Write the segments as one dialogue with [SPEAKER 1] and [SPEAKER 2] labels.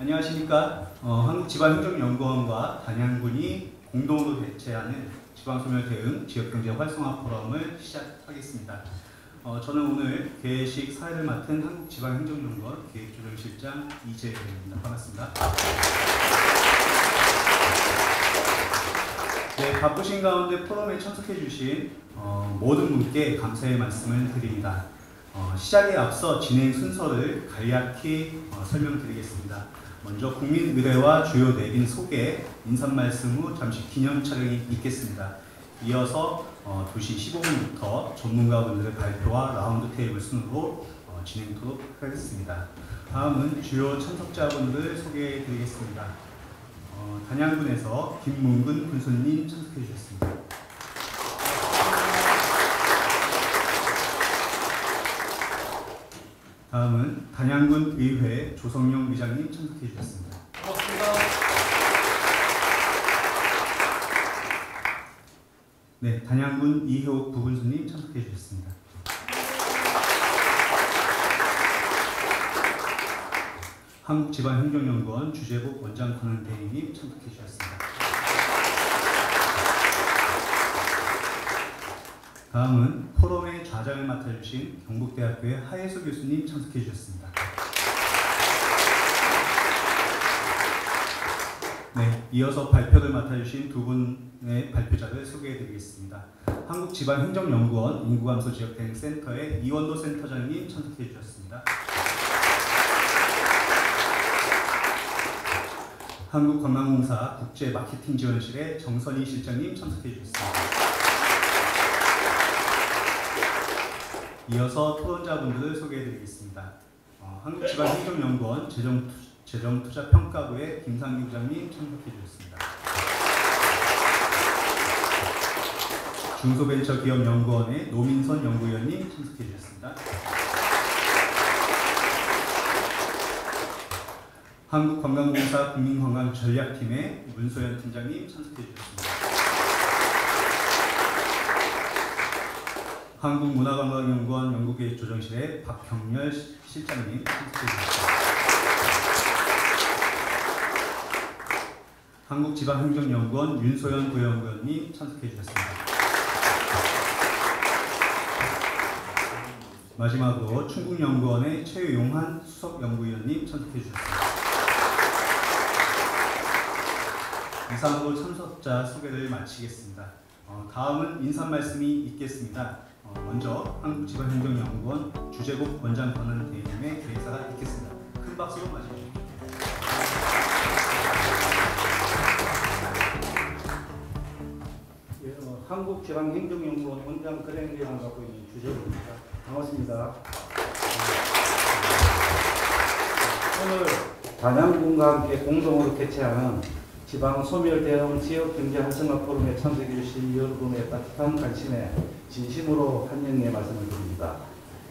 [SPEAKER 1] 안녕하십니까. 한국지방행정연구원과 단양군이 공동으로 개최하는 지방소멸 대응 지역경제 활성화 포럼을 시작하겠습니다. 저는 오늘 개회식 사회를 맡은 한국지방행정연구원 기획조정실장 이재현입니다. 반갑습니다. 네, 바쁘신 가운데 포럼에 참석해 주신 모든 분께 감사의 말씀을 드립니다. 시작에 앞서 진행 순서를 간략히 설명드리겠습니다. 먼저 국민의례와 주요 내빈 소개, 인사말씀 후 잠시 기념 촬영이 있겠습니다. 이어서 2시 15분부터 전문가분들의 발표와 라운드 테이블 순으로 진행토록 하겠습니다. 다음은 주요 참석자분들 소개해 드리겠습니다. 단양군에서 김문근 군수님 참석해 주셨습니다. 다음은 단양군 의회 조성영 의장님 참석해 주셨습니다.
[SPEAKER 2] 고맙습니다.
[SPEAKER 1] 네, 단양군 이혜옥 부군수님 참석해 주셨습니다. 한국지방행정연구원 주재복 원장 권한대리님 참석해 주셨습니다. 다음은 포럼의 좌장을 맡아주신 경북대학교의 하예수 교수님 참석해 주셨습니다. 네, 이어서 발표를 맡아주신 두 분의 발표자를 소개해 드리겠습니다. 한국지방행정연구원 인구감소지역대응센터의 이원도 센터장님 참석해 주셨습니다. 한국관광공사 국제마케팅지원실의 정선희 실장님 참석해 주셨습니다. 이어서 토론자분들을 소개해 드리겠습니다. 한국지방행정연구원 재정투자평가부의 김상기 부장님 참석해 주셨습니다. 중소벤처기업연구원의 노민선 연구위원님 참석해 주셨습니다. 한국관광공사 국민관광전략팀의 문소연 팀장님 참석해 주셨습니다. 한국문화관광연구원 연구기획조정실의 박경렬 실장님 참석해 주셨습니다. 한국지방행정연구원 윤소연 부연구원님 참석해 주셨습니다. 마지막으로 충북연구원의 최용한 수석연구위원님 참석해 주셨습니다. 이상으로 참석자 소개를 마치겠습니다. 다음은 인사말씀이 있겠습니다. 먼저 한국지방행정연구원 주재복 원장 권한대리님의 개사가 있겠습니다. 큰 박수로 맞이해주십시오.
[SPEAKER 3] 예, 한국지방행정연구원 원장 근행대행을 맡고 있는 주재복입니다. 반갑습니다. 오늘 단양군과 함께 공동으로 개최하는 지방소멸대응 지역경제활성화 포럼에 참석해 주신 여러분의 따뜻한 관심에 진심으로 환영의 말씀을 드립니다.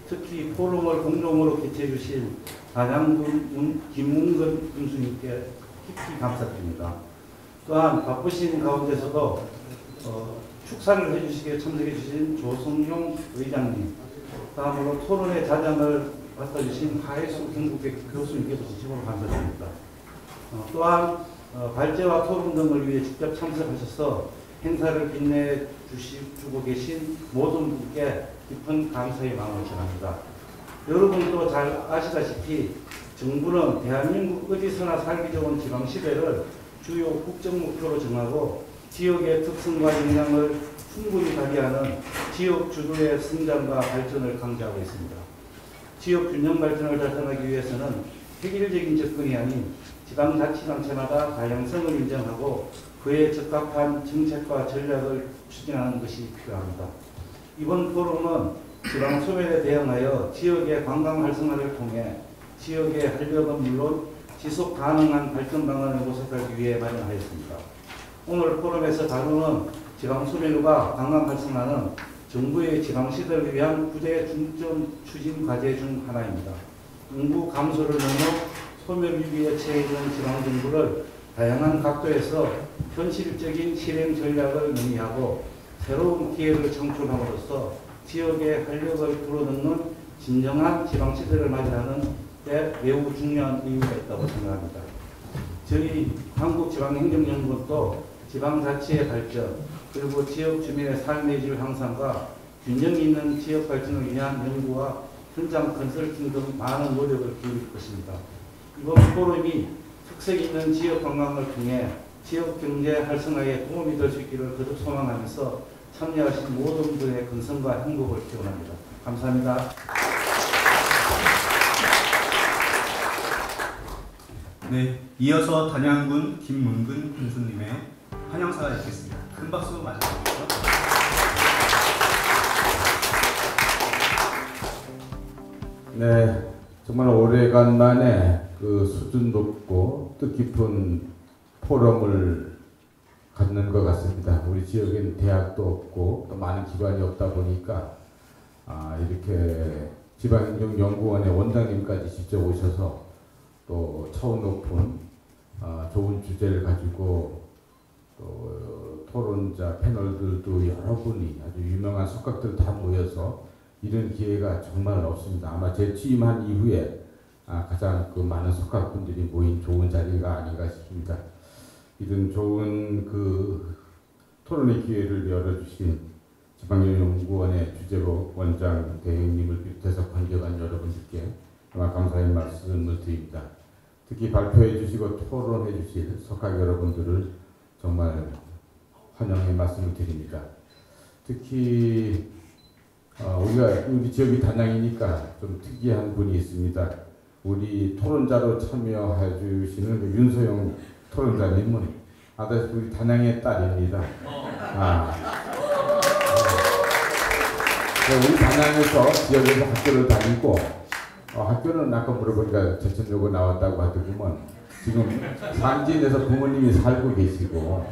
[SPEAKER 3] 특히 포럼을 공동으로 개최해 주신 단양군 김문근 군수님께 깊이 감사드립니다. 또한 바쁘신 가운데서도 축사를 해주시기에 참석해 주신 조성용 의장님, 다음으로 토론의 자장을 맡아주신 하예수 경북대 교수님께도 진심으로 감사드립니다. 또한 발제와 토론 등을 위해 직접 참석하셔서 행사를 빛내주고 계신 모든 분께 깊은 감사의 마음을 전합니다. 여러분도 잘 아시다시피 정부는 대한민국 어디서나 살기 좋은 지방시대를 주요 국정목표로 정하고 지역의 특성과 역량을 충분히 발휘하는 지역 주도의 성장과 발전을 강조하고 있습니다. 지역 균형 발전을 달성하기 위해서는 획일적인 접근이 아닌 지방자치단체마다 다양성을 인정하고 그에 적합한 정책과 전략을 추진하는 것이 필요합니다. 이번 포럼은 지방소멸에 대응하여 지역의 관광 활성화를 통해 지역의 활력은 물론 지속 가능한 발전 방안을 모색하기 위해 마련하였습니다. 오늘 포럼에서 다루는 지방소멸과 관광 활성화는 정부의 지방시대를 위한 구제 중점 추진 과제 중 하나입니다. 인구 감소를 넘어 소멸 위기에 처해 있는 지방정부를 다양한 각도에서 현실적인 실행 전략을 논의하고 새로운 기회를 창출함으로써 지역의 활력을 불어넣는 진정한 지방시대를 맞이하는 데 매우 중요한 의미가 있다고 생각합니다. 저희 한국지방행정연구원도 지방자치의 발전 그리고 지역 주민의 삶의 질 향상과 균형 있는 지역 발전을 위한 연구와 현장 컨설팅 등 많은 노력을 기울일 것입니다. 이번 포럼이 특색 있는 지역 관광을 통해 지역 경제 활성화에 도움이 될 수 있기를 거듭 소망하면서 참여하신 모든 분의 건승과 행복을 기원합니다. 감사합니다.
[SPEAKER 1] 네, 이어서 단양군 김문근 군수님의 환영사가 있겠습니다. 큰 박수 맞아주시죠.
[SPEAKER 2] 네, 정말 오래간만에 그 수준 높고 뜻깊은 포럼을 갖는 것 같습니다. 우리 지역엔 대학도 없고 또 많은 기관이 없다 보니까 이렇게 지방행정연구원의 원장님까지 직접 오셔서 또 차원 높은 좋은 주제를 가지고 또 토론자 패널들도 여러 분이 아주 유명한 석학들 다 모여서 이런 기회가 정말 없습니다. 아마 제 취임한 이후에 가장 그 많은 석학분들이 모인 좋은 자리가 아닌가 싶습니다. 이런 좋은 그 토론의 기회를 열어주신 지방연구원의 주재로 원장 대행님을 비롯해서 관계관 여러분들께 정말 감사의 말씀을 드립니다. 특히 발표해 주시고 토론해 주실 석학 여러분들을 정말 환영의 말씀을 드립니다. 특히 우리 지역이 단양이니까 좀 특이한 분이 있습니다. 우리 토론자로 참여해 주시는 그 윤소영 토론자님은 아다시피 우리 단양의 딸입니다. 우리 단양에서 지역에서 학교를 다니고 학교는 아까 물어보니까 제천여고 나왔다고 하더구먼 지금 상진에서 부모님이 살고 계시고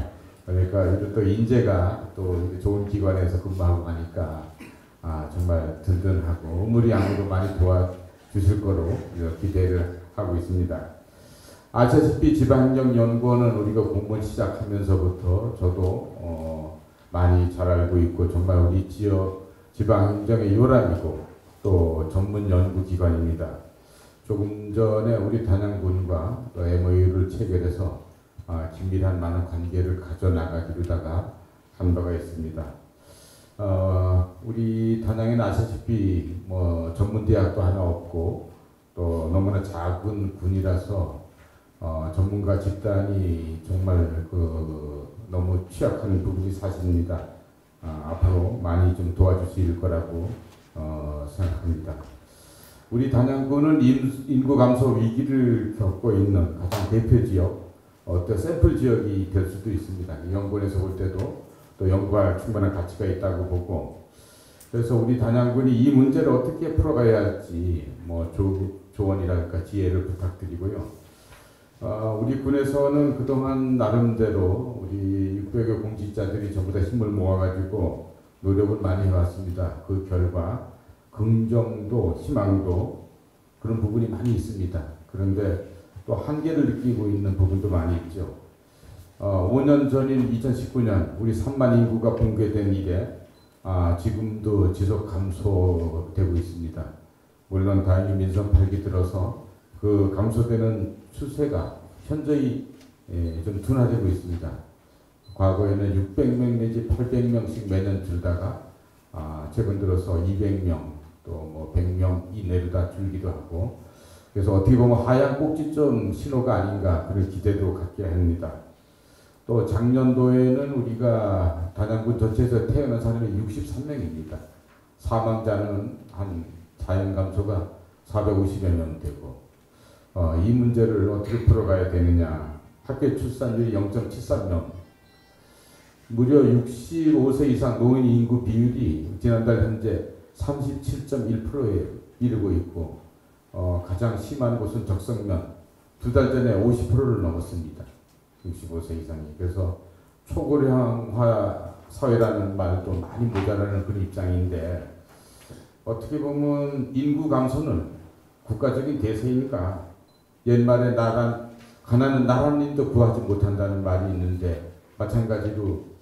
[SPEAKER 2] 그러니까 또 인재가 또 좋은 기관에서 근무하고 하니까 정말 든든하고 의무리양으로 많이 도와주실 거로 기대를 하고 있습니다. 아시다시피 지방행정연구원은 우리가 공무원 시작하면서부터 저도 많이 잘 알고 있고 정말 우리 지역 지방행정의 요람이고 또 전문 연구기관입니다. 조금 전에 우리 단양군과 MOU를 체결해서 긴밀한 많은 관계를 가져나가기로다가 한 바가 있습니다. 우리 단양에는 아시다시피 뭐 전문대학도 하나 없고 또 너무나 작은 군이라서 전문가 집단이 정말 너무 취약한 부분이 사실입니다. 앞으로 많이 좀 도와주실 거라고 생각합니다. 우리 단양군은 인구 감소 위기를 겪고 있는 가장 대표 지역, 어떤 샘플 지역이 될 수도 있습니다. 연구원에서 볼 때도 또 연구할 충분한 가치가 있다고 보고, 그래서 우리 단양군이 이 문제를 어떻게 풀어가야 할지 조언이랄까 지혜를 부탁드리고요. 우리 군에서는 그동안 나름대로 우리 600여 공직자들이 전부 다 힘을 모아가지고 노력을 많이 해왔습니다. 그 결과 긍정도 희망도 그런 부분이 많이 있습니다. 그런데 또 한계를 느끼고 있는 부분도 많이 있죠. 5년 전인 2019년 우리 3만 인구가 붕괴된 이래 지금도 지속 감소되고 있습니다. 물론 다행히 민선 8기 들어서 그 감소되는 추세가 현저히 좀 둔화되고 있습니다. 과거에는 600명 내지 800명씩 매년 줄다가 최근 들어서 200명 또 뭐 100명 이내로 다 줄기도 하고, 그래서 어떻게 보면 하얀 꼭지점 신호가 아닌가 그런 기대도 갖게 합니다. 또 작년도에는 우리가 단양군 전체에서 태어난 사람이 63명입니다. 사망자는 한 자연 감소가 450여 명 되고, 이 문제를 어떻게 풀어가야 되느냐. 학교 출산율이 0.73명, 무려 65세 이상 노인 인구 비율이 지난달 현재 37.1%에 이르고 있고, 가장 심한 곳은 적성면, 2달 전에 50%를 넘었습니다. 65세 이상이. 그래서 초고령화 사회라는 말도 많이 모자라는 그런 입장인데, 어떻게 보면 인구 감소는 국가적인 대세이니까 옛말에 가난은 나라님도 구하지 못한다는 말이 있는데, 마찬가지로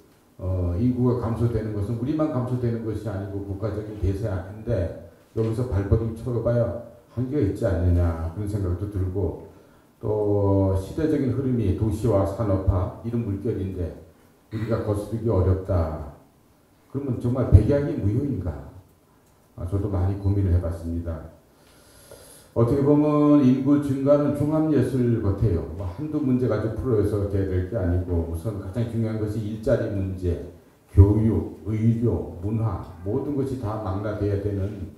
[SPEAKER 2] 인구가 감소되는 것은 우리만 감소되는 것이 아니고 국가적인 대세 아닌데 여기서 발버둥 쳐봐야 한계가 있지 않느냐 그런 생각도 들고, 또 시대적인 흐름이 도시화, 산업화 이런 물결인데 우리가 거스르기 어렵다. 그러면 정말 백약이 무효인가? 저도 많이 고민을 해봤습니다. 어떻게 보면 인구 증가는 종합예술 같아요. 뭐 한두 문제 가지고 풀어서 돼야 될 게 아니고 우선 가장 중요한 것이 일자리 문제, 교육, 의료, 문화 모든 것이 다 망라돼야 되는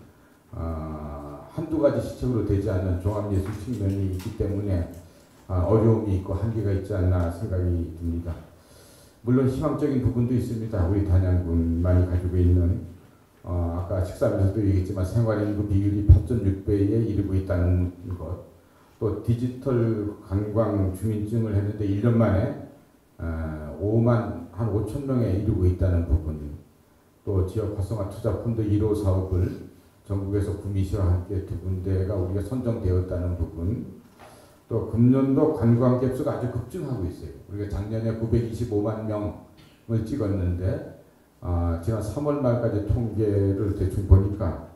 [SPEAKER 2] 한두 가지 시책으로 되지 않는 종합예술 측면이 있기 때문에 어려움이 있고 한계가 있지 않나 생각이 듭니다. 물론 희망적인 부분도 있습니다. 우리 단양군만이 가지고 있는 아까 식사하면서도 얘기했지만 생활인구 비율이 8.6배에 이르고 있다는 것, 또 디지털 관광 주민증을 했는데 1년 만에 5만 한 5천 명에 이르고 있다는 부분, 또 지역 활성화 투자 펀드 1호 사업을 전국에서 구미시와 함께 두 군데가 우리가 선정되었다는 부분, 또 금년도 관광객 수가 아주 급증하고 있어요. 우리가 작년에 925만 명을 찍었는데 지난 3월 말까지 통계를 대충 보니까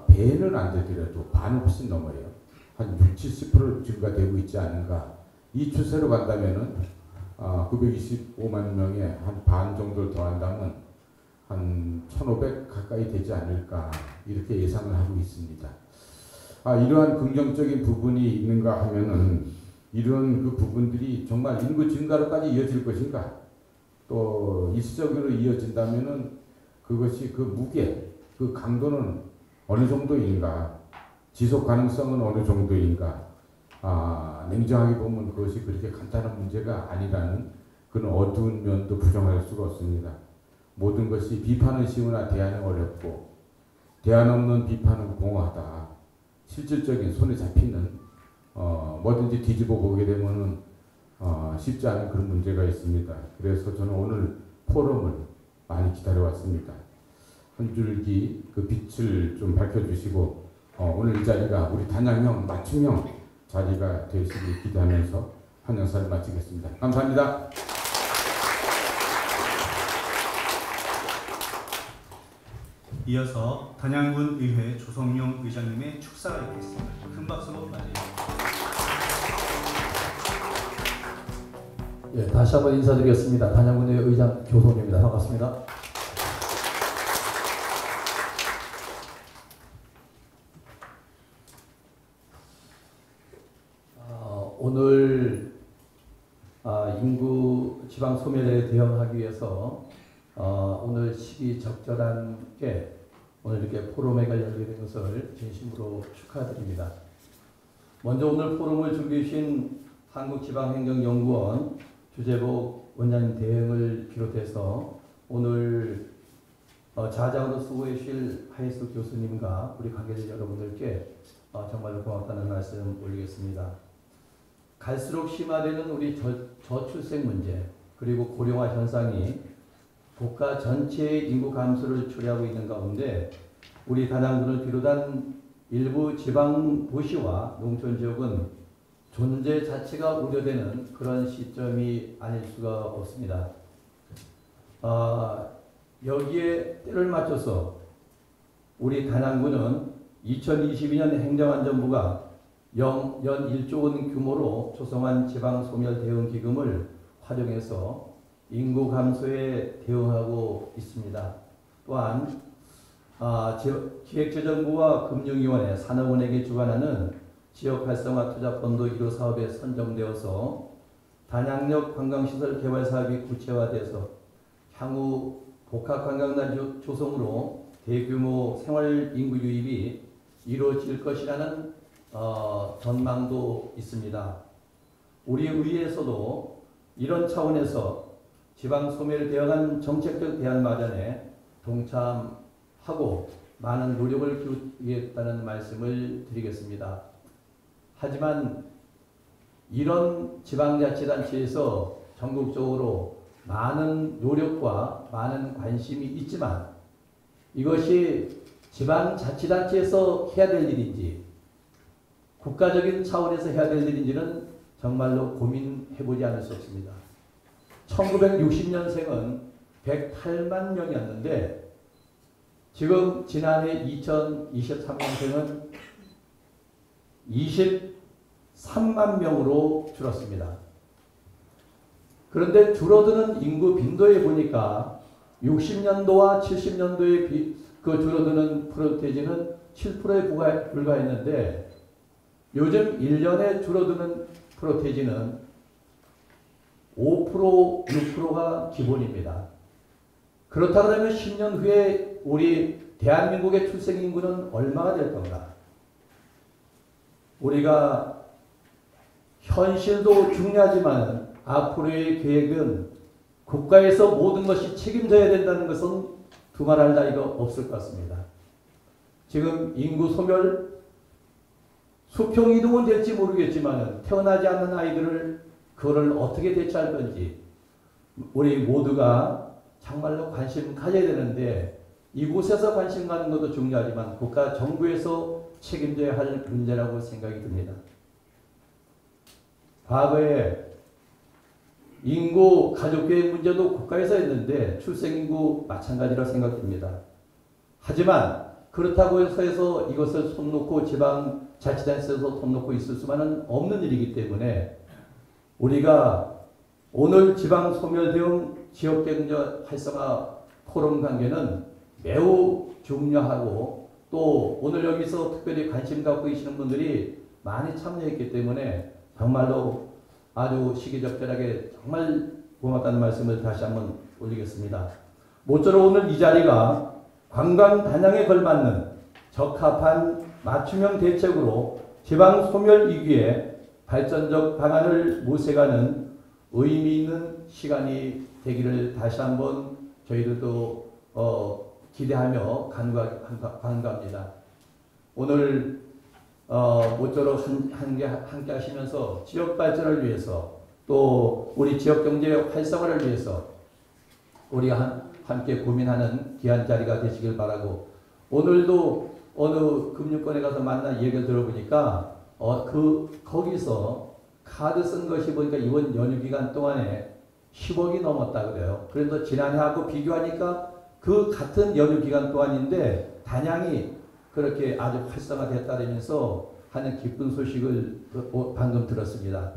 [SPEAKER 2] 배는 안 되더라도 반은 훨씬 넘어요. 한 60-70% 증가되고 있지 않은가. 이 추세로 간다면은 925만 명에 한 반 정도를 더한다면 한 1,500 가까이 되지 않을까 이렇게 예상을 하고 있습니다. 이러한 긍정적인 부분이 있는가 하면은 이런 그 부분들이 정말 인구 증가로까지 이어질 것인가? 또 일시적으로 이어진다면은 그것이 그 무게, 그 강도는 어느 정도인가? 지속 가능성은 어느 정도인가? 냉정하게 보면 그것이 그렇게 간단한 문제가 아니라는 그런 어두운 면도 부정할 수가 없습니다. 모든 것이 비판은 쉬우나 대안은 어렵고 대안 없는 비판은 공허하다. 실질적인 손에 잡히는 뭐든지 뒤집어 보게 되면은 쉽지 않은 그런 문제가 있습니다. 그래서 저는 오늘 포럼을 많이 기다려왔습니다. 한 줄기 그 빛을 좀 밝혀주시고 오늘 이 자리가 우리 단양형 맞춤형 자리가 되시길 기대하면서 환영사를 마치겠습니다. 감사합니다.
[SPEAKER 1] 이어서 단양군 의회 조성용 의장님의 축사가 있겠습니다. 큰 박수로 맞이해주십시오.
[SPEAKER 4] 예, 다시 한번 인사드리겠습니다. 단양군의 의장 조성용입니다. 반갑습니다. 오늘 인구 지방 소멸에 대응하기 위해서 오늘 시기 적절한 게 오늘 이렇게 포럼회가 열리게 된 것을 진심으로 축하드립니다. 먼저 오늘 포럼을 준비해 주신 한국지방행정연구원 주재복 원장님 대행을 비롯해서 오늘 자장으로 수고해 주실 하이수 교수님과 우리 관계자 여러분들께 정말로 고맙다는 말씀 올리겠습니다. 갈수록 심화되는 우리 저출생 문제 그리고 고령화 현상이 국가 전체의 인구 감소를 초래하고 있는 가운데 우리 단양군을 비롯한 일부 지방 도시와 농촌 지역은 존재 자체가 우려되는 그런 시점이 아닐 수가 없습니다. 여기에 때를 맞춰서 우리 단양군은 2022년 행정안전부가 연 1조 원 규모로 조성한 지방소멸대응기금을 활용해서 인구 감소에 대응하고 있습니다. 또한 기획재정부와 금융위원회, 산업은행이 주관하는 지역활성화투자펀드 1호 사업에 선정되어서 단양역 관광시설 개발 사업이 구체화돼서 향후 복합관광단 조성으로 대규모 생활인구 유입이 이루어질 것이라는 전망도 있습니다. 우리 의회에서도 이런 차원에서 지방소멸에 대응한 정책적 대안 마련에 동참하고 많은 노력을 기울이겠다는 말씀을 드리겠습니다. 하지만 이런 지방자치단체에서 전국적으로 많은 노력과 많은 관심이 있지만 이것이 지방자치단체에서 해야 될 일인지 국가적인 차원에서 해야 될 일인지는 정말로 고민해보지 않을 수 없습니다. 1960년생은 108만 명이었는데 지금 지난해 2023년생은 3만 명으로 줄었습니다. 그런데 줄어드는 인구 빈도에 보니까 60년도와 70년도에 그 줄어드는 프로테이지는 7%에 불과했는데 요즘 1년에 줄어드는 프로테이지는 5%, 6%가 기본입니다. 그렇다면 10년 후에 우리 대한민국의 출생인구는 얼마가 될 건가? 우리가 현실도 중요하지만 앞으로의 계획은 국가에서 모든 것이 책임져야 된다는 것은 두말할 나위가 없을 것 같습니다. 지금 인구 소멸, 수평 이동은 될지 모르겠지만 태어나지 않는 아이들을 그거를 어떻게 대처할 건지 우리 모두가 정말로 관심 가져야 되는데 이곳에서 관심 갖는 것도 중요하지만 국가 정부에서 책임져야 할 문제라고 생각이 듭니다. 과거에 인구 가족계획 문제도 국가에서 했는데 출생인구 마찬가지라 생각됩니다. 하지만 그렇다고 해서 이것을 손 놓고 지방자치단체에서 손 놓고 있을 수만은 없는 일이기 때문에 우리가 오늘 지방소멸 대응 지역경제 활성화 포럼 관계는 매우 중요하고 또 오늘 여기서 특별히 관심 갖고 계시는 분들이 많이 참여했기 때문에 정말로 아주 시기적절하게 정말 고맙다는 말씀을 다시 한번 올리겠습니다. 모쪼록 오늘 이 자리가 관광 단양에 걸맞는 적합한 맞춤형 대책으로 지방 소멸 위기에 발전적 방안을 모색하는 의미 있는 시간이 되기를 다시 한번 저희들도 기대하며 간구합니다. 오늘 모쪼록 함께 하시면서 지역 발전을 위해서 또 우리 지역 경제 활성화를 위해서 우리가 함께 고민하는 귀한 자리가 되시길 바라고 오늘도 어느 금융권에 가서 만난 얘기를 들어보니까 거기서 카드 쓴 것이 보니까 이번 연휴 기간 동안에 10억이 넘었다 그래요. 그래서 지난해하고 비교하니까 그 같은 연휴 기간 동안인데 단양이 그렇게 아주 활성화됐다면서 하는 기쁜 소식을 방금 들었습니다.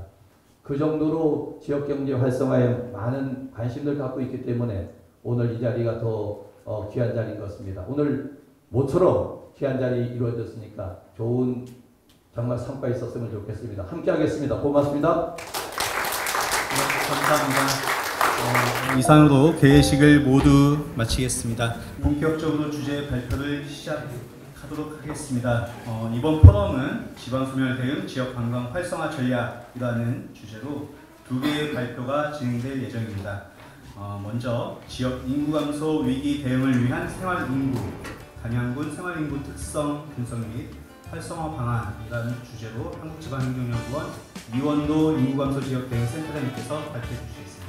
[SPEAKER 4] 그 정도로 지역경제 활성화에 많은 관심을 갖고 있기 때문에 오늘 이 자리가 더 귀한 자리인 것 같습니다. 오늘 모처럼 귀한 자리 이루어졌으니까 좋은 정말 성과 있었으면 좋겠습니다. 함께 하겠습니다. 고맙습니다.
[SPEAKER 1] 감사합니다. 이상으로 개회식을 모두 마치겠습니다. 본격적으로 주제 발표를 시작하도록 하겠습니다. 이번 포럼은 지방소멸 대응 지역관광 활성화 전략이라는 주제로 2개의 발표가 진행될 예정입니다. 먼저 지역 인구 감소 위기 대응을 위한 생활인구, 단양군 생활인구 특성 분석 및 활성화 방안이라는 주제로 한국지방행정연구원 이원도 인구감소 지역대응센터장님께서 발표해 주시겠습니다.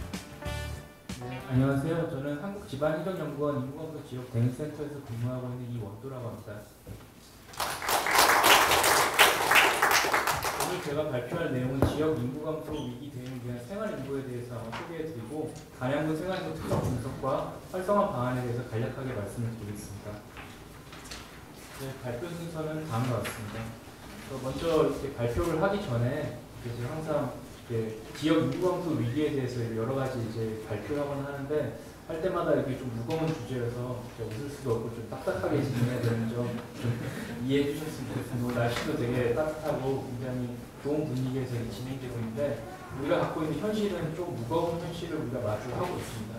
[SPEAKER 5] 네, 안녕하세요. 저는 한국지방행정연구원 인구감소 지역대응센터에서 근무하고 있는 이원도라고 합니다. 오늘 제가 발표할 내용은 지역 인구감소 위기 대응을 위한 생활인구에 대해서 소개해드리고 단양군 생활인구 특성 분석과 활성화 방안에 대해서 간략하게 말씀을 드리겠습니다. 네, 발표 순서는 다음과 같습니다. 먼저 이렇게 발표를 하기 전에 이제 항상 이렇게 지역 인구감소 위기에 대해서 여러 가지 이제 발표를 하곤 하는데 할 때마다 이렇게 좀 무거운 주제여서 웃을 수도 없고 좀 딱딱하게 진행해야 되는 점 좀 이해해 주셨으면 좋겠습니다. 날씨도 되게 따뜻하고 굉장히 좋은 분위기에서 진행되고 있는데 우리가 갖고 있는 현실은 좀 무거운 현실을 우리가 마주하고 있습니다.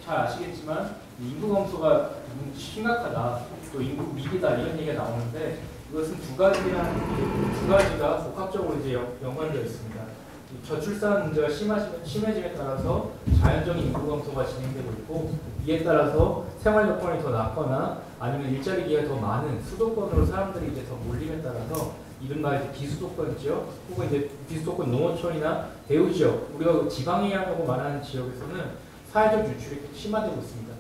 [SPEAKER 5] 잘 아시겠지만 인구 감소가 심각하다, 또 인구 위기다 이런 얘기가 나오는데 이것은 두 가지가 복합적으로 이제 연관되어 있습니다. 저출산 문제가 심해짐에 따라서 자연적인 인구 감소가 진행되고 있고 이에 따라서 생활 여건이 더 낮거나 아니면 일자리 기회가 더 많은 수도권으로 사람들이 이제 더 몰림에 따라서 이른바 이제 비수도권 지역 혹은 이제 비수도권 농어촌이나 대우 지역, 우리가 지방이라고 말하는 지역에서는 사회적 유출이 심화되고 있습니다.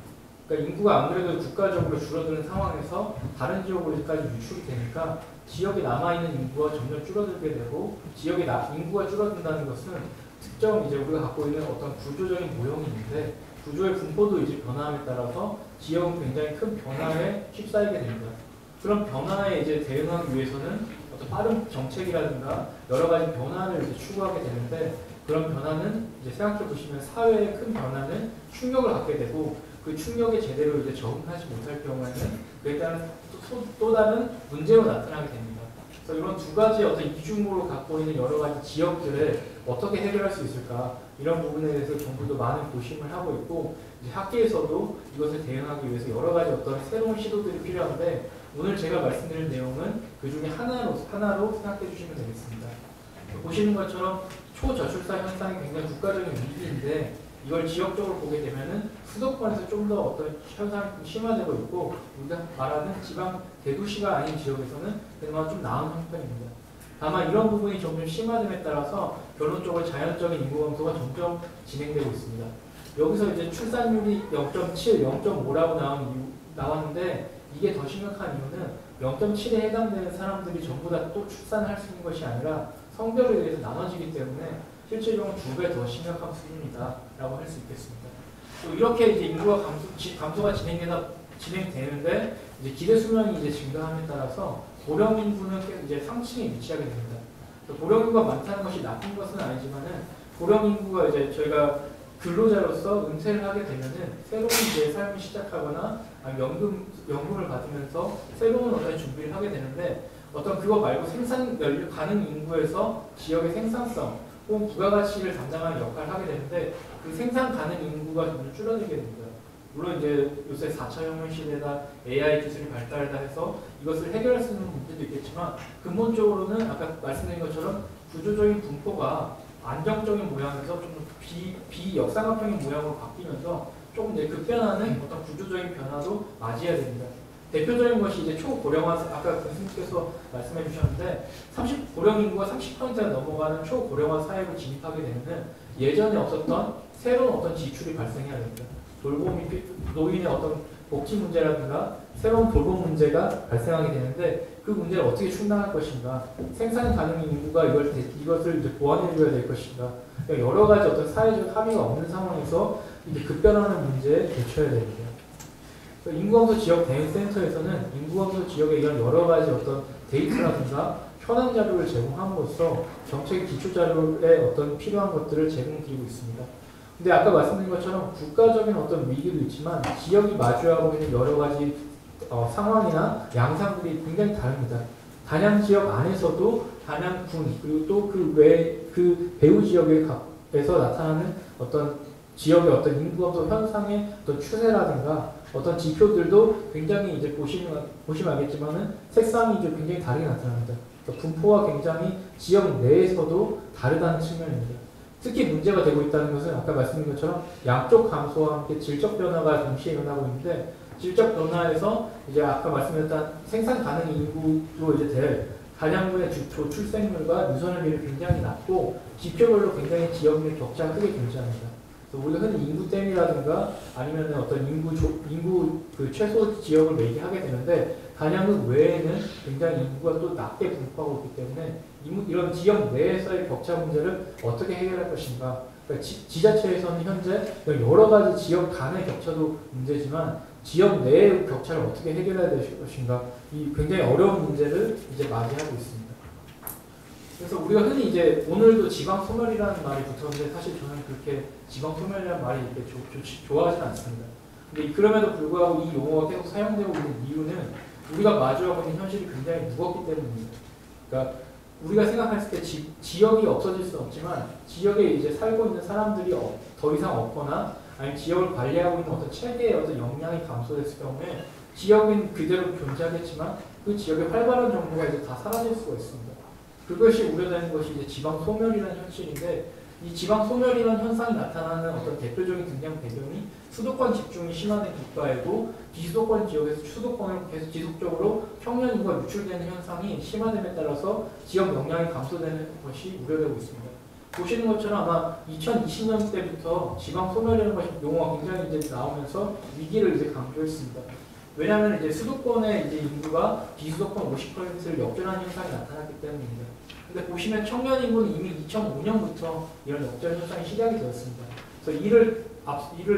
[SPEAKER 5] 그러니까 인구가 아무래도 국가적으로 줄어드는 상황에서 다른 지역으로까지 유출이 되니까 지역에 남아있는 인구가 점점 줄어들게 되고 지역에 인구가 줄어든다는 것은 특정 이제 우리가 갖고 있는 어떤 구조적인 모형이 있는데 구조의 분포도 이제 변화함에 따라서 지역은 굉장히 큰 변화에 휩싸이게 됩니다. 그런 변화에 이제 대응하기 위해서는 어떤 빠른 정책이라든가 여러 가지 변화를 이제 추구하게 되는데, 그런 변화는 이제 생각해 보시면 사회의 큰 변화는 충격을 갖게 되고, 그 충격에 제대로 이제 적응하지 못할 경우에는 그에 따른 또 다른 문제로 나타나게 됩니다. 그래서 이런 두 가지 어떤 이중으로 갖고 있는 여러 가지 지역들을 어떻게 해결할 수 있을까, 이런 부분에 대해서 정부도 많은 고심을 하고 있고, 이제 학계에서도 이것을 대응하기 위해서 여러 가지 어떤 새로운 시도들이 필요한데, 오늘 제가 말씀드린 내용은 그 중에 하나로 생각해 주시면 되겠습니다. 보시는 것처럼 초저출산 현상이 굉장히 국가적인 위기인데, 이걸 지역적으로 보게 되면은 수도권에서 좀 더 어떤 현상이 좀 심화되고 있고, 우리가 말하는 지방 대도시가 아닌 지역에서는 그나마 좀 나은 형편입니다. 다만 이런 부분이 점점 심화됨에 따라서 결론적으로 자연적인 인구 감소가 점점 진행되고 있습니다. 여기서 이제 출산율이 0.7, 0.5라고 나왔는데, 이게 더 심각한 이유는 0.7에 해당되는 사람들이 전부 다 또 출산을 할 수 있는 것이 아니라 성별에 의해서 나눠지기 때문에 실질적으로 2배 더 심각한 수준이다라고 할 수 있겠습니다. 또 이렇게 이제 인구가 감소가 진행되는데, 이제 기대 수명이 이제 증가함에 따라서 고령 인구는 이제 상층에 위치하게 됩니다. 고령 인구가 많다는 것이 나쁜 것은 아니지만은, 고령 인구가 이제 저희가 근로자로서 은퇴를 하게 되면은 새로운 이제 삶을 시작하거나 연금을 받으면서 새로운 어떤 준비를 하게 되는데, 어떤 그거 말고 생산 가능 인구에서 지역의 생산성 혹은 부가가치를 담당하는 역할을 하게 되는데, 그 생산 가능 인구가 점점 줄어들게 됩니다. 물론 이제 요새 4차 혁명 시대나 AI 기술이 발달하다 해서 이것을 해결할 수 있는 문제도 있겠지만, 근본적으로는 아까 말씀드린 것처럼 구조적인 분포가 안정적인 모양에서 좀 비역삼각형의 모양으로 바뀌면서 조금 이제 급변하는 어떤 구조적인 변화도 맞이해야 됩니다. 대표적인 것이 이제 초고령화, 아까 교수님께서 말씀해 주셨는데, 고령 인구가 30%가 넘어가는 초고령화 사회로 진입하게 되면 예전에 없었던 새로운 어떤 지출이 발생해야 됩니다. 노인의 어떤 복지 문제라든가 새로운 돌봄 문제가 발생하게 되는데, 그 문제를 어떻게 충당할 것인가, 생산 가능 인구가 이것을 이제 보완해줘야 될 것인가, 여러 가지 어떤 사회적 합의가 없는 상황에서 이제 급변하는 문제에 대처해야 됩니다. 인구감소 지역 대응센터에서는 인구감소 지역에 의한 여러 가지 어떤 데이터라든가 현황 자료를 제공함으로써 정책 기초 자료에 어떤 필요한 것들을 제공드리고 있습니다. 근데 아까 말씀드린 것처럼 국가적인 어떤 위기도 있지만 지역이 마주하고 있는 여러 가지 상황이나 양상들이 굉장히 다릅니다. 단양 지역 안에서도 단양군, 그리고 또 그 외 그 배후 지역에서 나타나는 어떤 지역의 어떤 인구 감소 현상의 어떤 추세라든가 어떤 지표들도 굉장히 이제 보시면 알겠지만은 색상이 이제 굉장히 다르게 나타납니다. 분포가 굉장히 지역 내에서도 다르다는 측면입니다. 특히 문제가 되고 있다는 것은 아까 말씀드린 것처럼 양쪽 감소와 함께 질적 변화가 동시에 일어나고 있는데, 질적 변화에서 이제 아까 말씀드렸던 생산 가능 인구로 이제 될 단양군의 출생률과 유선의 비율이 굉장히 낮고 지표별로 굉장히 지역 내 격차가 크게 존재합니다. 그래서 우리가 흔히 인구댐이라든가 아니면 어떤 인구 그 최소 지역을 매기하게 되는데, 단양군 외에는 굉장히 인구가 또 낮게 분포하고 있기 때문에 이런 지역 내에서의 격차 문제를 어떻게 해결할 것인가. 그러니까 지자체에서는 현재 여러 가지 지역 간의 격차도 문제지만 지역 내의 격차를 어떻게 해결해야 될 것인가, 이 굉장히 어려운 문제를 이제 맞이하고 있습니다. 그래서 우리가 흔히 이제 오늘도 지방 소멸이라는 말이 붙었는데, 사실 저는 그렇게 지방 소멸이라는 말이 이렇게 좋아하지는 않습니다. 근데 그럼에도 불구하고 이 용어가 계속 사용되고 있는 이유는 우리가 마주하고 있는 현실이 굉장히 무겁기 때문입니다. 그러니까 우리가 생각했을 때 지역이 없어질 수는 없지만 지역에 이제 살고 있는 사람들이 더 이상 없거나 아니면 지역을 관리하고 있는 어떤 체계의 어떤 역량이 감소됐을 경우에 지역은 그대로 존재하겠지만 그 지역의 활발한 정보가 이제 다 사라질 수가 있습니다. 그것이 우려되는 것이 이제 지방 소멸이라는 현실인데, 이 지방 소멸이라는 현상이 나타나는 어떤 대표적인 등장 배경이 수도권 집중이 심화된 국가이고, 비수도권 지역에서 수도권으로 계속 지속적으로 청년 인구가 유출되는 현상이 심화됨에 따라서 지역 역량이 감소되는 것이 우려되고 있습니다. 보시는 것처럼 아마 2020년 때부터 지방 소멸이라는 것이 용어가 굉장히 이제 나오면서 위기를 이제 강조했습니다. 왜냐하면 이제 수도권의 이제 인구가 비수도권 50%를 역전하는 현상이 나타났기 때문입니다. 근데 보시면 청년 인구는 이미 2005년부터 이런 역전 현상이 시작이 되었습니다. 그래서 이를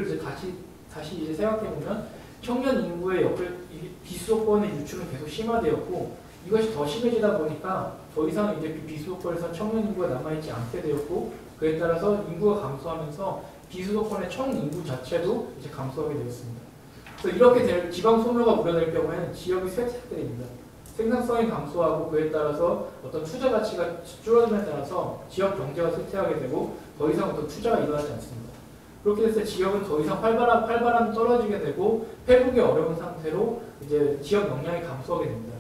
[SPEAKER 5] 이제 다시 이제 생각해 보면 청년 인구의 비수도권의 유출은 계속 심화되었고 이것이 더 심해지다 보니까 더 이상 이제 그 비수도권에서 청년 인구가 남아있지 않게 되었고 그에 따라서 인구가 감소하면서 비수도권의 총 인구 자체도 이제 감소하게 되었습니다. 그래서 이렇게 지방 소멸가 우려될 경우에는 지역이 쇠퇴됩니다. 생산성이 감소하고 그에 따라서 어떤 투자 가치가 줄어듦에 따라서 지역 경제가 쇠퇴하게 되고 더 이상 어떤 투자가 일어나지 않습니다. 그렇게 됐을 때 지역은 더 이상 활발함이 떨어지게 되고 회복이 어려운 상태로 이제 지역 역량이 감소하게 됩니다.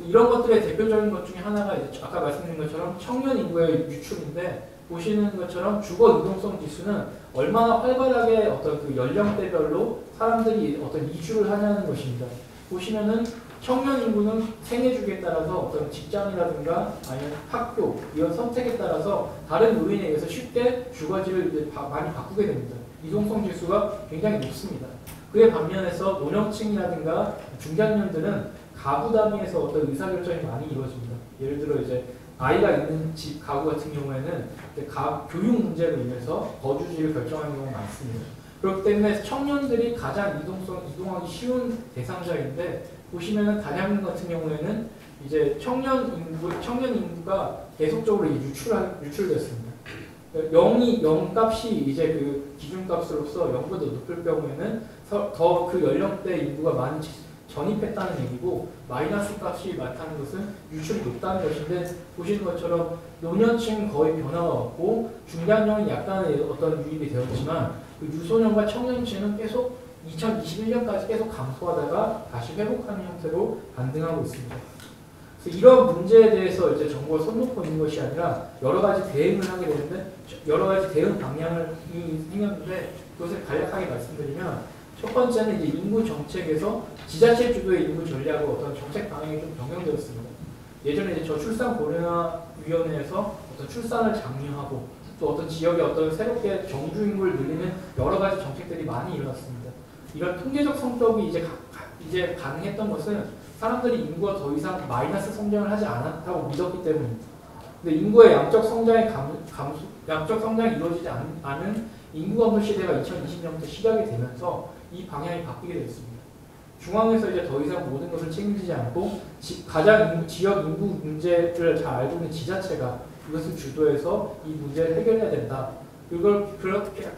[SPEAKER 5] 이런 것들의 대표적인 것 중에 하나가 이제 아까 말씀드린 것처럼 청년 인구의 유출인데 보시는 것처럼 주거 이동성 지수는 얼마나 활발하게 어떤 그 연령대별로 사람들이 어떤 이주를 하냐는 것입니다. 보시면은 청년 인구는 생애 주기에 따라서 어떤 직장이라든가 아니면 학교 이런 선택에 따라서 다른 요인에 의해서 쉽게 주거지를 이제 많이 바꾸게 됩니다. 이동성 지수가 굉장히 높습니다. 그에 반면에서 노령층이라든가 중장년들은 가구 단위에서 어떤 의사결정이 많이 이루어집니다. 예를 들어 이제 아이가 있는 집 가구 같은 경우에는 교육 문제로 인해서 거주지를 결정하는 경우가 많습니다. 그렇기 때문에 청년들이 가장 이동하기 쉬운 대상자인데 보시면은 단양군 같은 경우에는 이제 청년 인구가 계속적으로 유출됐습니다. 0 값이 이제 그 기준값으로서 0보다 높을 경우에는 더 그 연령대 인구가 많이 전입했다는 얘기고 마이너스 값이 많다는 것은 유출이 높다는 것인데 보시는 것처럼 노년층 거의 변화가 없고 중장년이 약간의 어떤 유입이 되었지만 그 유소년과 청년층은 계속 2021년까지 계속 감소하다가 다시 회복하는 형태로 반등하고 있습니다. 그래서 이런 문제에 대해서 이제 정부가 손 놓고 있는 것이 아니라 여러 가지 대응을 하게 되는데 여러 가지 대응 방향이 생겼는데 그것을 간략하게 말씀드리면 첫 번째는 이제 인구 정책에서 지자체 주도의 인구 전략으로 어떤 정책 방향이 좀 변경되었습니다. 예전에 이제 저출산 고령화위원회에서 어떤 출산을 장려하고 또 어떤 지역에 어떤 새롭게 정주 인구를 늘리는 여러 가지 정책들이 많이 일어났습니다. 이런 통계적 성격이 이제 가능했던 것은 사람들이 인구가 더 이상 마이너스 성장을 하지 않았다고 믿었기 때문입니다. 근데 인구의 양적 성장이 이루어지지 않은 인구 감소 시대가 2020년부터 시작이 되면서 이 방향이 바뀌게 되었습니다. 중앙에서 이제 더 이상 모든 것을 책임지지 않고 가장 지역 인구 문제를 잘 알고 있는 지자체가 이것을 주도해서 이 문제를 해결해야 된다.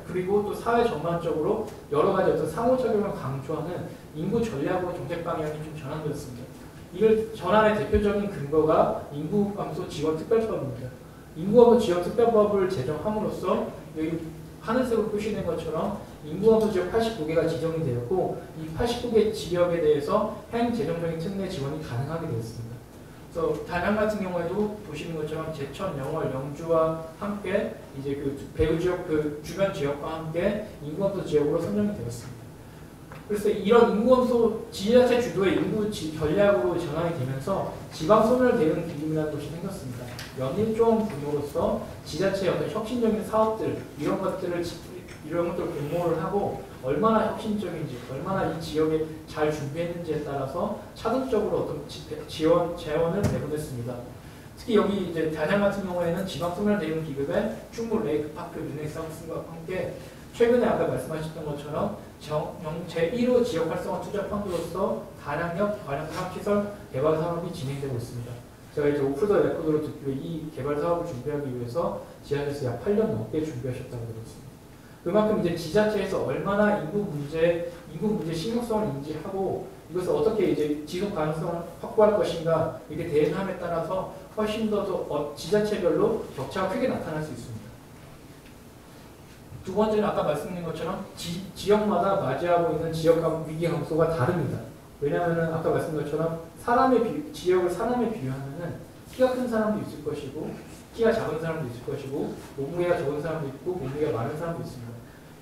[SPEAKER 5] 그리고 또 사회 전반적으로 여러 가지 어떤 상호작용을 강조하는 인구 전략으로 정책 방향이 좀 전환되었습니다. 이걸 전환의 대표적인 근거가 인구 감소 지원 특별법입니다. 인구 감소 지원 특별법을 제정함으로써 여기 하늘색으로 표시된 것처럼 인구 감소 지역 89개가 지정이 되었고 이 89개 지역에 대해서 행재정적인 특례 지원이 가능하게 되었습니다. 그래서 단양 같은 경우에도 보시는 것처럼 제천, 영월, 영주와 함께 이제 그 배후 지역 그 주변 지역과 함께 인구 감소 지역으로 선정이 되었습니다. 그래서 이런 인구 감소 지자체 주도의 인구 전략으로 전환이 되면서 지방 소멸 대응 기금이라는 것이 생겼습니다. 연일종 구조로서 지자체의 어떤 혁신적인 사업들 이런 것들을 공모를 하고 얼마나 혁신적인지, 얼마나 이 지역에 잘 준비했는지에 따라서 차등적으로 어떤 재원을 배분했습니다. 특히 여기 이제 단양 같은 경우에는 지방소멸 대응 기금에 충북 레이크파크 르네상스와 함께 최근에 아까 말씀하셨던 것처럼 제1호 지역 활성화 투자 펀드로서 단양역 관광시설 개발 사업이 진행되고 있습니다. 제가 이제 오프 더 레코드로 듣기로 이 개발 사업을 준비하기 위해서 지자체에서 약 8년 넘게 준비하셨다고 들었습니다. 그만큼 이제 지자체에서 얼마나 인구 문제 심각성을 인지하고 이것을 어떻게 이제 지속 가능성을 확보할 것인가 이렇게 대응함에 따라서 훨씬 더 지자체별로 격차가 크게 나타날 수 있습니다. 두 번째는 아까 말씀드린 것처럼 지역마다 맞이하고 있는 지역 위기 감소가 다릅니다. 왜냐하면 아까 말씀드린 것처럼 지역을 사람에 비유하면은 키가 큰 사람도 있을 것이고 키가 작은 사람도 있을 것이고 몸무게가 적은 사람도 있고 몸무게가 많은 사람도 있습니다.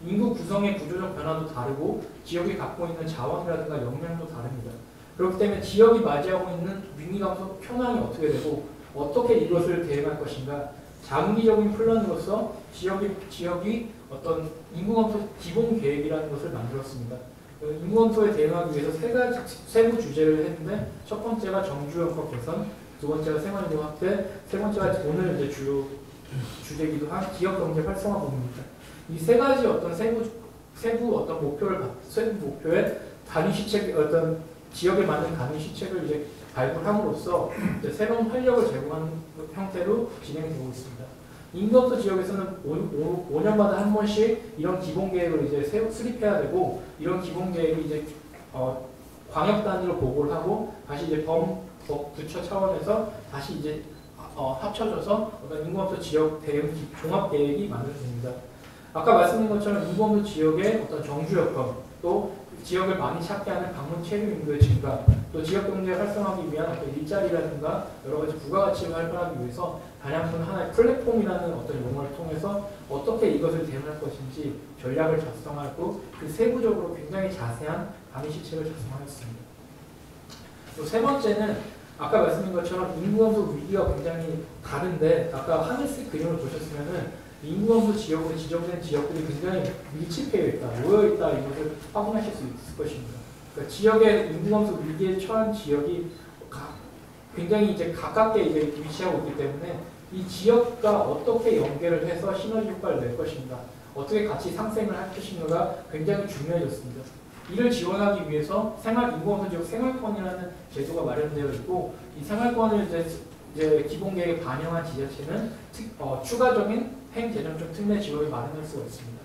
[SPEAKER 5] 인구 구성의 구조적 변화도 다르고 지역이 갖고 있는 자원이라든가 역량도 다릅니다. 그렇기 때문에 지역이 맞이하고 있는 위기 감소 현황이 어떻게 되고 어떻게 이것을 대응할 것인가 장기적인 플랜으로서 지역이 어떤 인구 감소 기본 계획이라는 것을 만들었습니다. 인구 감소에 대응하기 위해서 세 가지 세부 주제를 했는데 첫 번째가 정주역법 개선, 두 번째가 생활인구 확대, 세 번째가 오늘 이제 주요 주제기도 한 지역 경제 활성화 부분입니다. 이 세 가지 어떤 세부 세부 어떤 세부 목표에 단위 시책 어떤 지역에 맞는 단위 시책을 이제 발굴함으로써 이제 새로운 활력을 제공하는 형태로 진행되고 있습니다. 인구업소 지역에서는 5년마다 한 번씩 이런 기본 계획을 이제 수립해야 되고 이런 기본 계획이 이제 광역 단위로 보고를 하고 다시 이제 부처 차원에서 다시 이제 합쳐져서 어떤 인구업소 지역 대응 종합 계획이 만들어집니다. 아까 말씀드린 것처럼 인구업소 지역의 어떤 정주 여건 또 지역을 많이 찾게 하는 방문 체류 인구의 증가, 또 지역 경제를 활성화하기 위한 어떤 일자리라든가 여러 가지 부가가치를 활발하기 위해서 단양군 하나의 플랫폼이라는 어떤 용어를 통해서 어떻게 이것을 대응할 것인지 전략을 작성하고 그 세부적으로 굉장히 자세한 단위 시책을 작성하였습니다. 또 세 번째는 아까 말씀드린 것처럼 인구감소 위기가 굉장히 다른데 아까 하늘색 그림을 보셨으면은 인구감소 지역으로 지정된 지역들이 굉장히 밀집해 있다, 모여 있다 이것을 확인하실 수 있을 것입니다. 그러니까 지역의 인구감소 위기에 처한 지역이 굉장히 이제 가깝게 이제 위치하고 있기 때문에 이 지역과 어떻게 연계를 해서 시너지 효과를 낼 것인가, 어떻게 같이 상생을 할 것인가가 굉장히 중요해졌습니다. 이를 지원하기 위해서 인구감소 지역 생활권이라는 제도가 마련되어 있고 이 생활권을 이제 기본 계획에 반영한 지자체는 추가적인 행재정적 특례 지원을 마련할 수가 있습니다.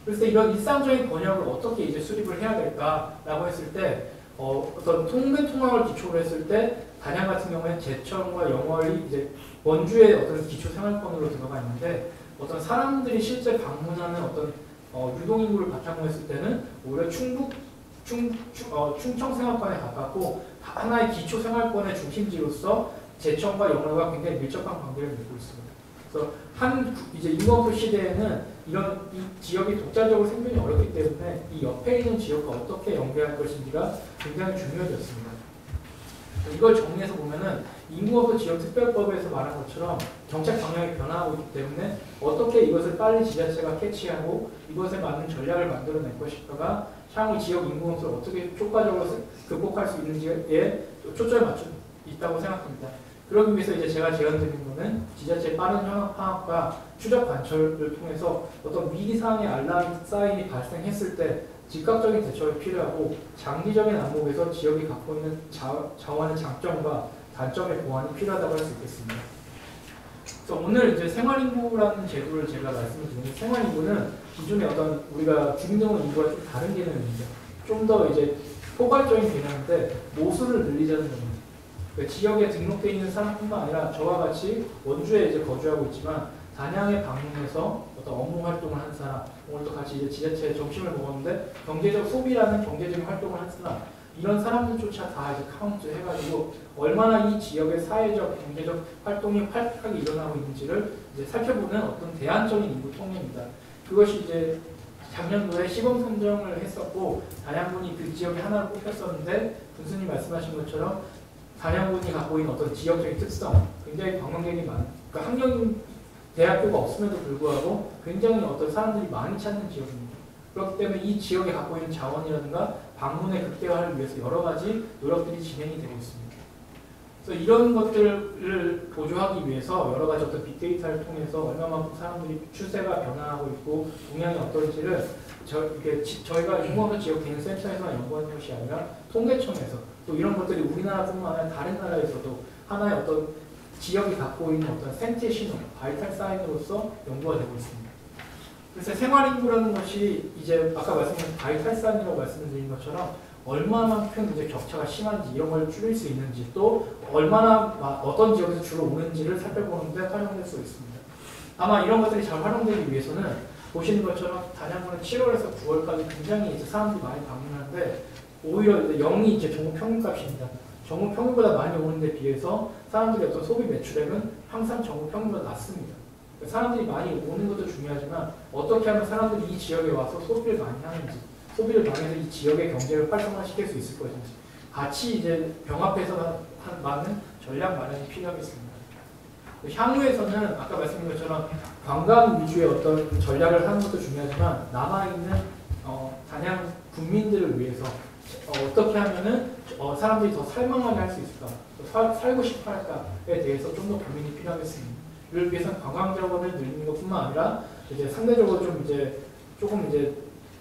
[SPEAKER 5] 그래서 이런 일상적인 번역을 어떻게 이제 수립을 해야 될까라고 했을 때 어떤 통계 통합을 기초로 했을 때 단양 같은 경우에는 제천과 영월이 이제 원주의 어떤 기초 생활권으로 들어가 있는데 어떤 사람들이 실제 방문하는 어떤 유동인구를 바탕으로 했을 때는 오히려 충청 생활권에 가깝고 하나의 기초 생활권의 중심지로서 제천과 영월과 굉장히 밀접한 관계를 맺고 있습니다. 그래서 이제 인구감소 시대에는 이 지역이 독자적으로 생존이 어렵기 때문에 이 옆에 있는 지역과 어떻게 연계할 것인지가 굉장히 중요해졌습니다. 이걸 정리해서 보면은 인구감소 지역특별법에서 말한 것처럼 정책 방향이 변화하고 있기 때문에 어떻게 이것을 빨리 지자체가 캐치하고 이것에 맞는 전략을 만들어낼 것인가가 향후 지역 인구감소를 어떻게 효과적으로 극복할 수 있는지에 초점을 맞추고 있다고 생각합니다. 그러기 위해서 이제 제가 제안드린 거는 지자체 빠른 현황 파악과 추적 관철을 통해서 어떤 위기 상황의 알람 사인이 발생했을 때 즉각적인 대처가 필요하고 장기적인 안목에서 지역이 갖고 있는 자원의 장점과 단점의 보완이 필요하다고 할 수 있겠습니다. 그래서 오늘 이제 생활인구라는 제도를 제가 말씀을 드리는 생활인구는 기존의 어떤 우리가 주민등록 인구와 좀 다른 개념입니다. 좀 더 이제 포괄적인 개념인데 모수를 늘리자는 겁니다. 그러니까 지역에 등록되어 있는 사람뿐만 아니라 저와 같이 원주에 이제 거주하고 있지만 단양에 방문해서 어떤 업무 활동을 한 사람, 오늘도 같이 이제 지자체에 점심을 먹었는데 경제적 소비라는 경제적인 활동을 한 사람, 이런 사람들조차 다 이제 카운트 해가지고 얼마나 이 지역의 사회적, 경제적 활동이 활발하게 일어나고 있는지를 이제 살펴보는 어떤 대안적인 인구 통계입니다. 그것이 이제 작년도에 시범 선정을 했었고 단양군이 그 지역의 하나로 꼽혔었는데 군수님 말씀하신 것처럼 단양군이 갖고 있는 어떤 지역적인 특성, 굉장히 관광객이 그러니까 환경 대학교가 없음에도 불구하고 굉장히 어떤 사람들이 많이 찾는 지역입니다. 그렇기 때문에 이 지역에 갖고 있는 자원이라든가 방문의 극대화를 위해서 여러 가지 노력들이 진행이 되고 있습니다. 그래서 이런 것들을 보조하기 위해서 여러 가지 어떤 빅데이터를 통해서 얼마만큼 사람들이 추세가 변화하고 있고 동향이 어떨지를 저희가 인구감소 지역 대응센터에서 연구하는 것이 아니라 통계청에서 또 이런 것들이 우리나라뿐만 아니라 다른 나라에서도 하나의 어떤 지역이 갖고 있는 어떤 생태 신호, 바이탈 사인으로서 연구가 되고 있습니다. 그래서 생활인구라는 것이 이제 아까 말씀드린 바이탈 사인이라고 말씀드린 것처럼 얼마만큼 이제 격차가 심한지 이런 걸 줄일 수 있는지 또 얼마나 어떤 지역에서 주로 오는지를 살펴보는 데 활용될 수 있습니다. 아마 이런 것들이 잘 활용되기 위해서는 보시는 것처럼 단양군은 7월에서 9월까지 굉장히 이제 사람들이 많이 방문하는데 오히려 이제 0이 이제 전국 평균값입니다. 전국 평균보다 많이 오는 데 비해서 사람들의 어떤 소비 매출액은 항상 전국 평균보다 낮습니다. 사람들이 많이 오는 것도 중요하지만 어떻게 하면 사람들이 이 지역에 와서 소비를 많이 하는지, 소비를 많이 해서 이 지역의 경제를 활성화시킬 수 있을 것인지 같이 이제 병합해서 많은 전략 마련이 필요하겠습니다. 향후에서는 아까 말씀드린 것처럼 관광 위주의 어떤 전략을 하는 것도 중요하지만 남아있는 단양 국민들을 위해서 어떻게 하면은 사람들이 더 살만하게 할 수 있을까, 살고 싶어 할까에 대해서 좀 더 고민이 필요하겠습니다. 이를 위해서는 관광 자원을 늘리는 것뿐만 아니라 이제 상대적으로 좀 이제 조금 이제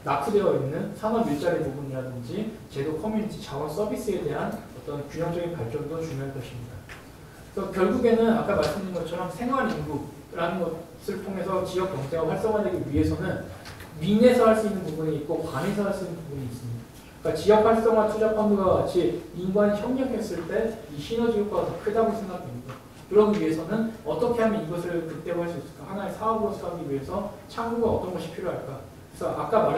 [SPEAKER 5] 낙후되어 있는 산업 일자리 부분이라든지 제도 커뮤니티 자원 서비스에 대한 어떤 균형적인 발전도 중요할 것입니다. 그래서 결국에는 아까 말씀드린 것처럼 생활 인구라는 것을 통해서 지역 경제가 활성화되기 위해서는 민에서 할 수 있는 부분이 있고 관에서 할 수 있는 부분이 있습니다. 그러니까 지역 활성화 투자 펀드와 같이 인구가 협력했을 때 이 시너지 효과가 더 크다고 생각됩니다. 그러기 위해서는 어떻게 하면 이것을 극대화할 수 있을까? 하나의 사업으로 하기 위해서 창구가 어떤 것이 필요할까? 그래서 아까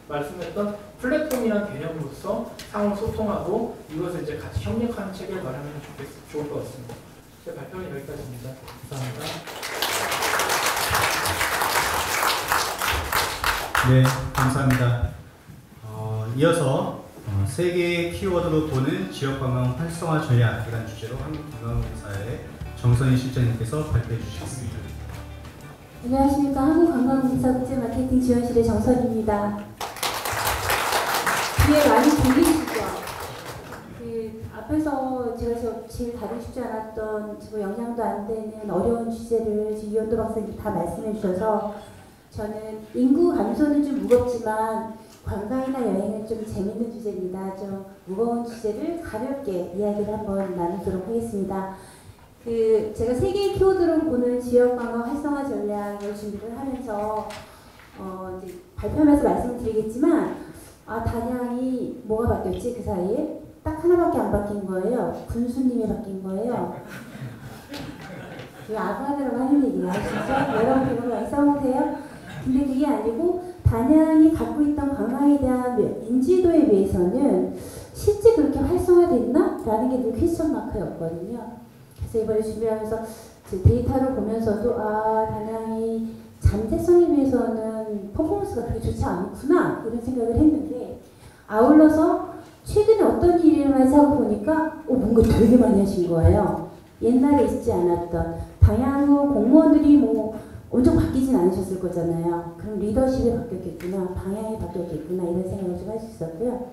[SPEAKER 5] 말씀했던 플랫폼이라는 개념으로서 상호 소통하고 이것을 이제 같이 협력하는 체계를 마련하면 좋을 것 같습니다. 제 발표는 여기까지입니다. 감사합니다.
[SPEAKER 1] 네, 감사합니다. 이어서 세 개의 키워드로 보는 지역관광 활성화 전략이라는 주제로 한국관광공사의 정선희 실장님께서 발표해 주시겠습니다.
[SPEAKER 6] 안녕하십니까. 한국관광공사 국제마케팅지원실의 정선입니다. 뒤에 많이 들리시죠? 앞에서 제가 제일 다루고 싶지 않았던 영향도 안 되는 어려운 주제를 이현도 박사님 다 말씀해 주셔서 저는 인구 감소는 좀 무겁지만 관광이나 여행은 좀 재밌는 주제입니다. 좀 무거운 주제를 가볍게 이야기를 한번 나누도록 하겠습니다. 제가 세 개의 키워드로 보는 지역관광 활성화 전략을 준비를 하면서 이제 발표하면서 말씀을 드리겠지만 단양이 뭐가 바뀌었지 그 사이에? 딱 하나밖에 안 바뀐 거예요. 군수님이 바뀐 거예요. 아부하느라고 하는 얘기야. 진짜 여러분 그런 거 써보세요. 근데 그게 아니고 단양이 갖고 있던 관광에 대한 인지도에 비해서는 실제 그렇게 활성화됐나? 라는 게 늘 퀘스천 마크였거든요. 그래서 이번에 준비하면서 데이터를 보면서도 단양이 잠재성에 비해서는 퍼포먼스가 그렇게 좋지 않구나 이런 생각을 했는데 아울러서 최근에 어떤 일이 일어나지 하고 보니까 뭔가 되게 많이 하신 거예요. 옛날에 있지 않았던 당연히 공무원들이 엄청 바뀌진 않으셨을 거잖아요. 그럼 리더십이 바뀌었겠구나, 방향이 바뀌었겠구나 이런 생각을 좀 할 수 있었고요.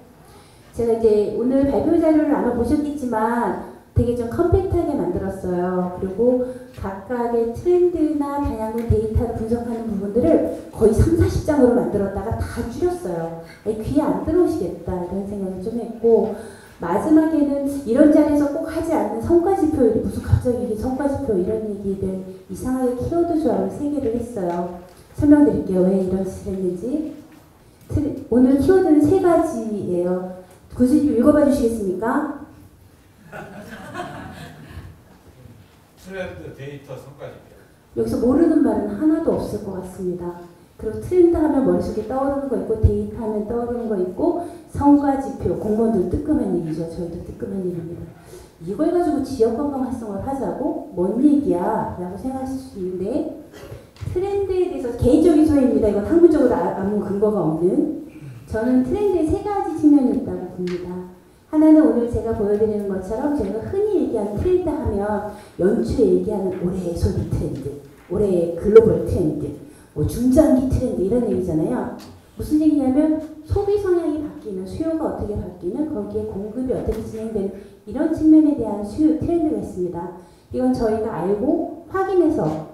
[SPEAKER 6] 제가 이제 오늘 발표 자료를 아마 보셨겠지만 되게 좀 컴팩트하게 만들었어요. 그리고 각각의 트렌드나 다양한 데이터를 분석하는 부분들을 거의 3, 40장으로 만들었다가 다 줄였어요. 귀에 안 들어오시겠다 이런 생각을 좀 했고 마지막에는 이런 자리에서 꼭 하지 않는 성과지표, 무슨 갑자기 이게 성과지표 이런 얘기들 이상하게 키워드 조합을 3개를 했어요. 설명드릴게요. 왜 이런 짓을 했는지. 오늘 키워드는 3가지예요. 교수님 읽어봐 주시겠습니까?
[SPEAKER 2] 트렌드, 데이터, 성과지표.
[SPEAKER 6] 여기서 모르는 말은 하나도 없을 것 같습니다. 그리고 트렌드 하면 머릿속에 떠오르는 거 있고 데이터 하면 떠오르는 거 있고 성과지표, 공무원들 뜨끔한 얘기죠. 저희도 뜨끔한 얘기입니다. 이걸 가지고 지역관광 활성화를 하자고? 뭔 얘기야? 라고 생각하실 수 있는데 트렌드에 대해서 개인적인 소회입니다. 이건 학문적으로 아무 근거가 없는 저는 트렌드에 3가지 측면이 있다고 봅니다. 하나는 오늘 제가 보여드리는 것처럼 저희가 흔히 얘기하는 트렌드 하면 연초에 얘기하는 올해의 소비 트렌드, 올해의 글로벌 트렌드, 중장기 트렌드 이런 얘기잖아요. 무슨 얘기냐면 소비 성향이 바뀌는, 수요가 어떻게 바뀌는, 거기에 공급이 어떻게 진행되는 이런 측면에 대한 수요 트렌드가 있습니다. 이건 저희가 알고 확인해서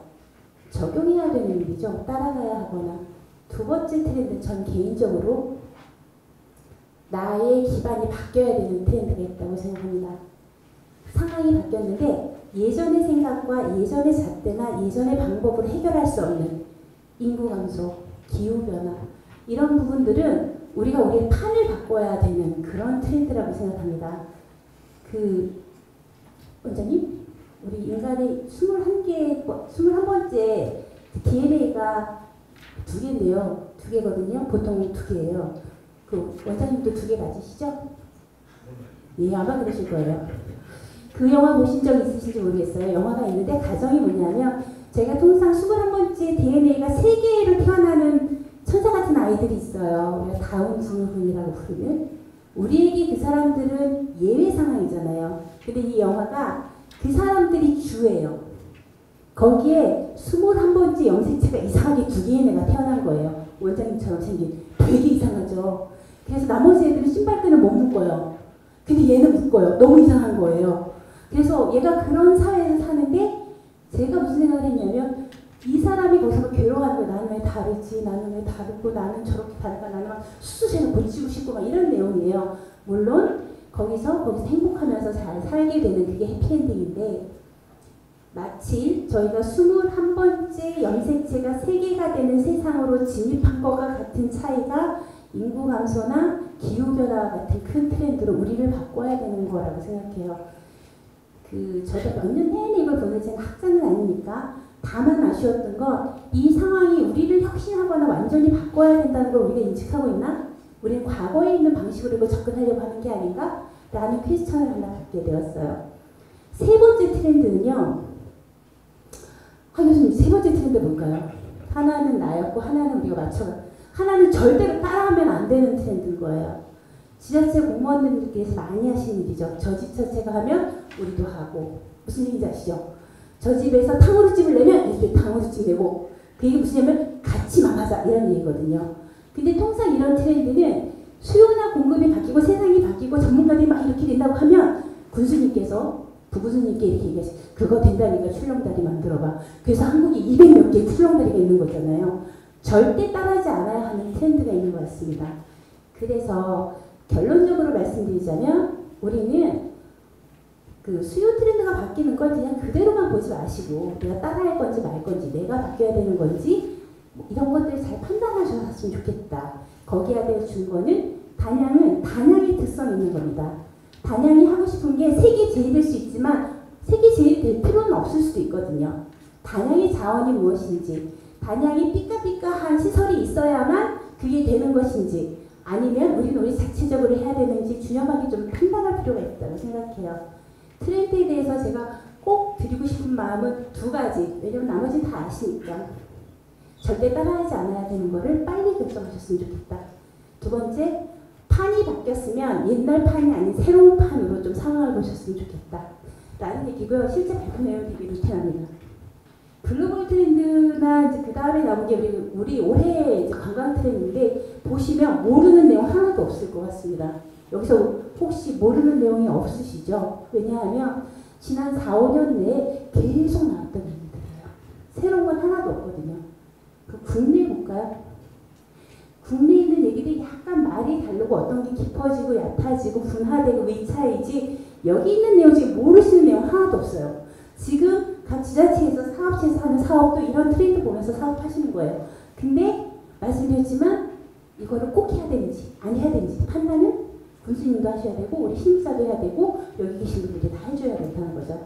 [SPEAKER 6] 적용해야 되는 일이죠. 따라가야 하거나. 두 번째 트렌드, 전 개인적으로 나의 기반이 바뀌어야 되는 트렌드가 있다고 생각합니다. 상황이 바뀌었는데 예전의 생각과 예전의 잣대나 예전의 방법으로 해결할 수 없는 인구 감소, 기후변화 이런 부분들은 우리가 우리의 판을 바꿔야 되는 그런 트렌드라고 생각합니다. 원장님, 우리 인간의 21번째 DNA가 2개인데요. 2개거든요. 보통 2개예요. 원장님도 2개 맞으시죠? 예, 아마 그러실 거예요. 그 영화 보신 적 있으신지 모르겠어요. 영화가 있는데 가정이 뭐냐면 제가 통상 21번째 DNA가 3개로 태어나는 천사 같은 아이들이 있어요. 우리가 다운 증후군이라고 부르는. 우리에게 그 사람들은 예외 상황이잖아요. 근데 이 영화가 그 사람들이 주예요. 거기에 21번째 영생체가 이상하게 2개의 애가 태어난 거예요. 원장님처럼 생긴. 되게 이상하죠. 그래서 나머지 애들은 신발끈을 못 묶어요. 근데 얘는 묶어요. 너무 이상한 거예요. 그래서 얘가 그런 사회에서 사는데 제가 무슨 생각을 했냐면 이 사람이 거기서 괴로워하는 거예요. 나는 왜 다르지? 나는 왜 다르고 나는 저렇게 다를까? 나는 막 수수세를 고치고 싶고 막 이런 내용이에요. 물론 거기서 행복하면서 잘 살게 되는 그게 해피엔딩인데 마치 저희가 21번째 염색체가 세계가 되는 세상으로 진입한 것과 같은 차이가 인구 감소나 기후변화와 같은 큰 트렌드로 우리를 바꿔야 되는 거라고 생각해요. 저도 몇 년 내내 이걸 보는 제가 학자는 아니니까 다만 아쉬웠던 건 이 상황이 우리를 혁신하거나 완전히 바꿔야 된다는 걸 우리가 인식하고 있나? 우리는 과거에 있는 방식으로 이걸 접근하려고 하는 게 아닌가? 라는 퀘스천을 하나 갖게 되었어요. 세 번째 트렌드는요. 교수님 세 번째 트렌드 뭘까요? 하나는 나였고 하나는 우리가 하나는 절대로 따라하면 안 되는 트렌드인 거예요. 지자체 공무원들께서 많이 하시는 일이죠. 저 집 자체가 하면 우리도 하고. 무슨 얘기인지 아시죠? 저 집에서 탕후루집을 내면 이렇게 탕후루집 내고 그 얘기 무슨 얘기냐면 같이 망하자 이런 얘기거든요. 근데 통상 이런 트렌드는 수요나 공급이 바뀌고 세상이 바뀌고 전문가들이 막 이렇게 된다고 하면 군수님께서 부군수님께 이렇게 얘기하시 그거 된다니까 출렁다리 만들어봐. 그래서 한국에 200몇 개의 출렁다리가 있는 거잖아요. 절대 따라하지 않아야 하는 트렌드가 있는 것 같습니다. 그래서 결론적으로 말씀드리자면 우리는 수요 트렌드가 바뀌는 걸 그냥 그대로만 보지 마시고 내가 따라할 건지 말 건지 내가 바뀌어야 되는 건지 이런 것들을 잘 판단하셨으면 좋겠다. 거기에 대해 준 거는 단양은 단양의 특성이 있는 겁니다. 단양이 하고 싶은 게 세계 제일일 수 있지만 세계 제일이 될 필요는 없을 수도 있거든요. 단양의 자원이 무엇인지 단양이 삐까삐까한 시설이 있어야만 그게 되는 것인지 아니면 우리 자체적으로 해야 되는지 균형하게 좀 판단할 필요가 있다고 생각해요. 트렌드에 대해서 제가 꼭 드리고 싶은 마음은 두 가지. 왜냐면 나머지는 다 아시니까. 절대 따라하지 않아야 되는 거를 빨리 결정하셨으면 좋겠다. 두 번째, 판이 바뀌었으면 옛날 판이 아닌 새로운 판으로 좀 상황을 보셨으면 좋겠다. 라는 얘기고요. 실제 발표 내용은 되게 루틴합니다. 글로벌 트렌드나 이제 그 다음에 나온 게 우리 올해 이제 관광 트렌드인데 보시면 모르는 내용 하나도 없을 것 같습니다. 여기서 혹시 모르는 내용이 없으시죠? 왜냐하면 지난 4, 5년 내에 계속 나왔던 얘기들이에요. 새로운 건 하나도 없거든요. 국내 볼까요? 국내에 있는 얘기들이 약간 말이 다르고 어떤 게 깊어지고 얕아지고 분화되고 의 차이지 여기 있는 내용 지금 모르시는 내용 하나도 없어요. 지금 각 지자체에서 사업체에서 하는 사업도 이런 트렌드 보면서 사업하시는 거예요. 근데 말씀드렸지만 이거를 꼭 해야 되는지 안 해야 되는지 판단은 군수님도 하셔야 되고 우리 신입사도 해야 되고 여기 계신 분들이 다 해줘야 된다는 거죠.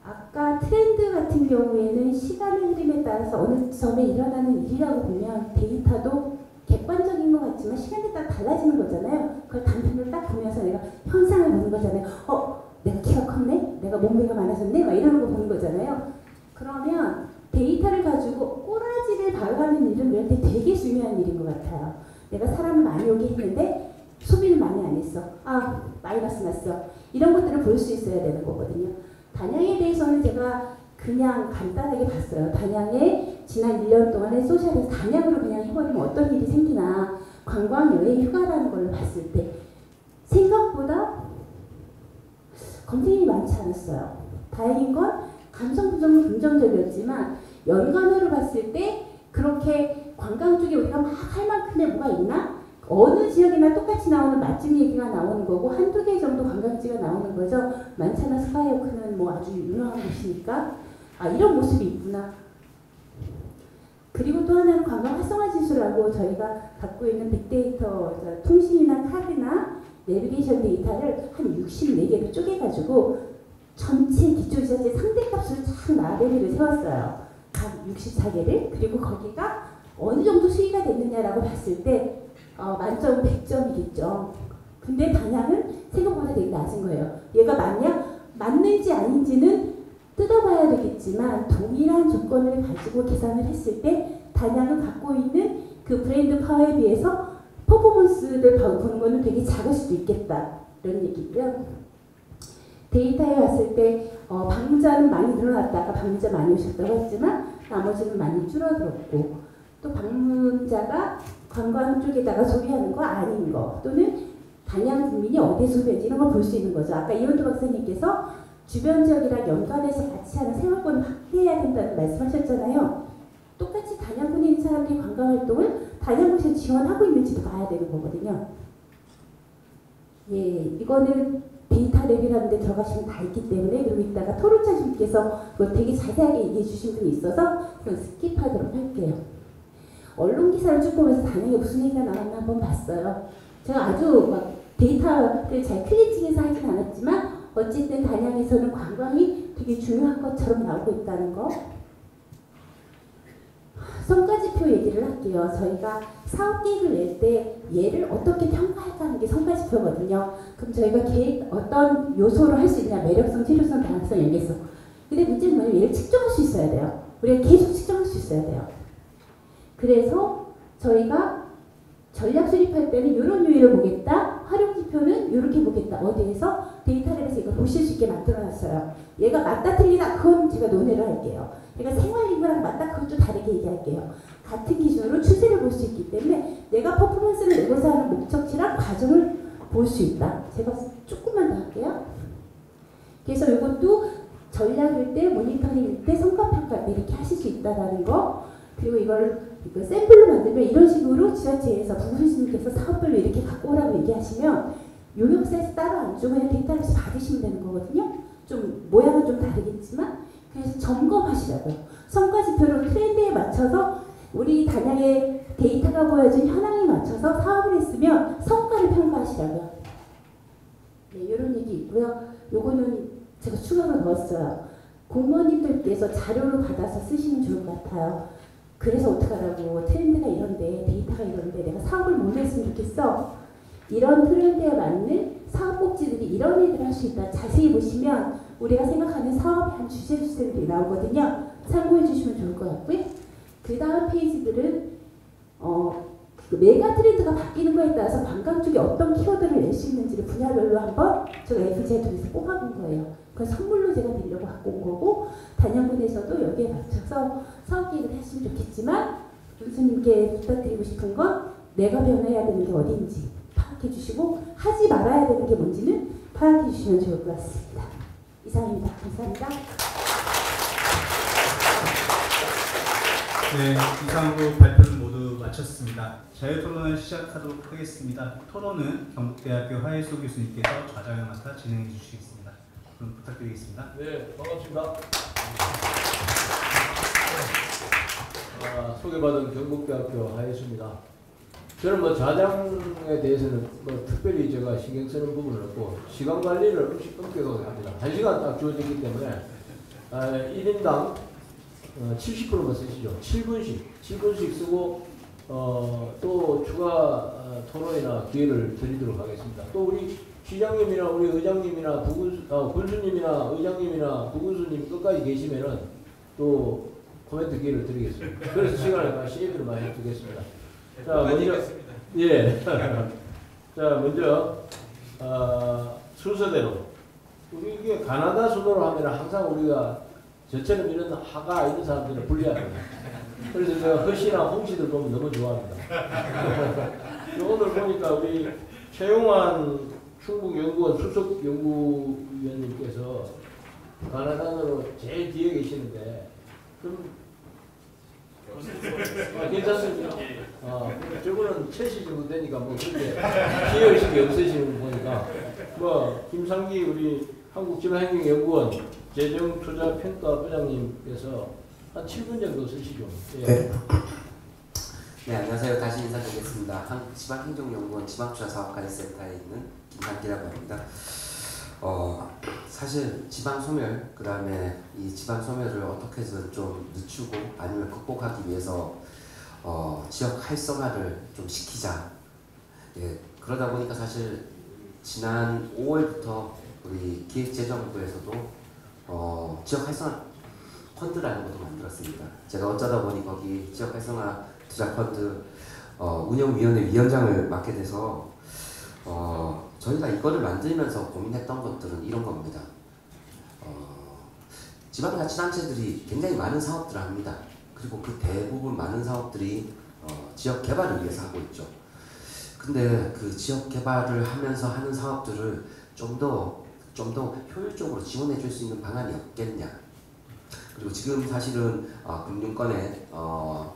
[SPEAKER 6] 아까 트렌드 같은 경우에는 시간의 흐름에 따라서 어느 점에 일어나는 일이라고 보면 데이터도 객관적인 것 같지만 시간에 따라 달라지는 거잖아요. 그걸 단편으로 딱 보면서 내가 현상을 보는 거잖아요. 내가 키가 컸네? 내가 몸무게가 많아졌네? 막 이러는 거 보는 거잖아요. 그러면 데이터를 가지고 꼬라지를 박아가는 일은 우리한테 되게 중요한 일인 것 같아요. 내가 사람을 많이 오게 했는데 소비를 많이 안 했어. 마이너스 났어. 이런 것들을 볼 수 있어야 되는 거거든요. 단양에 대해서는 제가 그냥 간단하게 봤어요. 단양에 지난 1년 동안에 소셜에서 단양으로 그냥 해버리면 어떤 일이 생기나 관광 여행 휴가라는 걸로 봤을 때 생각보다 검색이 많지 않았어요. 다행인 건 감성 부정은 긍정적이었지만 연관으로 봤을 때 그렇게 관광 쪽에 우리가 막 할 만큼의 뭐가 있나? 어느 지역이나 똑같이 나오는 맛집 얘기가 나오는 거고 한두 개 정도 관광지가 나오는 거죠. 만차나 스카이워크는 뭐 아주 유명한 곳이니까 이런 모습이 있구나. 그리고 또 하나는 관광 활성화 지수라고 저희가 갖고 있는 빅데이터 통신이나 카드나 내비게이션 데이터를 한 64개로 쪼개가지고 전체 기초지자체 상대값으로 쫙 라벨을 세웠어요. 각 64개를. 그리고 거기가 어느 정도 수위가 됐느냐라고 봤을 때 만점 100점이겠죠. 근데 단양은 생각보다 되게 낮은 거예요. 얘가 맞냐? 맞는지 아닌지는 뜯어봐야 되겠지만 동일한 조건을 가지고 계산을 했을 때 단양은 갖고 있는 그 브랜드 파워에 비해서 퍼포먼스를 보는 거는 되게 작을 수도 있겠다. 이런 얘기고요. 데이터에 봤을 때 방문자는 많이 늘어났다가 방문자 많이 오셨다고 했지만 나머지는 많이 줄어들었고 또 방문자가 관광 쪽에다가 소비하는 거 아닌 거 또는 단양 국민이 어디에 소비하는지 이런 걸 볼 수 있는 거죠. 아까 이현도 박사님께서 주변 지역이랑 연관해서 같이 하는 생활권을 확대해야 된다는 말씀하셨잖아요. 똑같이 단양군에 있는 사람들이 관광활동을 단양군에서 지원하고 있는지도 봐야 되는 거거든요. 예, 이거는 데이터 랩이라는 데 들어가시면 다 있기 때문에, 그리고 이따가 토론자님께서 그걸 되게 자세하게 얘기해 주신 분이 있어서 그건 스킵하도록 할게요. 언론 기사를 쭉 보면서 단양에 무슨 얘기가 나왔나 한번 봤어요. 제가 아주 막 데이터를 잘 클렌징해서 하진 않았지만 어쨌든 단양에서는 관광이 되게 중요한 것처럼 나오고 있다는 거. 성과지표 얘기를 할게요. 저희가 사업 계획을 낼 때 얘를 어떻게 평가할까 하는 게 성과지표거든요. 그럼 저희가 계획 어떤 요소로 할 수 있냐, 매력성, 실효성, 다양성, 연계성. 근데 문제는 뭐냐면 얘를 측정할 수 있어야 돼요. 우리가 계속 측정할 수 있어야 돼요. 그래서 저희가 전략 수립할 때는 이런 요인을 보겠다. 활용 지표는 이렇게 보겠다. 어디에서 데이터를 해서 이걸 보실 수 있게 만들어놨어요. 얘가 맞다 틀리다 그건 제가 논의를 할게요. 얘가 생활인구랑 맞다 그것도 다르게 얘기할게요. 같은 기준으로 추세를 볼 수 있기 때문에 내가 퍼포먼스를 내고자 하는 목적지랑 과정을 볼 수 있다. 제가 조금만 더 할게요. 그래서 이것도 전략일 때, 모니터링일 때, 성과평가 이렇게 하실 수 있다는 거. 그리고 이걸 샘플로 만들면 이런 식으로 지자체에서 부수님께서 사업별로 이렇게 갖고 오라고 얘기하시면 요역사에서 따로 안 주고 그냥 데이터를 받으시면 되는 거거든요. 좀 모양은 좀 다르겠지만 그래서 점검하시라고요. 성과지표로 트렌드에 맞춰서 우리 단양의 데이터가 보여준 현황에 맞춰서 사업을 했으면 성과를 평가하시라고요. 네, 이런 얘기 있고요. 요거는 제가 추가로 넣었어요. 공무원님들께서 자료로 받아서 쓰시면 좋을 것 같아요. 그래서 어떡하라고, 트렌드가 이런데 데이터가 이런데 내가 사업을 못 했으면 좋겠어. 이런 트렌드에 맞는 사업 꼭지들이 이런 얘기를 할 수 있다. 자세히 보시면 우리가 생각하는 사업의 한 주제들이 나오거든요. 참고해 주시면 좋을 것 같고요. 그 다음 페이지들은 그 메가 트렌드가 바뀌는 거에 따라서 관광 쪽에 어떤 키워드를 낼 수 있는지를 분야별로 한번 제가 FGI 통해서 뽑아본 거예요. 그걸 선물로 제가 드리려고 갖고 온 거고, 단양군에서도 여기에 맞춰서 사업 계획을 했으면 좋겠지만 교수님께 부탁드리고 싶은 건 내가 변해야 되는 게 어딘지 파악해 주시고 하지 말아야 되는 게 뭔지는 파악해 주시면 좋을 것 같습니다. 이상입니다. 감사합니다.
[SPEAKER 1] 네, 이상으로 발표를 모두 마쳤습니다. 자유토론을 시작하도록 하겠습니다. 토론은 경북대학교 하혜수 교수님께서 좌장을 맡아 진행해 주시겠습니다. 그럼 부탁드리겠습니다.
[SPEAKER 4] 네, 반갑습니다. 소개받은 경북대학교 하혜수입니다. 저는 뭐 좌장에 대해서는 뭐 특별히 제가 신경 쓰는 부분은 없고, 시간 관리를 엄격하게 합니다. 1시간 딱 주어지기 때문에 1인당 70%만 쓰시죠. 7분씩 쓰고 또 추가 토론이나 기회를 드리도록 하겠습니다. 또 우리 시장님이나 우리 의장님이나 군수님이나 의장님이나 부군수님 끝까지 계시면은 또 코멘트 기회를 드리겠습니다. 그래서 시간을 시에비를 많이 두겠습니다. 자, 먼저 자, 먼저 순서대로 우리 이게 가나다 순으로 하면 항상 우리가 저처럼 이런 하가 있는 사람들을 분리합니다. 그래서 제가 허씨나 홍씨들 보면 너무 좋아합니다. 오늘 보니까 우리 최용환 충북연구원 수석연구위원님께서 가나단으로 제일 뒤에 계시는데 좀 괜찮습니다. 저분은 70 정도 되니까 뭐 그렇게 피해의식이 없으시는 거 보니까 뭐 김상기 우리 한국지방행정연구원 재정투자평가 부장님께서 한 7분 정도 쓰시죠. 예.
[SPEAKER 7] 네, 안녕하세요. 다시 인사드리겠습니다. 한국지방행정연구원 지방투자사업관리센터에 있는 김상기라고 합니다. 사실 지방소멸, 그 다음에 이 지방소멸을 어떻게든 좀 늦추고 아니면 극복하기 위해서 지역 활성화를 좀 시키자. 예, 그러다 보니까 사실 지난 5월부터 우리 기획재정부에서도 지역 활성화 펀드라는 것도 만들었습니다. 제가 어쩌다 보니 거기 지역 활성화 투자 펀드 운영위원회 위원장을 맡게 돼서 저희가 이거를 만들면서 고민했던 것들은 이런 겁니다. 지방자치단체들이 굉장히 많은 사업들을 합니다. 그리고 그 대부분 많은 사업들이 지역 개발을 위해서 하고 있죠. 근데 그 지역 개발을 하면서 하는 사업들을 좀 더 좀 더 효율적으로 지원해 줄 수 있는 방안이 없겠냐. 그리고 지금 사실은 금융권의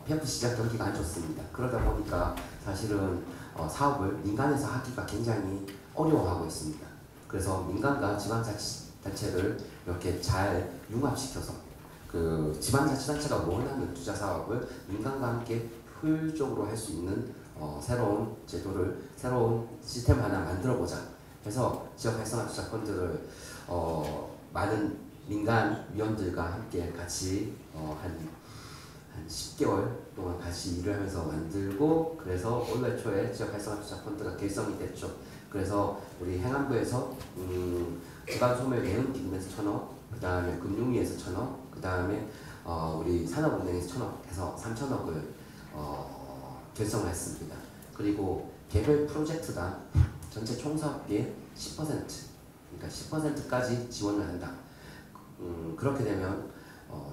[SPEAKER 7] PF 시장 경기가 안 좋습니다. 그러다 보니까 사실은 사업을 민간에서 하기가 굉장히 어려워하고 있습니다. 그래서 민간과 지방자치단체를 이렇게 잘 융합시켜서 그 지방자치단체가 원하는 투자 사업을 민간과 함께 효율적으로 할 수 있는 새로운 제도를, 새로운 시스템 하나 만들어보자 해서 지역 활성화 투자 펀드를 많은 민간 위원들과 함께 같이 한 10개월 동안 같이 일을 하면서 만들고, 그래서 올해 초에 지역 활성화 투자 펀드가 결성이 됐죠. 그래서 우리 행안부에서 지방소멸 예금 기금에서 1,000억, 그 다음에 금융위에서 1,000억, 그 다음에 우리 산업은행에서 1,000억 해서 3,000억을 결성을 했습니다. 그리고 개별 프로젝트당 전체 총사업비의 10%, 그러니까 10%까지 지원을 한다. 그렇게 되면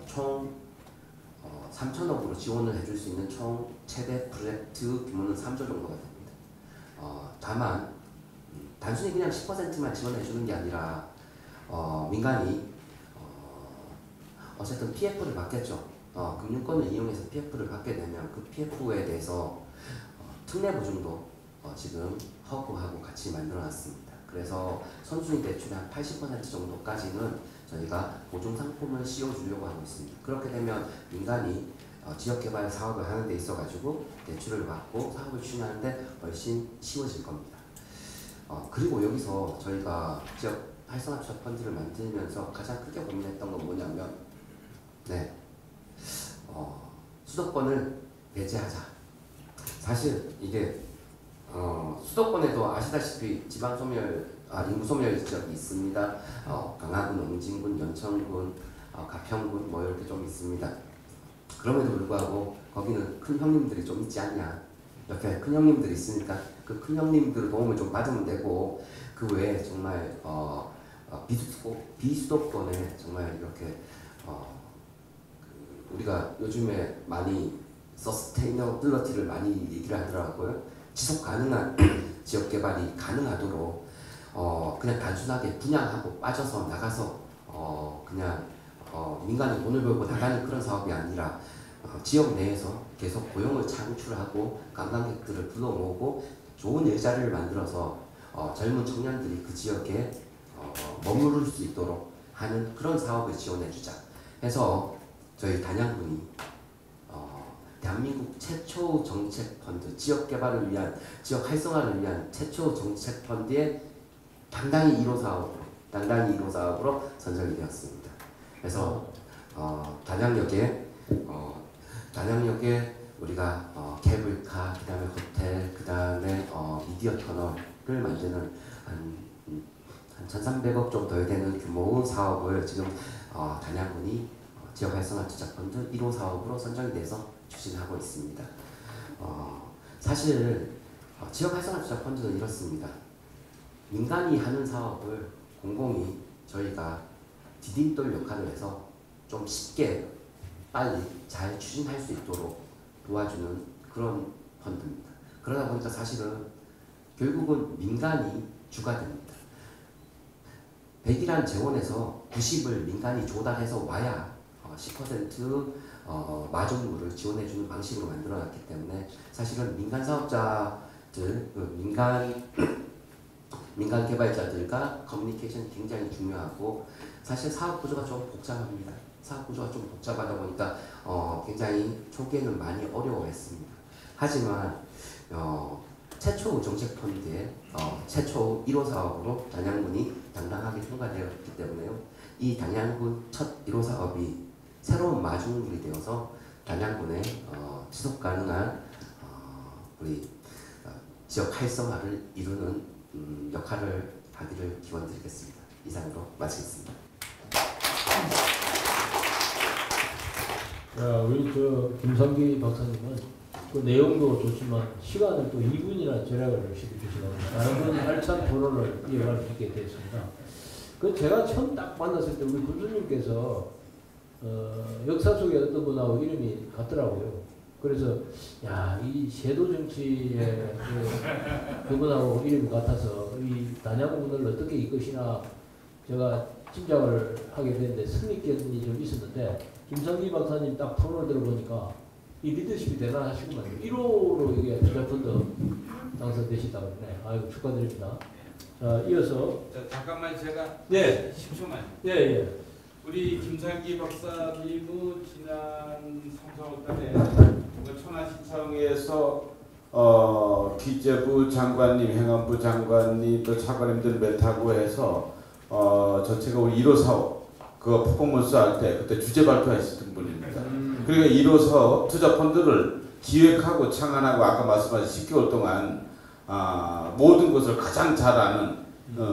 [SPEAKER 7] 총 3,000억으로 지원을 해줄 수 있는 총 최대 프로젝트 규모는 3조 정도가 됩니다. 다만 단순히 그냥 10%만 지원해 주는 게 아니라 민간이 어쨌든 PF를 받겠죠. 금융권을 이용해서 PF를 받게 되면 그 PF에 대해서 특례 보증도 지금 허브하고 같이 만들어놨습니다. 그래서 선순위 대출의 한 80% 정도까지는 저희가 보증 상품을 씌워주려고 하고 있습니다. 그렇게 되면 민간이 지역개발 사업을 하는 데 있어가지고 대출을 받고 사업을 추진하는데 훨씬 쉬워질 겁니다. 그리고 여기서 저희가 지역 활성화 투자 펀드를 만들면서 가장 크게 고민했던 건 뭐냐면, 네, 수도권을 배제하자. 사실 이게 수도권에도 아시다시피 지방 소멸, 인구 소멸 지역이 있습니다. 강화군, 옹진군, 연천군, 가평군 뭐 이렇게 좀 있습니다. 그럼에도 불구하고 거기는 큰 형님들이 좀 있지 않냐. 이렇게 큰 형님들이 있으니까 그 큰 형님들 도움을 좀 받으면 되고, 그 외에 정말 비수도권에 정말 이렇게 우리가 요즘에 많이 서스테이너빌리티를 많이 얘기를 하더라고요. 지속 가능한 지역 개발이 가능하도록 그냥 단순하게 분양하고 빠져서 나가서 그냥 민간이 돈을 벌고 나가는 그런 사업이 아니라 지역 내에서 계속 고용을 창출하고 관광객들을 불러모으고 좋은 일자리를 만들어서 젊은 청년들이 그 지역에 머무를 수 있도록 하는 그런 사업을 지원해주자 해서 저희 단양군이 대한민국 최초 정책 펀드, 지역 개발을 위한, 지역 활성화를 위한 최초 정책 펀드의 당당히 1호 사업으로 선정이 되었습니다. 그래서 단양역에 우리가 케이블카, 그 다음에 호텔, 그 다음에 미디어 터널을 만드는 한 1,300억 정도 되는 규모의 사업을 지금 단양군이 지역 활성화 투자 펀드 1호 사업으로 선정이 돼서 추진하고 있습니다. 사실 지역 활성화 투자 펀드는 이렇습니다. 민간이 하는 사업을 공공이 저희가 디딤돌 역할을 해서 좀 쉽게 빨리 잘 추진할 수 있도록 도와주는 그런 펀드입니다. 그러다 보니까 사실은 결국은 민간이 주가 됩니다. 100이란 재원에서 90을 민간이 조달해서 와야 10% 마중물을 지원해주는 방식으로 만들어놨기 때문에 사실은 민간 사업자들, 민간 개발자들과 커뮤니케이션이 굉장히 중요하고, 사실 사업 구조가 좀 복잡합니다. 사업 구조가 좀 복잡하다 보니까 굉장히 초기에는 많이 어려워했습니다. 하지만 최초 정책 펀드의 최초 1호 사업으로 단양군이 당당하게 통과되었기 때문에요. 이 단양군 첫 1호 사업이 새로운 마중물이 되어서 단양군의 지속 가능한 우리 지역 활성화를 이루는 역할을 하기를 기원드리겠습니다. 이상으로 마치겠습니다.
[SPEAKER 8] 우리 김성기 박사님은 그 내용도 좋지만 시간을 또 2분이나 절약을 시켜주시고 다른 분 알찬 토론을 이어갈 수 있게 됐습니다. 그 제가 처음 딱 만났을 때 우리 군수님께서 역사 속에 어떤 분하고 이름이 같더라고요. 그래서 야, 이 세도 정치에 그분하고 이름이 같아서 이 단양군을 어떻게 이끄시나 제가 짐작을 하게 됐는데 선입견이 좀 있었는데 김성기 박사님 딱 토론을 들어보니까 이 리더십이 대단하시구만요. 1호로 이게 투자펀드 당선되시다고 그러네. 아이고 축하드립니다. 자, 이어서
[SPEAKER 9] 잠깐만 제가
[SPEAKER 8] 네.
[SPEAKER 9] 10초만.
[SPEAKER 8] 예.
[SPEAKER 9] 우리 김상기 박사님은 지난 3, 4월달에 천안시청에서 기재부 장관님, 행안부 장관님, 또 차관님들 멘트하고 해서 전체가 우리 1호 사업 그거 퍼포먼스 할 때 그때 주제 발표하셨던 분입니다. 그러니까 1호 사업 투자 펀드를 기획하고 창안하고 아까 말씀하신 10개월 동안 모든 것을 가장 잘 아는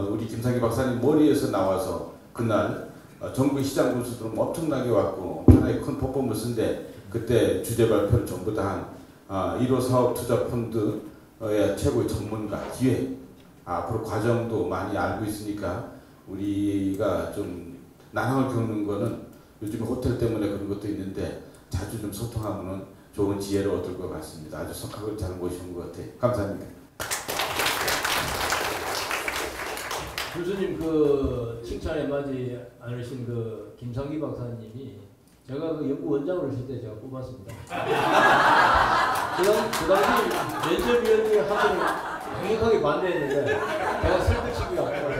[SPEAKER 9] 우리 김상기 박사님 머리에서 나와서 그날 전국 시장 분수들은 엄청나게 왔고 하나의 큰 퍼포먼스인데 그때 주제 발표를 전부 다 한 1호 사업 투자 펀드의 최고의 전문가 기획 앞으로 과정도 많이 알고 있으니까 우리가 좀 난항을 겪는 거는 요즘 호텔 때문에 그런 것도 있는데 자주 좀 소통하면 좋은 지혜를 얻을 것 같습니다. 아주 석학을 잘 모신 것 같아요. 감사합니다.
[SPEAKER 8] 교수님 그 칭찬에 맞지 않으신 그 김상기 박사님이 제가 그 연구원장으로 하실 때 제가 뽑았습니다. 그 당시 면접위원이 하더니 강력하게 반대했는데 제가 설득시키기가 어려워서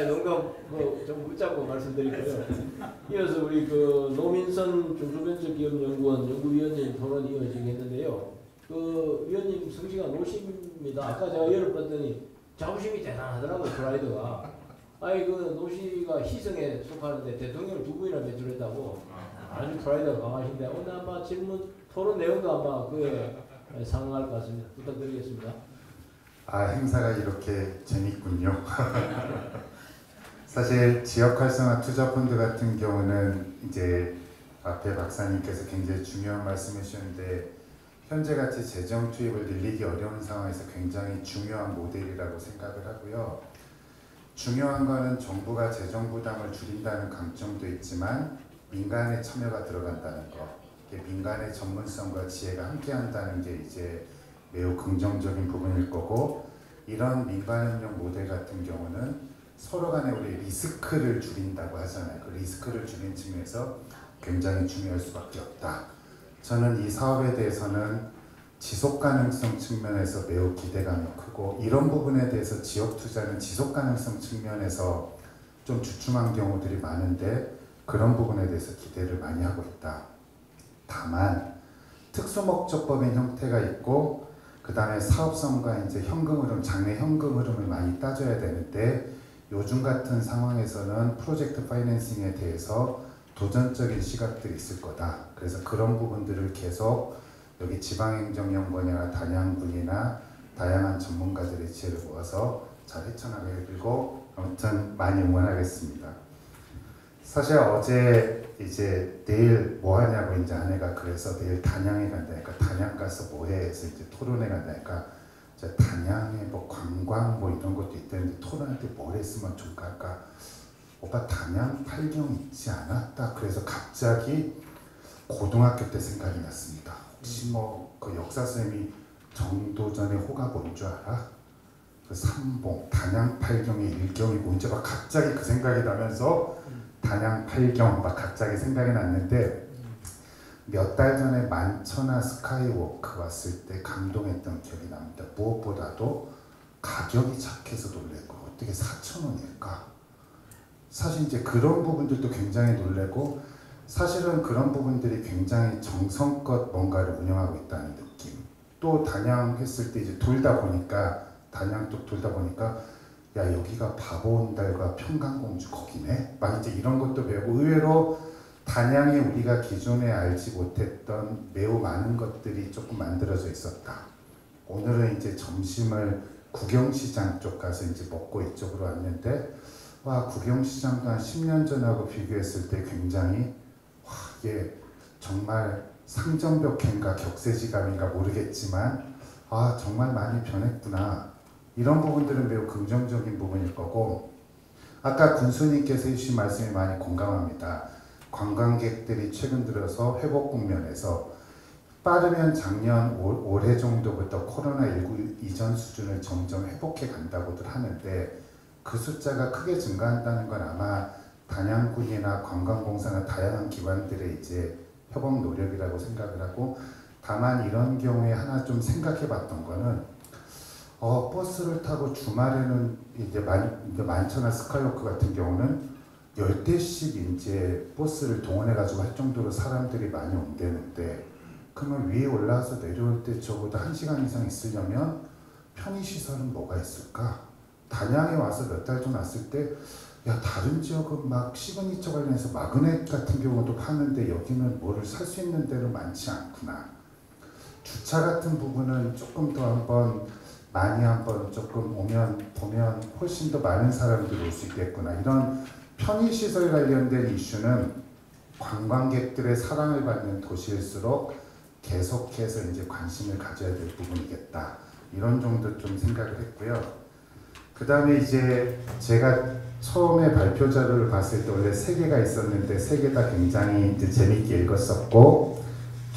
[SPEAKER 8] 농담 좀 붙잡고 말씀드리고요. 이어서 우리 그 노민선 중소벤처기업연구원 연구위원님 토론이 이어지겠는데요. 그 위원님 성씨가 노씨입니다. 아까 제가 열어봤더니 자부심이 대단하더라고요. 프라이드가. 그 노씨가 희성에 속하는데 대통령을 2분이나 배출했다고 아주 프라이드가 강하신데 오늘 아마 질문 토론 내용도 아마 그에 상응할 것 같습니다. 부탁드리겠습니다.
[SPEAKER 10] 행사가 이렇게 재밌군요. 사실 지역 활성화 투자 펀드 같은 경우는 이제 앞에 박사님께서 굉장히 중요한 말씀해 주셨는데 현재같이 재정 투입을 늘리기 어려운 상황에서 굉장히 중요한 모델이라고 생각을 하고요. 중요한 거는 정부가 재정 부담을 줄인다는 강점도 있지만 민간의 참여가 들어간다는 거, 민간의 전문성과 지혜가 함께한다는 게 이제 매우 긍정적인 부분일 거고, 이런 민간협력 모델 같은 경우는 서로 간에 우리 리스크를 줄인다고 하잖아요. 그 리스크를 줄인 측면에서 굉장히 중요할 수밖에 없다. 저는 이 사업에 대해서는 지속가능성 측면에서 매우 기대감이 크고, 이런 부분에 대해서 지역투자는 지속가능성 측면에서 좀 주춤한 경우들이 많은데 그런 부분에 대해서 기대를 많이 하고 있다. 다만 특수목적법인 형태가 있고 그 다음에 사업성과 이제 현금 흐름, 장래 현금 흐름을 많이 따져야 되는데 요즘 같은 상황에서는 프로젝트 파이낸싱에 대해서 도전적인 시각들이 있을 거다. 그래서 그런 부분들을 계속 여기 지방행정연구원이나 단양군이나 다양한 전문가들의 지혜를 모아서 잘 헤쳐나가게 되고 아무튼 많이 응원하겠습니다. 사실 어제 이제 내일 뭐 하냐고 이제 아내가 그래서 내일 단양에 간다니까 단양 가서 뭐 해 해서 이제 토론회 간다니까 이제 단양에 뭐 관광 뭐 이런 것도 있다는데 토론할 때 뭘 했으면 좋을까? 오빠 단양 팔경 있지 않았다. 그래서 갑자기 고등학교 때 생각이 났습니다. 혹시 뭐 그 역사 쌤이 정도전의 호가 뭔 줄 알아? 그 삼봉 단양 팔경의 일경이 뭔지 막 갑자기 그 생각이 나면서 단양 팔경 막 갑자기 생각이 났는데 몇 달 전에 만천하 스카이워크 왔을 때 감동했던 기억이 납니다. 무엇보다도 가격이 착해서 놀랬고 어떻게 4,000원일까? 사실 이제 그런 부분들도 굉장히 놀래고 사실은 그런 부분들이 굉장히 정성껏 뭔가를 운영하고 있다는 느낌. 또 단양 했을 때 이제 돌다 보니까 단양 쪽 돌다 보니까 야 여기가 바보온달과 평강공주 거기네? 막 이제 이런 것도 배우고 의외로 단양에 우리가 기존에 알지 못했던 매우 많은 것들이 조금 만들어져 있었다. 오늘은 이제 점심을 구경시장 쪽 가서 이제 먹고 이쪽으로 왔는데 와 구경시장도 한 10년 전하고 비교했을 때 굉장히 와 이게 정말 상점벽행가 격세지감인가 모르겠지만 아 정말 많이 변했구나. 이런 부분들은 매우 긍정적인 부분일 거고 아까 군수님께서 해주신 말씀에 많이 공감합니다. 관광객들이 최근 들어서 회복 국면에서 빠르면 작년 올해 정도부터 코로나19 이전 수준을 점점 회복해 간다고들 하는데 그 숫자가 크게 증가한다는 건 아마 단양군이나 관광공사나 다양한 기관들의 이제 협업 노력이라고 생각을 하고, 다만 이런 경우에 하나 좀 생각해 봤던 거는 버스를 타고 주말에는 이제 만천하 스카이워크 같은 경우는 10대씩 이제 버스를 동원해 가지고 할 정도로 사람들이 많이 온다는데, 그러면 위에 올라와서 내려올 때 적어도 1시간 이상 있으려면 편의시설은 뭐가 있을까? 단양에 와서 몇 달 전 왔을 때 야, 다른 지역은 막 시그니처 관련해서 마그넷 같은 경우도 파는데 여기는 뭐를 살 수 있는 데로 많지 않구나. 주차 같은 부분은 조금 더 한번 조금 보면 훨씬 더 많은 사람들이 올 수 있겠구나. 이런 편의시설 관련된 이슈는 관광객들의 사랑을 받는 도시일수록 계속해서 이제 관심을 가져야 될 부분이겠다. 이런 정도 좀 생각을 했고요. 그 다음에 이제 제가 처음에 발표 자료를 봤을 때 원래 3개가 있었는데 3개 다 굉장히 이제 재밌게 읽었었고,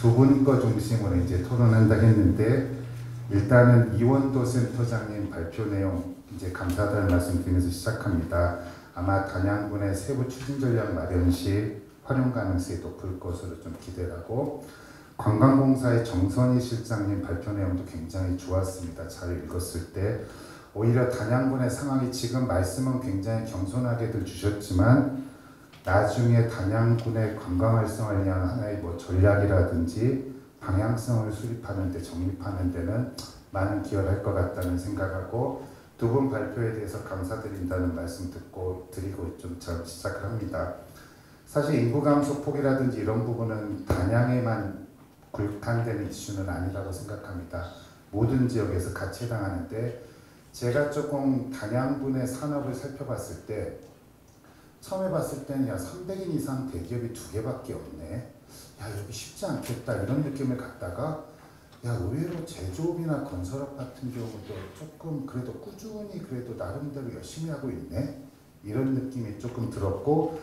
[SPEAKER 10] 두 분 거 중심으로 이제 토론한다고 했는데, 일단은 이원도 센터장님 발표 내용 이제 감사하다는 말씀 드리면서 시작합니다. 아마 단양군의 세부 추진 전략 마련 시 활용 가능성이 높을 것으로 좀 기대를 하고, 관광공사의 정선희 실장님 발표 내용도 굉장히 좋았습니다. 잘 읽었을 때 오히려 단양군의 상황이 지금 말씀은 굉장히 겸손하게들 주셨지만 나중에 단양군의 관광 활성화를 위한 하나의 뭐 전략이라든지 방향성을 수립하는 데 정립하는 데는 많은 기여를 할 것 같다는 생각하고, 두 분 발표에 대해서 감사드린다는 말씀 드리고 좀 시작을 합니다. 사실 인구 감소 폭이라든지 이런 부분은 단양에만 국한되는 이슈는 아니라고 생각합니다. 모든 지역에서 같이 해당하는데, 제가 조금 단양군의 산업을 살펴봤을 때 처음에 봤을 때는 야 300인 이상 대기업이 2개밖에 없네. 야 여기 쉽지 않겠다 이런 느낌을 갖다가 야 의외로 제조업이나 건설업 같은 경우도 조금 그래도 꾸준히 그래도 나름대로 열심히 하고 있네. 이런 느낌이 조금 들었고,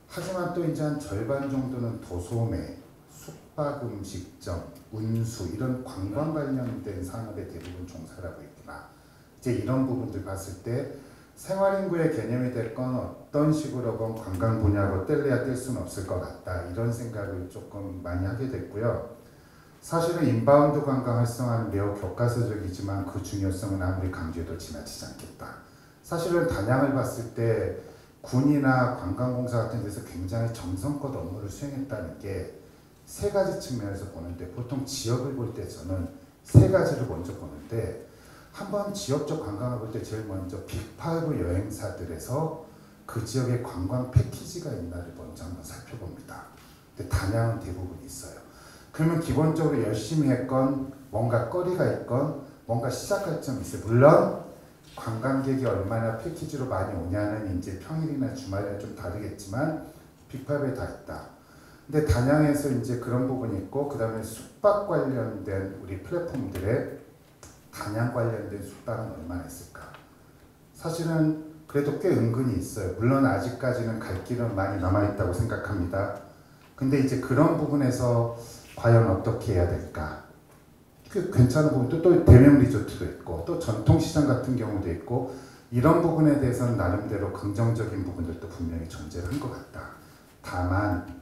[SPEAKER 10] 하지만 또 이제 한 절반 정도는 도소매, 숙박음식점, 운수 이런 관광 관련된 산업에 대부분 종사를 하고 있구나. 이제 이런 부분들 봤을 때 생활인구의 개념이 될 건 어떤 식으로건 관광 분야로 뗄래야 뗄 수는 없을 것 같다. 이런 생각을 조금 많이 하게 됐고요. 사실은 인바운드 관광 활성화는 매우 교과서적이지만 그 중요성은 아무리 강조해도 지나치지 않겠다. 사실은 단양을 봤을 때 군이나 관광공사 같은 데서 굉장히 정성껏 업무를 수행했다는 게 3가지 측면에서 보는데, 보통 지역을 볼 때 저는 3가지를 먼저 보는데, 한번 지역적 관광을 볼 때 제일 먼저 빅5 여행사들에서 그 지역에 관광 패키지가 있나를 먼저 한번 살펴봅니다. 근데 단양은 대부분 있어요. 그러면 기본적으로 열심히 했건 뭔가 거리가 있건 뭔가 시작할 점이 있어요. 물론 관광객이 얼마나 패키지로 많이 오냐는 이제 평일이나 주말이나 좀 다르겠지만 빅5에 다 있다. 근데 단양에서 이제 그런 부분이 있고, 그 다음에 숙박 관련된 우리 플랫폼들에 단양 관련된 숙박은 얼마나 있을까? 사실은 그래도 꽤 은근히 있어요. 물론 아직까지는 갈 길은 많이 남아있다고 생각합니다. 근데 이제 그런 부분에서 과연 어떻게 해야 될까? 괜찮은 부분도 또 대명 리조트도 있고 또 전통시장 같은 경우도 있고, 이런 부분에 대해서는 나름대로 긍정적인 부분들도 분명히 존재를 한 것 같다. 다만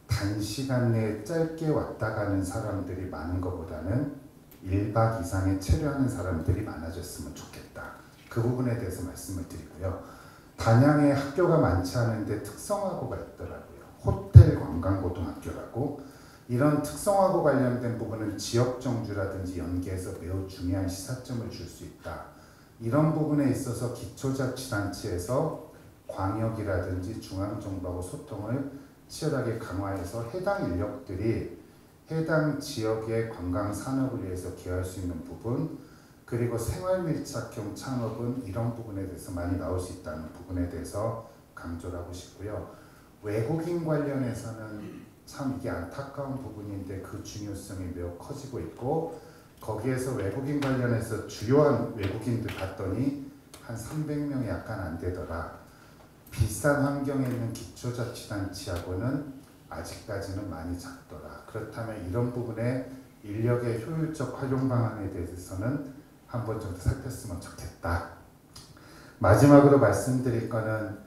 [SPEAKER 10] 단시간 내에 짧게 왔다 가는 사람들이 많은 것보다는 1박 이상의 체류하는 사람들이 많아졌으면 좋겠다. 그 부분에 대해서 말씀을 드리고요. 단양에 학교가 많지 않은데 특성화고가 있더라고요. 호텔 관광고등학교라고. 이런 특성화고 관련된 부분은 지역정주라든지 연계해서 매우 중요한 시사점을 줄 수 있다. 이런 부분에 있어서 기초자치단체에서 광역이라든지 중앙정부하고 소통을 치열하게 강화해서 해당 인력들이 해당 지역의 관광 산업을 위해서 기여할 수 있는 부분, 그리고 생활밀착형 창업은 이런 부분에 대해서 많이 나올 수 있다는 부분에 대해서 강조를 하고 싶고요. 외국인 관련해서는 참 이게 안타까운 부분인데 그 중요성이 매우 커지고 있고, 거기에서 외국인 관련해서 주요한 외국인들 봤더니 한 300명이 약간 안 되더라. 비싼 환경에 있는 기초자치단체하고는 아직까지는 많이 작더라. 그렇다면 이런 부분에 인력의 효율적 활용 방안에 대해서는 한 번 정도 살폈으면 좋겠다. 마지막으로 말씀드릴 거는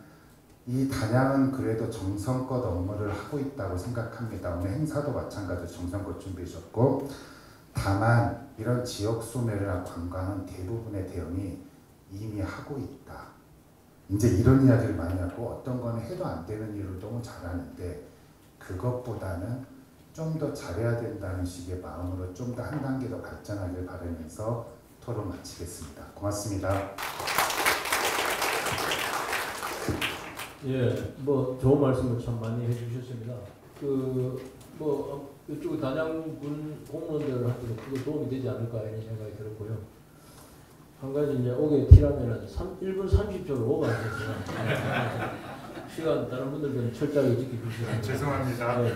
[SPEAKER 10] 이 단양은 그래도 정성껏 업무를 하고 있다고 생각합니다. 오늘 행사도 마찬가지로 정성껏 준비해 주셨고, 다만 이런 지역 소멸이나 관광은 대부분의 대응이 이미 하고 있다. 이제 이런 이야기를 많이 하고, 어떤 거는 해도 안 되는 일을 너무 잘하는데 그것보다는 좀 더 잘해야 된다는 식의 마음으로 좀 더 한 단계 더 발전하길 바라면서 토론 마치겠습니다. 고맙습니다.
[SPEAKER 8] 예, 뭐 좋은 말씀을 참 많이 해주셨습니다. 뭐 이쪽 단양군 공무원들한테도 크게 도움이 되지 않을까 이런 생각이 들었고요. 한 가지 이제 오게 티라면은 1분 30초를 오버하셨어요. 시간 다른 분들은 철저하게 지켜주시면
[SPEAKER 10] 죄송합니다.
[SPEAKER 8] 네.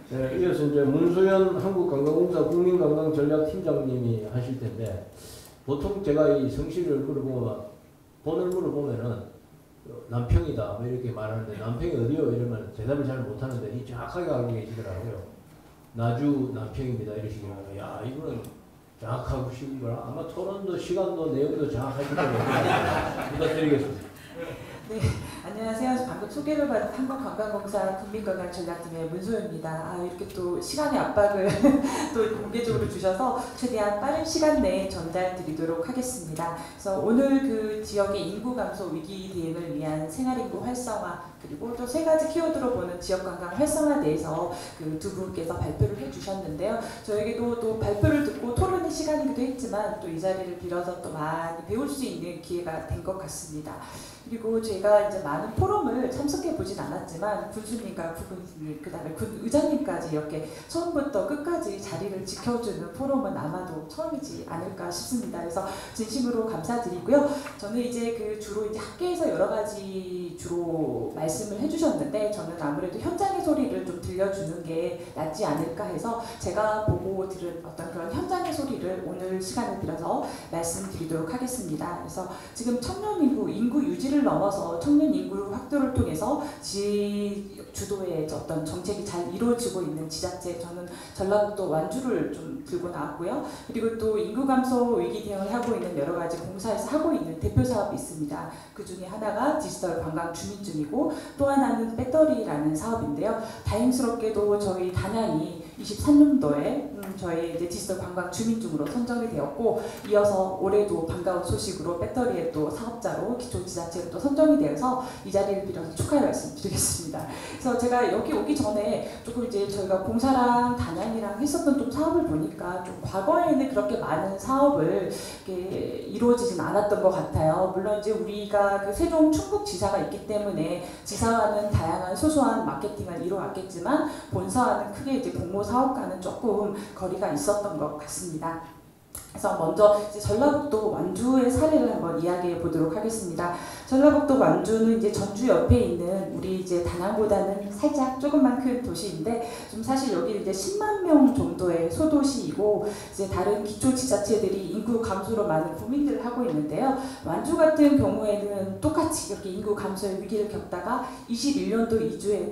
[SPEAKER 8] 네, 이어서 이제 문수연 한국관광공사 국민관광전략팀장님이 하실 텐데, 보통 제가 이 성실 얼굴을 본 얼굴을 보면은 남평이다 뭐 이렇게 말하는데, 남평이 어디요 이러면 대답을 잘 못하는데 이 정확하게 알고 계시더라고요. 나주 남평입니다 이러시길래, 야 이분은 정확하고 시기가 아마 토론도 시간도 내용도 정확하기 때문에 부탁드리겠습니다.
[SPEAKER 11] 네, 안녕하세요. 방금 소개를 받은 한국관광공사 국민관광전략팀의 문소연입니다. 이렇게 또 시간의 압박을 또 공개적으로 주셔서 최대한 빠른 시간 내에 전달드리도록 하겠습니다. 그래서 오늘 그 지역의 인구 감소 위기 대응을 위한 생활인구 활성화, 그리고 또 세 가지 키워드로 보는 지역관광 활성화에 대해서 그 두 분께서 발표를 해주셨는데요. 저에게도 또 발표를 듣고 토론의 시간이기도 했지만 또 이 자리를 빌어서 또 많이 배울 수 있는 기회가 된 것 같습니다. 그리고 제가 이제 많은 포럼을 참석해 보진 않았지만 군수님과 부군님, 그다음에 군 의장님까지 이렇게 처음부터 끝까지 자리를 지켜주는 포럼은 아마도 처음이지 않을까 싶습니다. 그래서 진심으로 감사드리고요. 저는 이제 그 주로 이제 학계에서 여러 가지 주로 말씀을 해주셨는데, 저는 아무래도 현장의 소리를 좀 들려주는 게 낫지 않을까 해서 제가 보고 들은 어떤 그런 현장의 소리를 오늘 시간을 빌어서 말씀드리도록 하겠습니다. 그래서 지금 청년 인구 유지를 넘어서 청년 인구 확대를 통해서 주도의 어떤 정책이 잘 이루어지고 있는 지자체, 저는 전라북도 완주를 좀 들고 나왔고요. 그리고 또 인구 감소 위기 대응을 하고 있는 여러 가지 공사에서 하고 있는 대표 사업이 있습니다. 그 중에 하나가 디지털 관광 주민증이고, 또 하나는 배터리라는 사업인데요. 다행스럽게도 저희 단양이 23년도에 저희 이제 디지털 관광 주민증으로 선정이 되었고, 이어서 올해도 반가운 소식으로 배터리의 또 사업자로 기초지자체로 또 선정이 되어서 이 자리를 빌어서 축하의 말씀드리겠습니다. 그래서 제가 여기 오기 전에 조금 이제 저희가 공사랑 단양이랑 했었던 좀 사업을 보니까 좀 과거에는 그렇게 많은 사업을 이렇게 이루어지진 않았던 것 같아요. 물론 이제 우리가 그 세종 충북지사가 있기 때문에 지사와는 다양한 소소한 마케팅을 이루어왔겠지만 본사와는 크게 이제 공모 사업과는 조금 거리가 있었던 것 같습니다. 그래서 먼저 이제 전라북도 완주의 사례를 한번 이야기해 보도록 하겠습니다. 전라북도 완주는 이제 전주 옆에 있는 우리 이제 단양보다는 살짝 조금만 큰 도시인데, 좀 사실 여기 이제 10만 명 정도의 소도시이고, 이제 다른 기초지자체들이 인구 감소로 많은 고민들을 하고 있는데요. 완주 같은 경우에는 똑같이 이렇게 인구 감소의 위기를 겪다가 21년도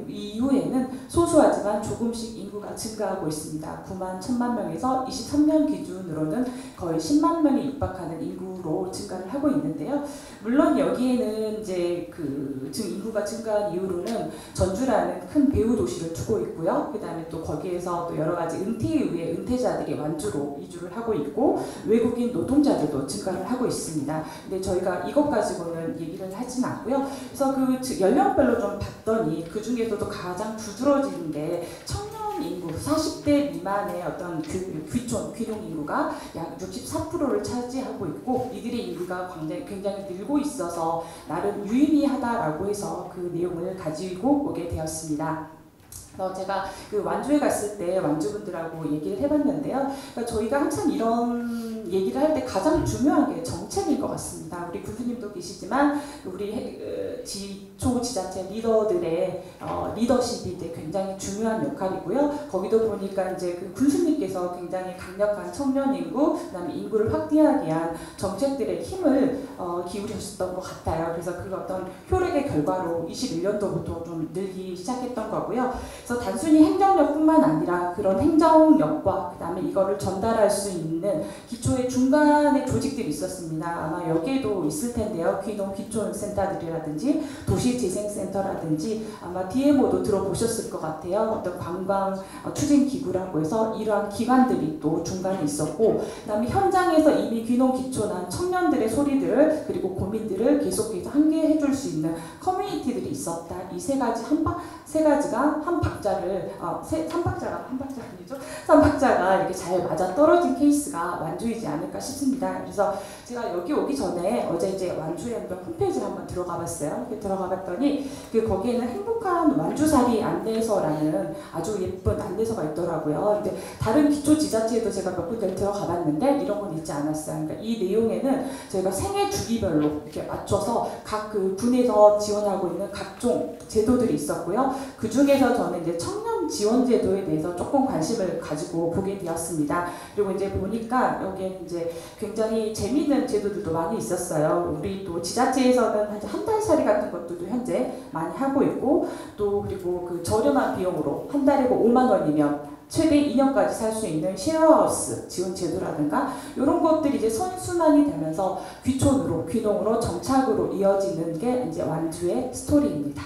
[SPEAKER 11] 이후에는 소소하지만 조금씩 인구가 증가하고 있습니다. 9만 1천만 명에서 23년 기준으로는 거의 10만 명에 육박하는 인구로 증가를 하고 있는데요. 물론 여기에는 이제 지금 인구가 증가한 이후로는 전주라는 큰 배후 도시를 두고 있고요. 그 다음에 또 거기에서 또 여러 가지 은퇴에 의해 은퇴자들이 완주로 이주를 하고 있고, 외국인 노동자들도 증가를 하고 있습니다. 근데 저희가 이것 가지고는 얘기를 하진 않고요. 그래서 그 연령별로 좀 봤더니 그 중에서도 가장 두드러지는 게 인구 40대 미만의 어떤 귀농 인구가 약 64%를 차지하고 있고, 이들의 인구가 굉장히 늘고 있어서 나름 유의미하다라고 해서 그 내용을 가지고 오게 되었습니다. 제가 그 완주에 갔을 때 완주분들하고 얘기를 해봤는데요. 그러니까 저희가 항상 이런 얘기를 할 때 가장 중요한 게 정책인 것 같습니다. 우리 군수님도 계시지만 우리 기초지자체 리더들의 리더십이 이제 굉장히 중요한 역할이고요. 거기도 보니까 이제 그 군수님께서 굉장히 강력한 청년 인구, 그다음에 인구를 확대하기 위한 정책들의 힘을 기울이셨던 것 같아요. 그래서 그 어떤 효력의 결과로 21년도부터 좀 늘기 시작했던 거고요. 그래서 단순히 행정력뿐만 아니라 그런 행정력과 그다음에 이거를 전달할 수 있는 기초의 중간에 조직들이 있었습니다. 아마 여기에도 있을 텐데요. 귀농 기초센터들이라든지 도시재생센터라든지 아마 DMO도 들어보셨을 것 같아요. 어떤 관광 추진 기구라고 해서 이러한 기관들이 또 중간에 있었고, 그다음에 현장에서 이미 귀농 기초난 청년들의 소리들을 그리고 고민들을 계속해서 함께 해줄 수 있는 커뮤니티들이 있었다. 이 세 가지가 한 박자를 삼 박자가 이렇게 잘 맞아 떨어진 케이스가 완주이지 않을까 싶습니다. 그래서 제가 여기 오기 전에 어제 이제 완주의 한번 홈페이지를 한번 들어가봤어요. 들어가봤더니 거기에는 행복한 완주살이 안내서라는 아주 예쁜 안내서가 있더라고요. 근데 다른 기초 지자체에도 제가 몇 군데 들어가봤는데 이런 건 있지 않았어요. 그러니까 이 내용에는 저희가 생애 주기별로 이렇게 맞춰서 각 그 군에서 지원하고 있는 각종 제도들이 있었고요. 그 중에서 저는 이제 청년 지원 제도에 대해서 조금 관심을 가지고 보게 되었습니다. 그리고 이제 보니까 여기에 이제 굉장히 재미있는 제도들도 많이 있었어요. 우리 또 지자체에서는 한 달살이 같은 것들도 현재 많이 하고 있고, 또 그리고 그 저렴한 비용으로 한 달에 5만 원이면 최대 2년까지 살 수 있는 쉐어하우스 지원 제도라든가 이런 것들이 이제 선순환이 되면서 귀농으로 정착으로 이어지는 게 이제 완주의 스토리입니다.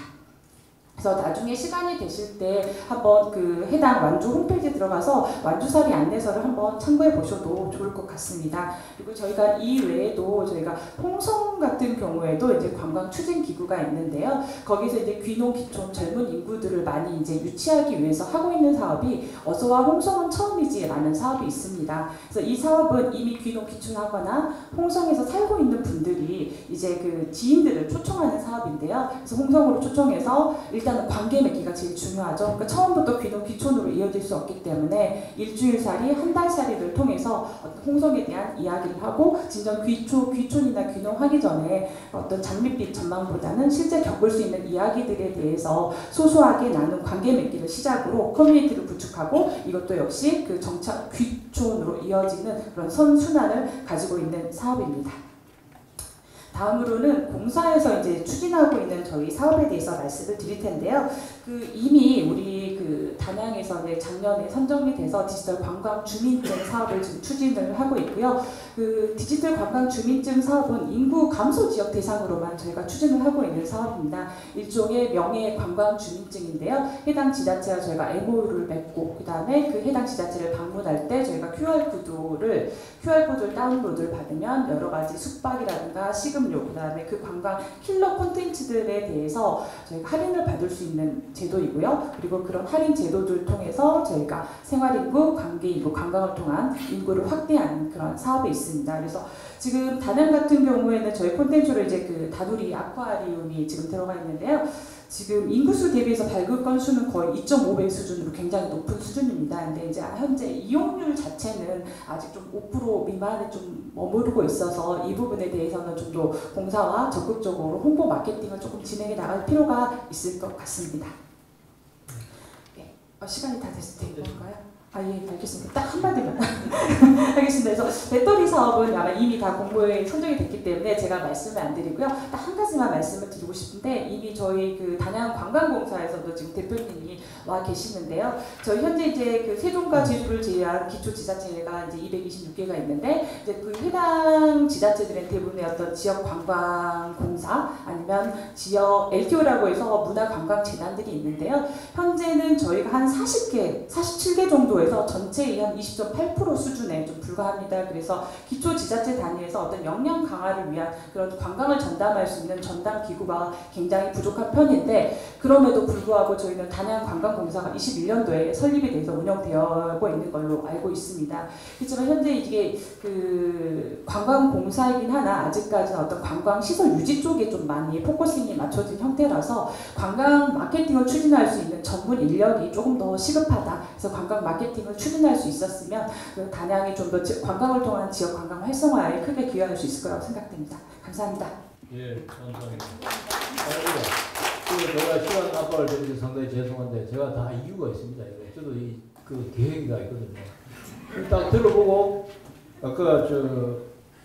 [SPEAKER 11] 그래서 나중에 시간이 되실 때 한번 그 해당 완주 홈페이지에 들어가서 완주살이 안내서를 한번 참고해 보셔도 좋을 것 같습니다. 그리고 저희가 이 외에도 저희가 홍성 같은 경우에도 이제 관광 추진 기구가 있는데요. 거기서 이제 귀농 기촌 젊은 인구들을 많이 이제 유치하기 위해서 하고 있는 사업이 어서와 홍성은 처음이지라는 사업이 있습니다. 그래서 이 사업은 이미 귀농 기촌하거나 홍성에서 살고 있는 분들이 이제 그 지인들을 초청하는 사업인데요. 그래서 홍성으로 초청해서 일단은 관계 맺기가 제일 중요하죠. 그러니까 처음부터 귀농 기촌으로 이어질 수 없기 때문에 일주일살이, 한 달살이를 통해서 홍성에 대한 이야기를 하고 진정 귀촌이나 귀농하기 전에 어떤 장밋빛 전망보다는 실제 겪을 수 있는 이야기들에 대해서 소소하게 나눈 관계 맺기를 시작으로 커뮤니티를 구축하고, 이것도 역시 그 정착 귀촌으로 이어지는 그런 선순환을 가지고 있는 사업입니다. 다음으로는 공사에서 이제 추진하고 있는 저희 사업에 대해서 말씀을 드릴 텐데요. 이미 우리 단양에서 이제 작년에 선정이 돼서 디지털 관광 주민증 사업을 지금 추진을 하고 있고요. 디지털 관광 주민증 사업은 인구 감소 지역 대상으로만 저희가 추진을 하고 있는 사업입니다. 일종의 명예 관광 주민증인데요. 해당 지자체와 저희가 MOU를 맺고, 그 다음에 그 해당 지자체를 방문할 때 저희가 QR코드를 다운로드를 받으면 여러 가지 숙박이라든가 식음료, 그 다음에 그 관광 킬러 콘텐츠들에 대해서 저희가 할인을 받을 수 있는 제도이고요. 그리고 그런 할인 제도들 통해서 저희가 생활인구, 관계인구, 관광을 통한 인구를 확대하는 그런 사업이 있습니다. 그래서 지금 단양 같은 경우에는 저희 콘텐츠로 이제 다누리 아쿠아리움이 지금 들어가 있는데요. 지금 인구수 대비해서 발굴 건수는 거의 2.5배 수준으로 굉장히 높은 수준입니다. 근데 이제 현재 이용률 자체는 아직 좀 5% 미만에 좀 머무르고 있어서 이 부분에 대해서는 좀 더 공사와 적극적으로 홍보 마케팅을 조금 진행해 나갈 필요가 있을 것 같습니다. 네. 시간이 다 됐을 텐가요? 예, 알겠습니다. 딱 한마디만 하겠습니다. 그래서 배터리 사업은 아마 이미 다 공모에 선정이 됐기 때문에 제가 말씀을 안 드리고요. 딱 한 가지만 말씀을 드리고 싶은데, 이미 저희 단양 관광공사에서도 지금 대표님이 와 계시는데요. 저희 현재 이제 세종과 제주를 제외한 기초 지자체가 이제 226개가 있는데, 이제 해당 지자체들은 대부분의 어떤 지역 관광공사 아니면 지역 LTO라고 해서 문화관광 재단들이 있는데요. 현재는 저희가 한 47개 정도에서 전체의 한 20.8% 수준에 좀 불과합니다. 그래서 기초 지자체 단위에서 어떤 역량 강화를 위한 그런 관광을 전담할 수 있는 전담 기구가 굉장히 부족한 편인데, 그럼에도 불구하고 저희는 단양관광공사가 21년도에 설립이 돼서 운영되고 있는 걸로 알고 있습니다. 그렇지만 현재 이게 관광공사이긴 하나 아직까지는 어떤 관광시설 유지 쪽에 좀 많이 포커싱이 맞춰진 형태라서 관광 마케팅을 추진할 수 있는 전문 인력이 조금 더 시급하다. 그래서 관광 마케팅을 추진할 수 있었으면 단양이 좀 더 관광을 통한 지역 관광 활성화에 크게 기여할 수 있을 거라고 생각됩니다. 감사합니다.
[SPEAKER 8] 예, 감사합니다. 제가 시간 압박을 드리기 상당히 죄송한데 제가 다 이유가 있습니다. 저도 계획이 다 있거든요. 딱 들어보고 아까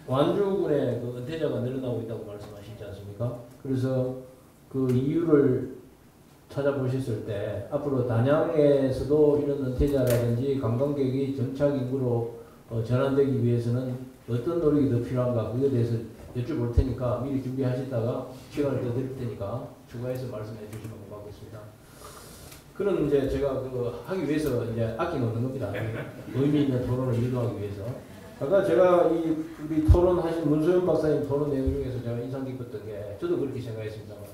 [SPEAKER 8] 완주군의 은퇴자가 늘어나고 있다고 말씀하시지 않습니까? 그래서 그 이유를 찾아보셨을 때 앞으로 단양에서도 이런 은퇴자라든지 관광객이 정착 인구로 전환되기 위해서는 어떤 노력이 더 필요한가 그에 대해서 여쭤볼 테니까 미리 준비하시다가 시간을 더 드릴 테니까 추가해서 말씀해 주시면 고맙겠습니다. 그런 이제 제가 하기 위해서 이제 아껴놓는 겁니다. 의미 있는 토론을 유도하기 위해서. 아까 제가 우리 토론하신 문소연 박사님 토론 내용 중에서 제가 인상 깊었던 게 저도 그렇게 생각했습니다만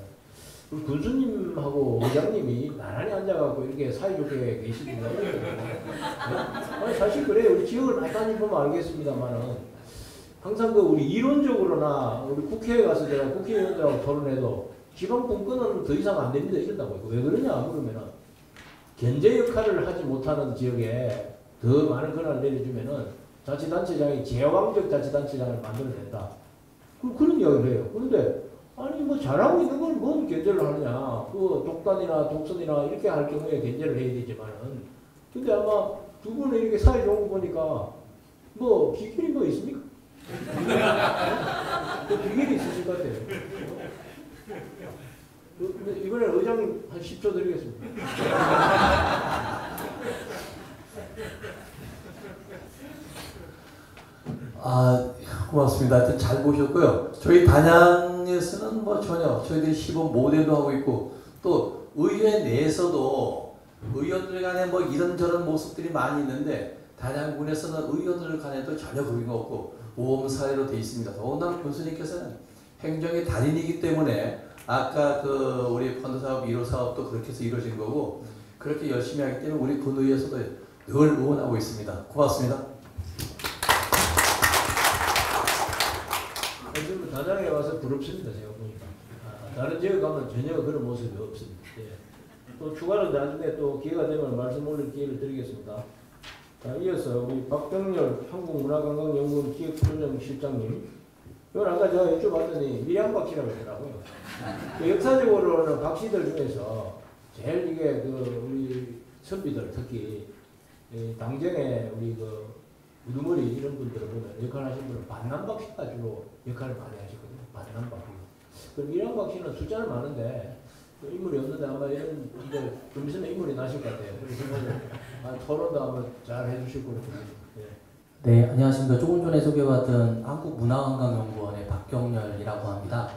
[SPEAKER 8] 우리 군수님하고 의장님이 나란히 앉아갖고 이렇게 사이좋게 계시는 거예요. 사실 그래요. 우리 지역을 많이 다니보면 알겠습니다만은 항상 우리 이론적으로나 우리 국회에 가서 제가 국회의원들하고 토론해도 지방 분권은 더 이상 안 됩니다 이런다고. 왜 그러냐 물으면은 견제 역할을 하지 못하는 지역에 더 많은 권한을 내려주면은 자치단체장이 제왕적 자치단체장을 만들어낸다. 그런 이야기를 해요. 그런데 아니 뭐 잘하고 있는 건 뭔 견제를 하느냐. 독단이나 독선이나 이렇게 할 경우에 견제를 해야 되지만은 근데 아마 두 분은 이렇게 사이 좋은 거 보니까 뭐 비결이 뭐 있습니까? 비결이 있으실 것 같아요. 근데 이번에 의장님 한 10초 드리겠습니다.
[SPEAKER 4] 고맙습니다. 하여튼 잘 보셨고요. 저희 단양에서는 뭐 전혀 저희들이 시범 모델도 하고 있고 또 의회 내에서도 의원들 간에 뭐 이런저런 모습들이 많이 있는데 단양군에서는 의원들 간에도 전혀 그런 거 없고 모범 사례로 되어 있습니다. 더군다나 군수님께서는 행정의 달인이기 때문에 아까 우리 펀드 사업 1호 사업도 그렇게 해서 이루어진 거고 그렇게 열심히 하기 때문에 우리 군의회에서도 늘 응원하고 있습니다. 고맙습니다.
[SPEAKER 8] 지금 단양에 와서 부럽습니다. 제가 보니까 다른 지역 가면 전혀 그런 모습이 없습니다. 예. 또 추가로 나중에 또 기회가 되면 말씀 올릴 기회를 드리겠습니다. 자, 이어서 우리 박병렬 한국문화관광연구원 기획조정실장님. 이건 아까 제가 여쭤봤더니 밀양박 씨라고 하더라고요. 역사적으로는 박 씨들 중에서 제일 이게 우리 선비들 특히 당정에 우리 우두머리 이런 분들을 보면 역할 하신 분은 반남박 씨가 주로 역할을 많이 하시거든요. 반남박. 그럼 밀양박 씨는 숫자는 많은데 인물이 없는데 아마 이런 이제 좀 있으면 인물이 나실 것 같아요. 그래서 토론도 한번 잘 해주실 거로 봅니다.
[SPEAKER 12] 네, 안녕하십니까. 조금 전에 소개받은 한국문화관광연구원의 박경렬이라고 합니다.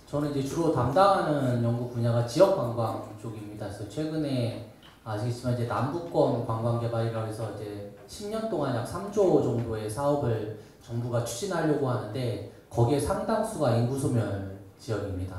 [SPEAKER 12] 저는 이제 주로 담당하는 연구 분야가 지역관광 쪽입니다. 그래서 최근에 아시겠지만 이제 남부권 관광개발이라고 해서 이제 10년 동안 약 3조 정도의 사업을 정부가 추진하려고 하는데 거기에 상당수가 인구소멸 지역입니다.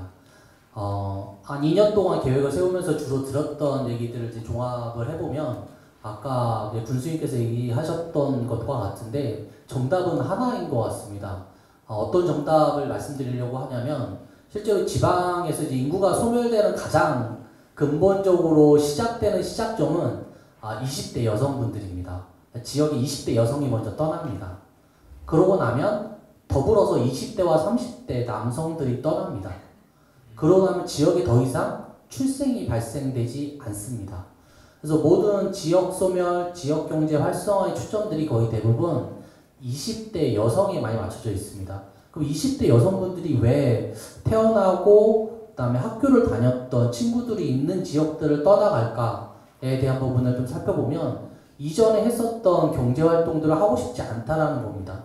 [SPEAKER 12] 한 2년 동안 계획을 세우면서 주로 들었던 얘기들을 이제 종합을 해보면 아까 군수님께서 얘기하셨던 것과 같은데 정답은 하나인 것 같습니다. 어떤 정답을 말씀드리려고 하냐면 실제로 지방에서 이제 인구가 소멸되는 가장 근본적으로 시작되는 시작점은 20대 여성분들입니다. 지역에 20대 여성이 먼저 떠납니다. 그러고 나면 더불어서 20대와 30대 남성들이 떠납니다. 그러고 나면 지역에 더 이상 출생이 발생되지 않습니다. 그래서 모든 지역 소멸, 지역 경제 활성화의 초점들이 거의 대부분 20대 여성에 많이 맞춰져 있습니다. 그럼 20대 여성분들이 왜 태어나고 그다음에 학교를 다녔던 친구들이 있는 지역들을 떠나갈까에 대한 부분을 좀 살펴보면 이전에 했었던 경제활동들을 하고 싶지 않다라는 겁니다.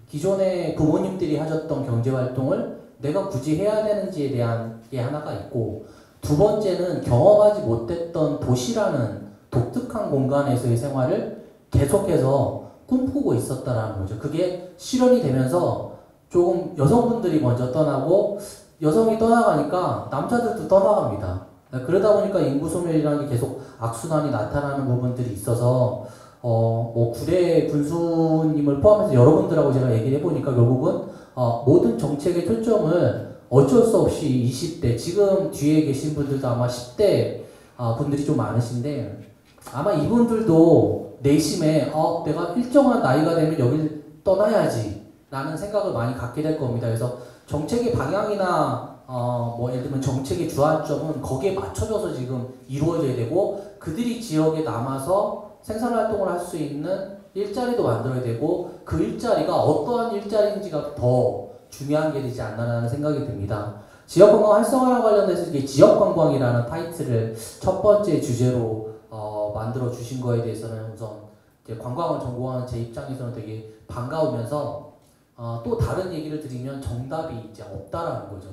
[SPEAKER 12] 기존에 부모님들이 하셨던 경제활동을 내가 굳이 해야 되는지에 대한 게 하나가 있고 두 번째는 경험하지 못했던 도시라는 독특한 공간에서의 생활을 계속해서 꿈꾸고 있었다라는 거죠. 그게 실현이 되면서 조금 여성분들이 먼저 떠나고 여성이 떠나가니까 남자들도 떠나갑니다. 그러다 보니까 인구소멸이라는 게 계속 악순환이 나타나는 부분들이 있어서 뭐 구례 군수님을 포함해서 여러분들하고 제가 얘기를 해보니까 결국은 모든 정책의 초점을 어쩔 수 없이 20대, 지금 뒤에 계신 분들도 아마 10대 분들이 좀 많으신데 아마 이분들도 내심에 내가 일정한 나이가 되면 여길 떠나야지 라는 생각을 많이 갖게 될 겁니다. 그래서 정책의 방향이나 뭐 예를 들면 정책의 주안점은 거기에 맞춰져서 지금 이루어져야 되고 그들이 지역에 남아서 생산활동을 할 수 있는 일자리도 만들어야 되고 그 일자리가 어떠한 일자리인지가 더 중요한 게 되지 않나라는 생각이 듭니다. 지역관광 활성화와 관련해서 이게 지역관광이라는 타이틀을 첫 번째 주제로 만들어 주신 거에 대해서는 우선 이제 관광을 전공하는 제 입장에서는 되게 반가우면서 또 다른 얘기를 드리면 정답이 이제 없다라는 거죠.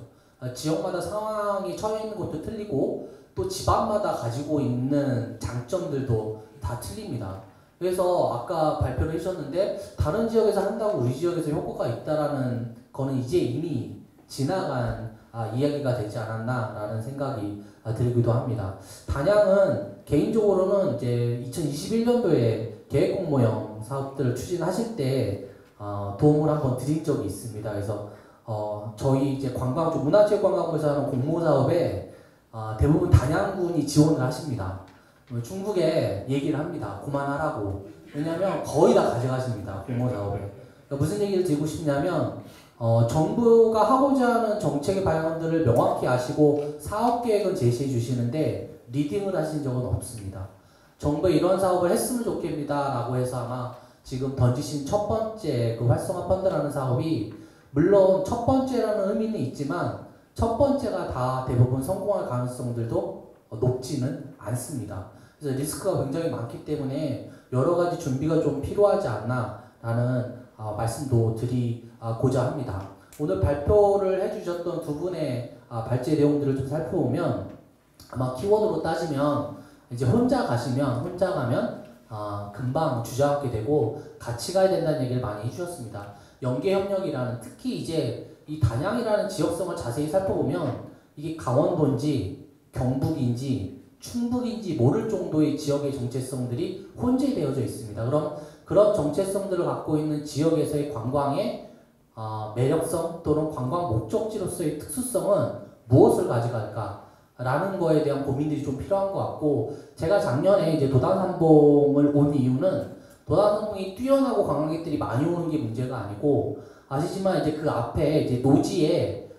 [SPEAKER 12] 지역마다 상황이 처해 있는 것도 틀리고 또 집안마다 가지고 있는 장점들도 다 틀립니다. 그래서 아까 발표를 해주셨는데 다른 지역에서 한다고 우리 지역에서 효과가 있다라는 거는 이제 이미 지나간 이야기가 되지 않았나라는 생각이 들기도 합니다. 단양은 개인적으로는 이제 2021년도에 계획공모형 사업들을 추진하실 때 도움을 한번 드린 적이 있습니다. 그래서 저희 이제 관광 쪽 문화체육관광부에서 하는 공모 사업에 대부분 단양군이 지원을 하십니다. 중국에 얘기를 합니다. 그만하라고. 왜냐하면 거의 다 가져가십니다. 공모 사업에. 그러니까 무슨 얘기를 드리고 싶냐면 정부가 하고자 하는 정책의 방향들을 명확히 아시고 사업 계획은 제시해 주시는데 리딩을 하신 적은 없습니다. 정부에 이런 사업을 했으면 좋겠습니다 라고 해서 아마 지금 던지신 첫 번째 그 활성화 펀드라는 사업이 물론 첫 번째라는 의미는 있지만 첫 번째가 다 대부분 성공할 가능성들도 높지는 않습니다. 그래서 리스크가 굉장히 많기 때문에 여러 가지 준비가 좀 필요하지 않나라는 말씀도 드리고자 합니다. 오늘 발표를 해주셨던 두 분의 발제 내용들을 좀 살펴보면 아마 키워드로 따지면 이제 혼자 가면 금방 주저앉게 되고 같이 가야 된다는 얘기를 많이 해주셨습니다. 연계협력이라는 특히 이제 이 단양이라는 지역성을 자세히 살펴보면 이게 강원도인지 경북인지 충북인지 모를 정도의 지역의 정체성들이 혼재되어져 있습니다. 그럼 그런 정체성들을 갖고 있는 지역에서의 관광의 매력성 또는 관광 목적지로서의 특수성은 무엇을 가져갈까라는 거에 대한 고민들이 좀 필요한 것 같고 제가 작년에 이제 도단산봉을 온 이유는 도단산봉이 뛰어나고 관광객들이 많이 오는 게 문제가 아니고 아시지만 이제 그 앞에 이제 노지에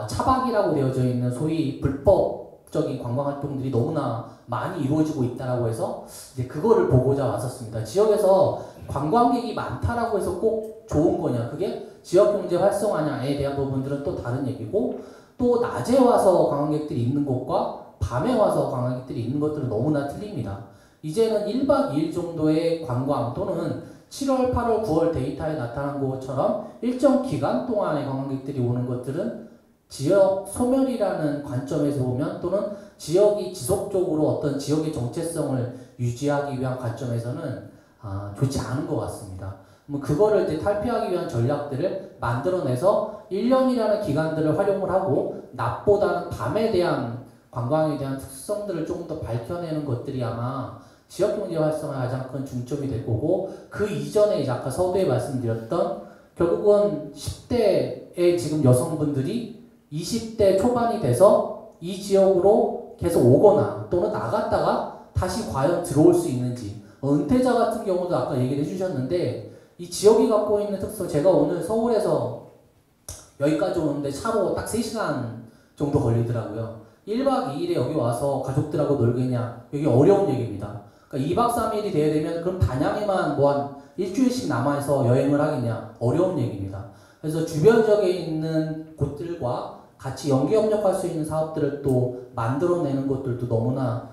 [SPEAKER 12] 차박이라고 되어져 있는 소위 불법적인 관광 활동들이 너무나 많이 이루어지고 있다라고 해서 이제 그거를 보고자 왔었습니다. 지역에서 관광객이 많다라고 해서 꼭 좋은 거냐, 그게 지역 경제 활성화냐에 대한 부분들은 또 다른 얘기고 또 낮에 와서 관광객들이 있는 곳과 밤에 와서 관광객들이 있는 것들은 너무나 틀립니다. 이제는 1박 2일 정도의 관광 또는 7월, 8월, 9월 데이터에 나타난 것처럼 일정 기간 동안의 관광객들이 오는 것들은 지역 소멸이라는 관점에서 보면 또는 지역이 지속적으로 어떤 지역의 정체성을 유지하기 위한 관점에서는 좋지 않은 것 같습니다. 그거를 이제 탈피하기 위한 전략들을 만들어내서 1년이라는 기간들을 활용을 하고 낮보다는 밤에 대한 관광에 대한 특성들을 조금 더 밝혀내는 것들이 아마 지역경제 활성화의 가장 큰 중점이 될 거고 그 이전에 이제 아까 서두에 말씀드렸던 결국은 10대의 지금 여성분들이 20대 초반이 돼서 이 지역으로 계속 오거나 또는 나갔다가 다시 과연 들어올 수 있는지 은퇴자 같은 경우도 아까 얘기를 해주셨는데 이 지역이 갖고 있는 특성 제가 오늘 서울에서 여기까지 오는데 차로 딱 3시간 정도 걸리더라고요. 1박 2일에 여기 와서 가족들하고 놀겠냐 여기 어려운 얘기입니다. 그러니까 2박 3일이 돼야 되면 그럼 단양에만 뭐 한 일주일씩 남아서 여행을 하겠냐 어려운 얘기입니다. 그래서 주변 지역에 있는 곳들과 같이 연계협력할 수 있는 사업들을 또 만들어내는 것들도 너무나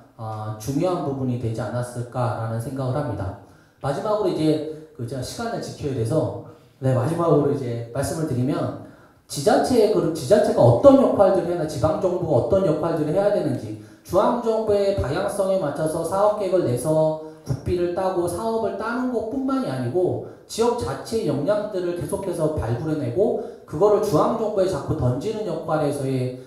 [SPEAKER 12] 중요한 부분이 되지 않았을까라는 생각을 합니다. 마지막으로 이제 제가 시간을 지켜야 돼서 마지막으로 이제 말씀을 드리면 지자체가 어떤 역할들을 해야 지방정부가 어떤 역할들을 해야 되는지 중앙정부의 방향성에 맞춰서 사업계획을 내서 국비를 따고 사업을 따는 것뿐만이 아니고 지역 자체의 역량들을 계속해서 발굴해내고 그거를 중앙정부에 자꾸 던지는 역할에서의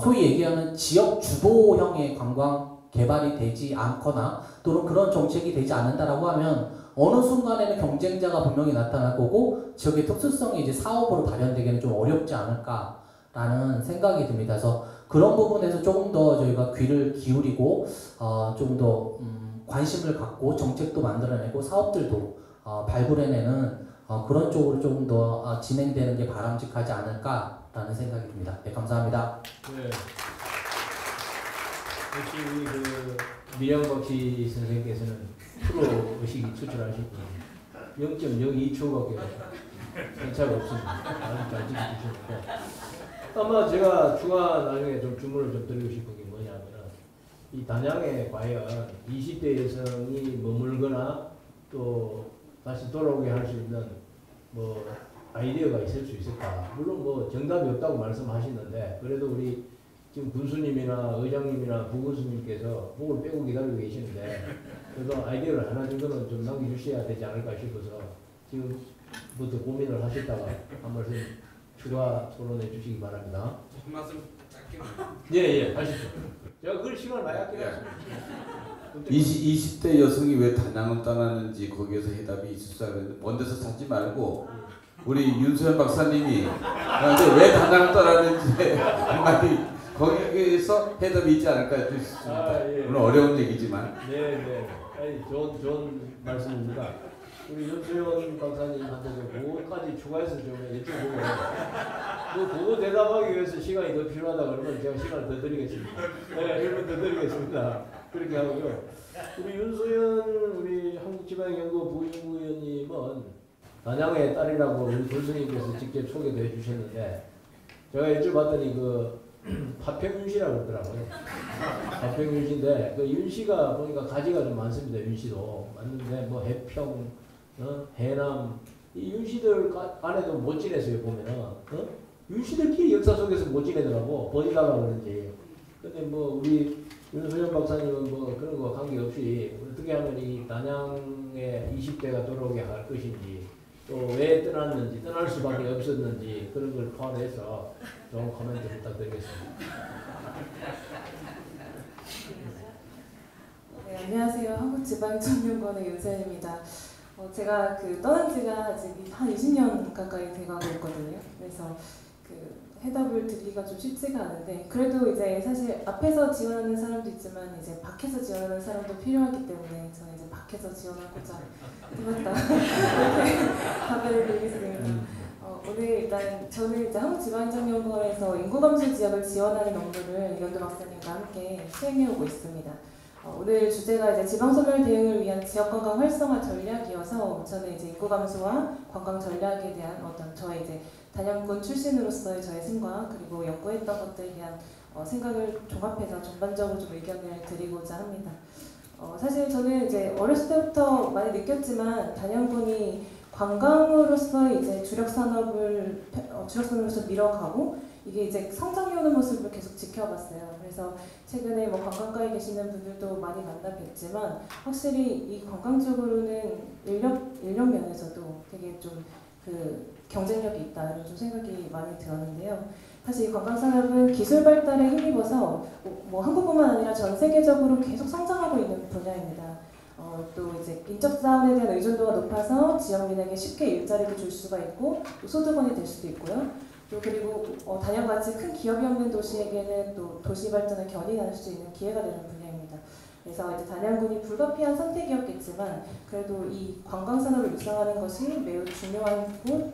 [SPEAKER 12] 소위 얘기하는 지역 주도형의 관광 개발이 되지 않거나 또는 그런 정책이 되지 않는다라고 하면 어느 순간에는 경쟁자가 분명히 나타날 거고 지역의 특수성이 이제 사업으로 발현되기는 좀 어렵지 않을까라는 생각이 듭니다. 그래서 그런 부분에서 조금 더 저희가 귀를 기울이고 좀 더 관심을 갖고 정책도 만들어내고 사업들도 발굴해내는 그런 쪽으로 조금 더 진행되는 게 바람직하지 않을까라는 생각이 듭니다. 네, 감사합니다.
[SPEAKER 8] 네. 역시 우리 그 미영박씨 선생님께서는 프로 의식이 추출하셨고 0.02초밖에 차이가 없습니다. 아주 잘 지켜주셨고 아마 제가 추가 나중에 좀 주문을 좀 드리고 싶은 게 뭐냐면은 이 단양에 과연 20대 여성이 머물거나 또 다시 돌아오게 할 수 있는 뭐 아이디어가 있을 수 있을까? 물론 뭐 정답이 없다고 말씀하시는데 그래도 우리 지금 군수님이나 의장님이나 부군수님께서 목을 빼고 기다리고 계시는데 그래도 아이디어를 하나 정도는 좀 남겨주셔야 되지 않을까 싶어서 지금부터 고민을 하셨다가 한 말씀 추가 토론해 주시기 바랍니다.
[SPEAKER 13] 한 말씀 짧게.
[SPEAKER 8] 예, 하시죠. 제가 그걸 시간을 많이 아끼겠습니다.
[SPEAKER 9] 20대 여성이 왜 단양을 떠나는지 거기에서 해답이 있을 줄 알았는데 먼 데서 찾지 말고 우리 윤소연 박사님이 왜 단양을 떠나는지 한마디 거기에서 해답이 있지 않을까 싶습니다.
[SPEAKER 8] 예.
[SPEAKER 9] 물론 어려운 얘기지만.
[SPEAKER 8] 네. 아니, 좋은 말씀입니다. 우리 윤소연 박사님한테도 그거까지 추가해서 좀 여쭤보고 그거 대답하기 위해서 시간이 더 필요하다 그러면 제가 시간을 더 드리겠습니다. 네, 1분 더 드리겠습니다. 그렇게 하고요. 우리 윤소연 우리 한국지방연구 부연구위원님은 단양의 딸이라고 우리 교수님께서 직접 소개도 해주셨는데 제가 여쭤봤더니 그 파평윤씨라고 그러더라고요. 파평윤씨인데 그 윤씨가 보니까 가지가 좀 많습니다. 윤씨도 맞는데 뭐 해평, 해남 이 윤씨들 안에도 못 지냈어요 보면은 윤씨들끼리 역사 속에서 못 지내더라고 버리다가 그런지. 근데 뭐 우리 윤소연 박사님은 뭐 그런 거 관계없이 어떻게 하면 이 단양의 20대가 돌아오게 할 것인지 또 왜 떠났는지 떠날 수밖에 없었는지 그런 걸 포함해서 좀 코멘트 부탁드리겠습니다.
[SPEAKER 11] 네, 안녕하세요. 한국지방청년권의 윤소연입니다. 제가 떠난 지가 아직 한 20년 가까이 돼가고 있거든요. 그래서 해답을 드리기가 좀 쉽지가 않은데 그래도 이제 사실 앞에서 지원하는 사람도 있지만 이제 밖에서 지원하는 사람도 필요하기 때문에 저는 이제 밖에서 지원하고자 해봤다 이렇게 답변을 드리겠습니다. 오늘 일단 저는 이제 한국지방행정연구원에서 인구감소 지역을 지원하는 업무를 이현도 박사님과 함께 수행해오고 있습니다. 오늘 주제가 이제 지방소멸 대응을 위한 지역관광 활성화 전략이어서 저는 이제 인구감소와 관광 전략에 대한 어떤 저의 이제 단양군 출신으로서의 저의 생각 그리고 연구했던 것들에 대한 생각을 종합해서 전반적으로 좀 의견을 드리고자 합니다. 사실 저는 이제 어렸을 때부터 많이 느꼈지만 단양군이 관광으로서 이제 주력 산업으로서 밀어가고 이게 이제 성장해 오는 모습을 계속 지켜봤어요. 그래서 최근에 뭐 관광가에 계시는 분들도 많이 만나 뵀지만 확실히 이 관광 쪽으로는 인력 면에서도 되게 좀 경쟁력이 있다 이런 좀 생각이 많이 들었는데요. 사실 이 관광 산업은 기술 발달에 힘입어서 뭐 한국뿐만 아니라 전 세계적으로 계속 성장하고 있는 분야입니다. 또 이제 인적 자원에 대한 의존도가 높아서 지역민에게 쉽게 일자리를 줄 수가 있고 또 소득원이 될 수도 있고요. 또 그리고 단양같이 큰 기업이 없는 도시에게는 또 도시 발전을 견인할 수 있는 기회가 되는 분야입니다. 그래서 이제 단양군이 불가피한 선택이었겠지만 그래도 이 관광 산업을 육성하는 것이 매우 중요하고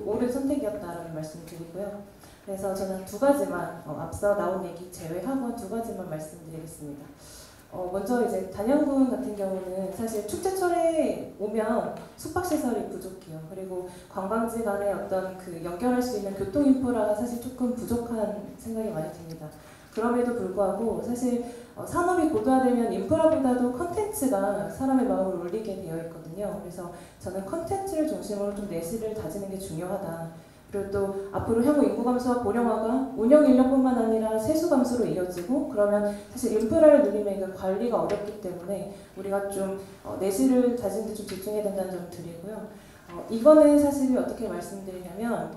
[SPEAKER 11] 옳은 선택이었다라는 말씀을 드리고요. 그래서 저는 두 가지만 앞서 나온 얘기 제외하고 두 가지만 말씀드리겠습니다. 먼저 이제 단양군 같은 경우는 사실 축제철에 오면 숙박시설이 부족해요. 그리고 관광지 간에 어떤 연결할 수 있는 교통 인프라가 사실 조금 부족한 생각이 많이 듭니다. 그럼에도 불구하고 사실 산업이 고도화되면 인프라보다도 컨텐츠가 사람의 마음을 울리게 되어 있거든요. 그래서 저는 컨텐츠를 중심으로 좀 내실을 다지는 게 중요하다. 그리고 또 앞으로 향후 인구 감소와 고령화가 운영 인력뿐만 아니라 세수 감소로 이어지고 그러면 사실 인프라를 누리면 관리가 어렵기 때문에 우리가 좀 내실을 다지는 데 좀 집중해야 된다는 점 드리고요. 이거는 사실 어떻게 말씀드리냐면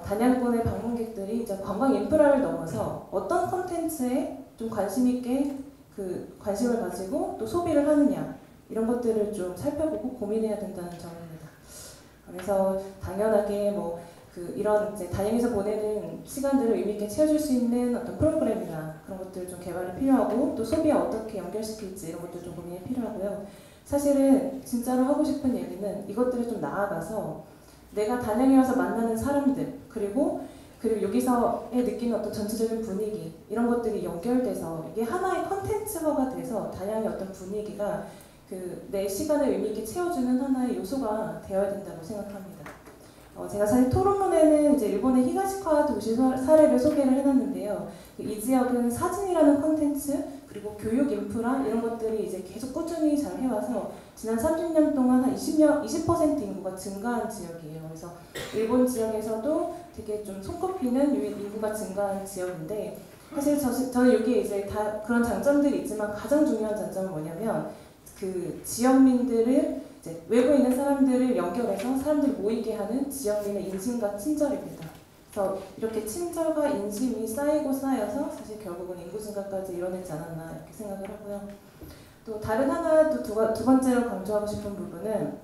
[SPEAKER 11] 단양군의 방문객들이 이제 관광 인프라를 넘어서 어떤 콘텐츠에 좀 관심 있게 관심을 가지고 또 소비를 하느냐 이런 것들을 좀 살펴보고 고민해야 된다는 점입니다. 그래서 당연하게 이런 이제 단양에서 보내는 시간들을 의미 있게 채워줄 수 있는 어떤 프로그램이나 그런 것들 좀 개발이 필요하고 또 소비와 어떻게 연결시킬지 이런 것들 좀 고민이 필요하고요. 사실은 진짜로 하고 싶은 얘기는 이것들을 좀 나아가서 내가 단양에 와서 만나는 사람들 그리고 여기서의 느끼는 어떤 전체적인 분위기 이런 것들이 연결돼서 이게 하나의 컨텐츠화가 돼서 단양의 어떤 분위기가 내 시간을 의미 있게 채워주는 하나의 요소가 되어야 된다고 생각합니다. 제가 사실 토론문에는 이제 일본의 히가시카 도시 사례를 소개를 해놨는데요. 이 지역은 사진이라는 콘텐츠 그리고 교육 인프라 이런 것들이 이제 계속 꾸준히 잘 해와서 지난 30년 동안 한 20% 인구가 증가한 지역이에요. 그래서 일본 지역에서도 되게 좀 손꼽히는 인구가 증가한 지역인데 사실 저는 여기에 이제 다 그런 장점들이 있지만 가장 중요한 장점은 뭐냐면 그 지역민들을 이제 외부에 있는 사람들을 연결해서 사람들이 모이게 하는 지역민의 인심과 친절입니다. 그래서 이렇게 친절과 인심이 쌓이고 쌓여서 사실 결국은 인구 증가까지 이뤄내지 않았나 이렇게 생각을 하고요. 또 다른 하나 또 두 번째로 강조하고 싶은 부분은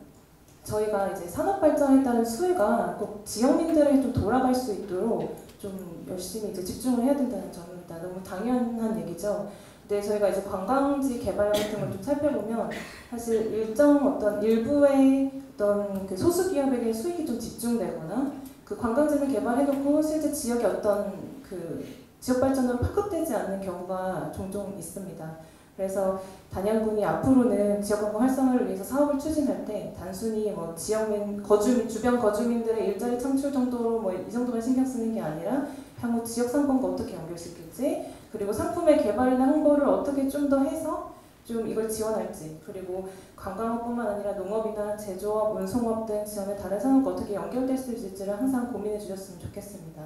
[SPEAKER 11] 저희가 이제 산업 발전에 따른 수혜가 꼭 지역민들에게 좀 돌아갈 수 있도록 좀 열심히 이제 집중을 해야 된다는 점입니다. 너무 당연한 얘기죠. 근데 저희가 이제 관광지 개발 같은 걸 좀 살펴보면 사실 일부의 어떤 그 소수 기업에게 수익이 좀 집중되거나 그 관광지를 개발해놓고 실제 지역의 어떤 그 지역 발전으로 파급되지 않는 경우가 종종 있습니다. 그래서 단양군이 앞으로는 지역관광 활성화를 위해서 사업을 추진할 때 단순히 뭐 지역민, 주변 거주민들의 일자리 창출 정도로 뭐 이 정도만 신경 쓰는 게 아니라 향후 지역 상권과 어떻게 연결시킬지 그리고 상품의 개발이나 홍보를 어떻게 좀 더 해서 좀 이걸 지원할지 그리고 관광업뿐만 아니라 농업이나 제조업, 운송업 등 지역의 다른 산업과 어떻게 연결될 수 있을지를 항상 고민해 주셨으면 좋겠습니다.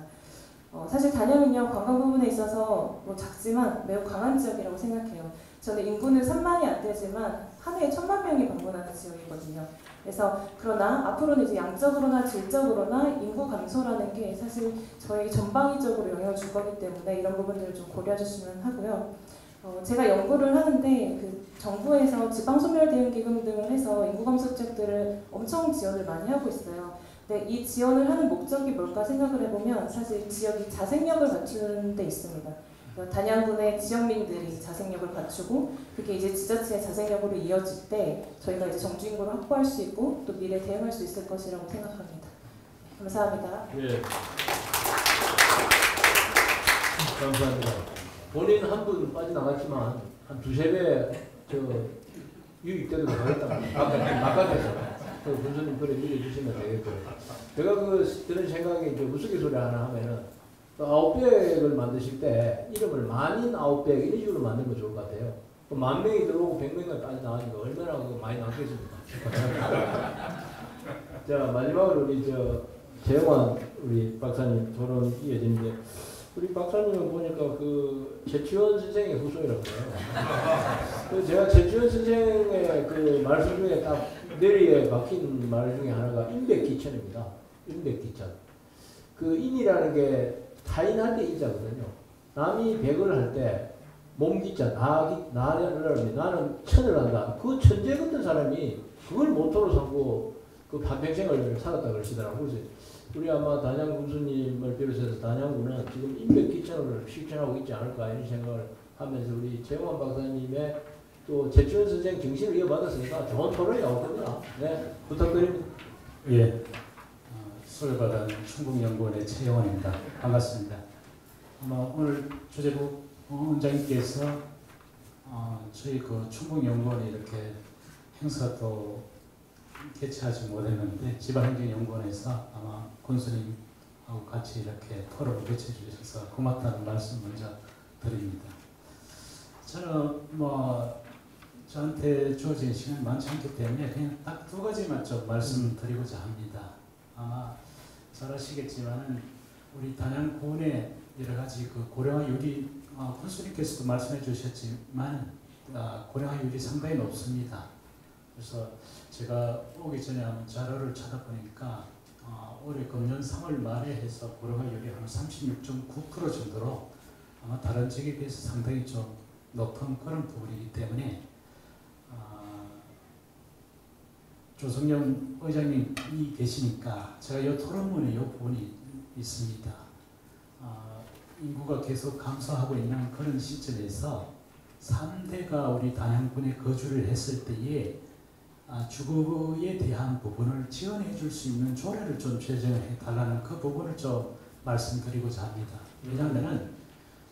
[SPEAKER 11] 사실 단양은요 관광 부분에 있어서 뭐 작지만 매우 강한 지역이라고 생각해요. 저는 인구는 3만이 안 되지만 한 해에 1,000만 명이 방문하는 지역이거든요. 그래서 그러나 앞으로는 이제 양적으로나 질적으로나 인구 감소라는 게 사실 저에게 전방위적으로 영향을 줄 거기 때문에 이런 부분들을 좀 고려해 주시면 하고요. 제가 연구를 하는데 그 정부에서 지방소멸대응기금 등을 해서 인구 감소 정책들을 엄청 지원을 많이 하고 있어요. 근데 이 지원을 하는 목적이 뭘까 생각을 해보면 사실 지역이 자생력을 갖추는 데 있습니다. 단양군의 지역민들이 자생력을 갖추고 그게 이제 지자체의 자생력으로 이어질 때 저희가 이제 정주 인구를 확보할 수 있고 또 미래에 대응할 수 있을 것이라고 생각합니다. 감사합니다.
[SPEAKER 8] 예. 감사합니다. 본인 한 분 빠져나갔지만 한 두세 배 유익되도 나가겠다. 바깥에서 군수님 그래 밀어주시면 되겠고요. 제가 그런 생각에 이제 우스갯소리 하나 하면은 900을 만드실 때 이름을 만인 900 이런 식으로 만들면 좋을 것 같아요. 10,000명이 들어오고 100명이 빠져나가니까 얼마나 많이 남겠습니까? 자 마지막으로 우리 재영환 우리 박사님 토론 이어지는데 우리 박사님은 보니까 그 최치원 선생의 후손이라고 해요. 제가 최치원 선생의 그 말씀 중에 딱 뇌리에 박힌 말 중에 하나가 인백기천입니다. 인백기천. 그 인이라는 게 타인할 때 인자거든요. 남이 백을 할 때 몸기자, 나는 천을 한다. 그 천재 같은 사람이 그걸 모토로 삼고 그 반평생을 살았다 그러시더라고요. 그래서 우리 아마 단양 군수님을 비롯해서 단양군은 지금 인백기천을 실천하고 있지 않을까 이런 생각을 하면서 우리 재영환 박사님의 또 최치원 선생 정신을 이어받았으니까 좋은 토론이 나올 겁니다. 네, 부탁드립니다.
[SPEAKER 13] 예, 수혈받은 충북연구원의 최영환입니다. 반갑습니다. 아마 오늘 주재부 원장님께서 저희 그 충북연구원에 이렇게 행사도 개최하지 못했는데 지방행정연구원에서 아마 군수님하고 같이 이렇게 토론을 개최해 주셔서 고맙다는 말씀 먼저 드립니다. 저는 저한테 주어진 시간이 많지 않기 때문에 그냥 딱 2가지만 좀 말씀드리고자 합니다. 아마 잘 아시겠지만 우리 단양군의 여러 가지 그 고령화율이 군수님께서도 말씀해 주셨지만 고령화율이 상당히 높습니다. 그래서 제가 오기 전에 한번 자료를 찾아보니까 올해 금년 3월 말에 해서 고령화율이 한 36.9% 정도로 아마 다른 지역에 비해서 상당히 좀 높은 그런 부분이기 때문에 조성영 의장님이 계시니까 제가 이 토론문에 이 부분이 있습니다. 인구가 계속 감소하고 있는 그런 시점에서 3대가 우리 단양군에 거주를 했을 때에 주거에 대한 부분을 지원해 줄 수 있는 조례를 좀 제정해 달라는 그 부분을 좀 말씀드리고자 합니다. 왜냐하면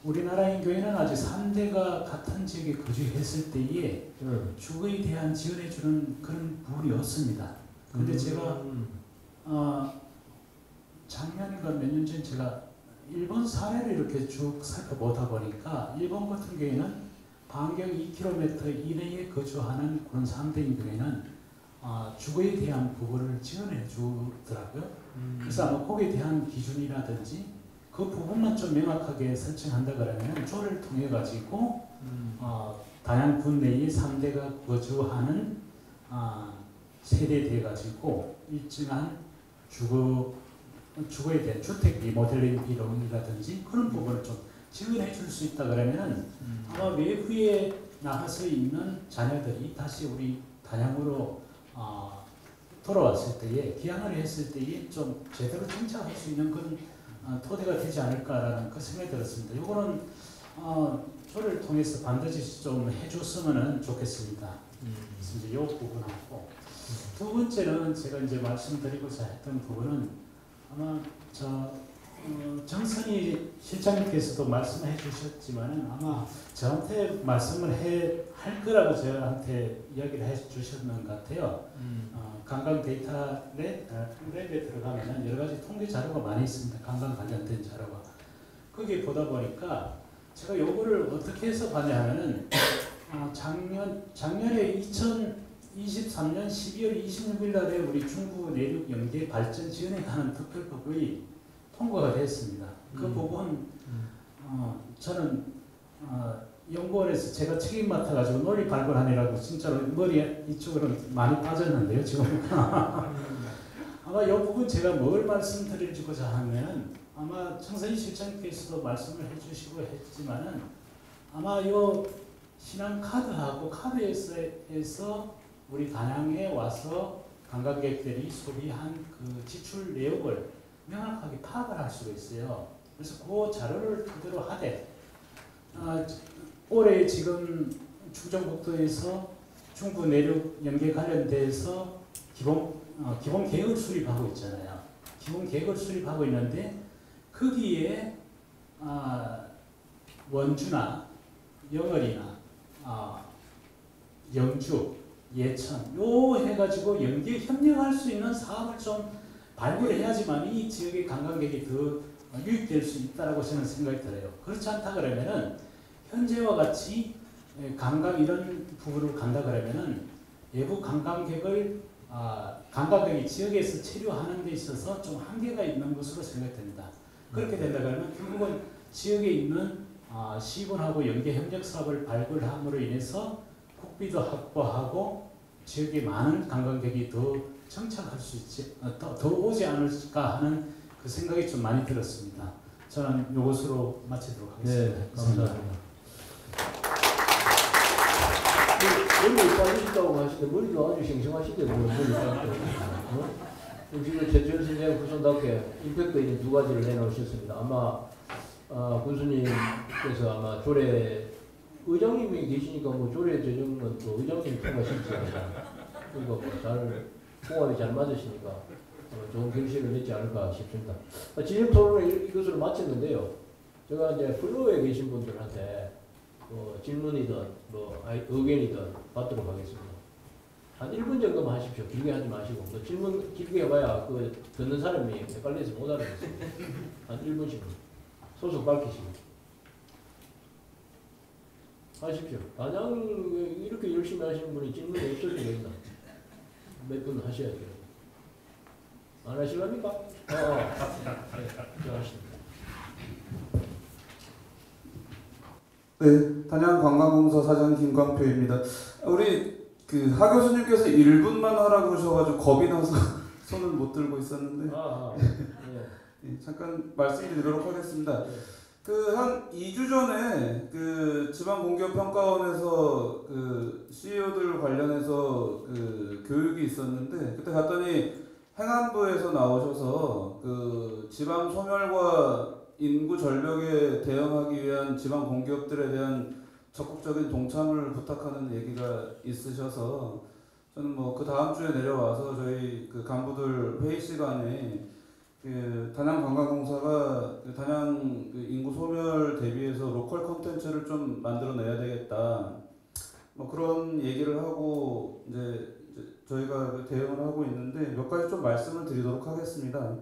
[SPEAKER 13] 우리나라의 교회는 아직 3대가 같은 지역에 거주했을 때에 주거에 대한 지원해 주는 그런 부분이 없습니다. 근데 제가 작년인가 몇 년 전 제가 일본 사례를 이렇게 쭉 살펴보다 보니까 일본 같은 경우에는 반경 2km 이내에 거주하는 그런 사람들인 경우에는 주거에 대한 부분을 지원해 주더라고요. 그래서 아마 거기에 대한 기준이라든지 그 부분만 좀 명확하게 설정한다 그러면 조를 통해 가지고 단양군 내에 3대가 거주하는 세대에 대해 가지고 일정한 주거에 대한 주택 리모델링 비용이라든지 그런 부분을 좀 지원해 줄 수 있다 그러면은 아마 외부에 나가서 있는 자녀들이 다시 우리 단양으로 돌아왔을 때에 기항을 했을 때에 좀 제대로 정착할 수 있는 그런 토대가 되지 않을까라는 그 생각이 들었습니다. 이거는 저를 통해서 반드시 좀 해줬으면 좋겠습니다. 그래서 이제 이 부분하고 두 번째는 제가 이제 말씀드리고자 했던 부분은 아마 정선희 실장님께서도 말씀해 주셨지만은 아마 저한테 말씀을 할 거라고 저한테 이야기를 해 주셨는 것 같아요. 관광 데이터 랩에 들어가면은 여러 가지 통계 자료가 많이 있습니다. 관광 관련된 자료가. 거기에 보다 보니까 제가 요거를 어떻게 해서 봤냐 하면은 작년에 2023년 12월 26일 날에 우리 중부 내륙 연계 발전 지원에 관한 특별법이 통과가 됐습니다. 그 부분 저는 연구원에서 제가 책임 맡아가지고 논리 발굴하느라고 진짜로 머리 이쪽으로 많이 빠졌는데요 지금. 아마 이 부분 제가 뭘 말씀드리고자 하면 아마 정선희 실장님께서도 말씀을 해주시고 했지만은 아마 이 신한 카드하고 카드에서 우리 단양에 와서 관광객들이 소비한 그 지출 내역을 명확하게 파악을 할 수가 있어요. 그래서 그 자료를 토대로 하되 올해 지금 충청북도에서 중부 내륙 연계 관련돼서 기본 계획을 수립하고 있잖아요. 기본 계획을 수립하고 있는데 거기에 원주나 영월이나 영주, 예천 요 해가지고 연계 협력할 수 있는 사업을 좀 발굴해야지만 이 지역의 관광객이 더 유입될 수 있다라고 저는 생각이 들어요. 그렇지 않다 그러면은 현재와 같이 관광 이런 부분으로 간다 그러면은 외부 관광객을 관광객이 지역에서 체류하는 데 있어서 좀 한계가 있는 것으로 생각됩니다. 그렇게 된다 그러면 결국은 지역에 있는 시군하고 연계 협력 사업을 발굴함으로 인해서 국비도 확보하고 지역에 많은 관광객이 더 정착할 수 있지, 더 오지 않을까 하는 그 생각이 좀 많이 들었습니다. 저는 이것으로 마치도록 하겠습니다.
[SPEAKER 8] 네, 감사합니다. 머리 빠지셨다고 하시는데 머리도 아주 싱싱하신데 뭐 머리 빠졌다고. 지금 최지현 선생님 구성답게 임팩트 있는 두 가지를 내놓으셨습니다. 아마 군수님께서 아마 조례 의장님이 계시니까 뭐 조례 제정은 또 의장님이 통과시키지 않나. 그러니까 뭐잘 궁합이 잘 맞으시니까 좋은 결실을 냈지 않을까 싶습니다. 진행 토론을 이것으로 마쳤는데요. 제가 이제 플로어에 계신 분들한테 질문이든 의견이든 받도록 하겠습니다. 한 1분 정도만 하십시오. 길게 하지 마시고. 질문 길게 해봐야 듣는 사람이 헷갈려서 못 알아듣습니다. 한 1분씩 소속 밝히시고 하십시오. 단양 이렇게 열심히 하시는 분이 질문이 없을 수가 있나? 몇 분 하셔야 돼요. 안 하실랍니까? 네, 하십니다.
[SPEAKER 14] 네, 단양관광공사 사장 김광표입니다. 우리 하 교수님께서 1분만 하라고 그러셔가지고 겁이 나서 손을 못 들고 있었는데 네, 잠깐 말씀드리도록 하겠습니다. 한 2주 전에 지방공기업평가원에서 CEO들 관련해서 교육이 있었는데 그때 갔더니 행안부에서 나오셔서 지방 소멸과 인구 절벽에 대응하기 위한 지방 공기업들에 대한 적극적인 동참을 부탁하는 얘기가 있으셔서 저는 그 다음 주에 내려와서 저희 간부들 회의 시간에 단양관광공사가 단양 인구 소멸 대비해서 로컬 콘텐츠를 좀 만들어내야 되겠다. 그런 얘기를 하고 이제 저희가 대응을 하고 있는데 몇 가지 좀 말씀을 드리도록 하겠습니다.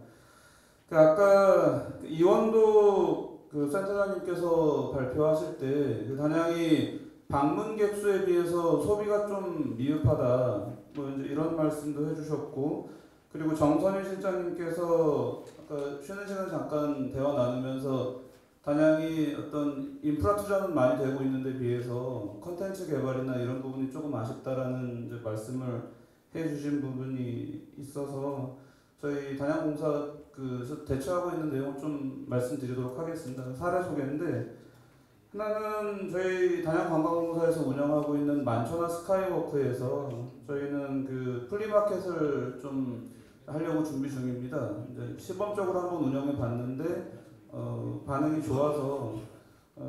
[SPEAKER 14] 아까 이원도 그 센터장님께서 발표하실 때 그 단양이 방문객 수에 비해서 소비가 좀 미흡하다, 뭐 이제 이런 말씀도 해주셨고, 그리고 정선희 실장님께서 아까 쉬는 시간에 잠깐 대화 나누면서 단양이 어떤 인프라 투자는 많이 되고 있는데 비해서 컨텐츠 개발이나 이런 부분이 조금 아쉽다라는 이제 말씀을 해주신 부분이 있어서 저희 단양공사 그 대처하고 있는 내용 좀 말씀드리도록 하겠습니다. 사례 소개인데, 하나는 저희 단양관광공사에서 운영하고 있는 만천하 스카이워크에서 저희는 그 플리마켓을 좀 하려고 준비 중입니다. 이제 시범적으로 한번 운영해 봤는데 반응이 좋아서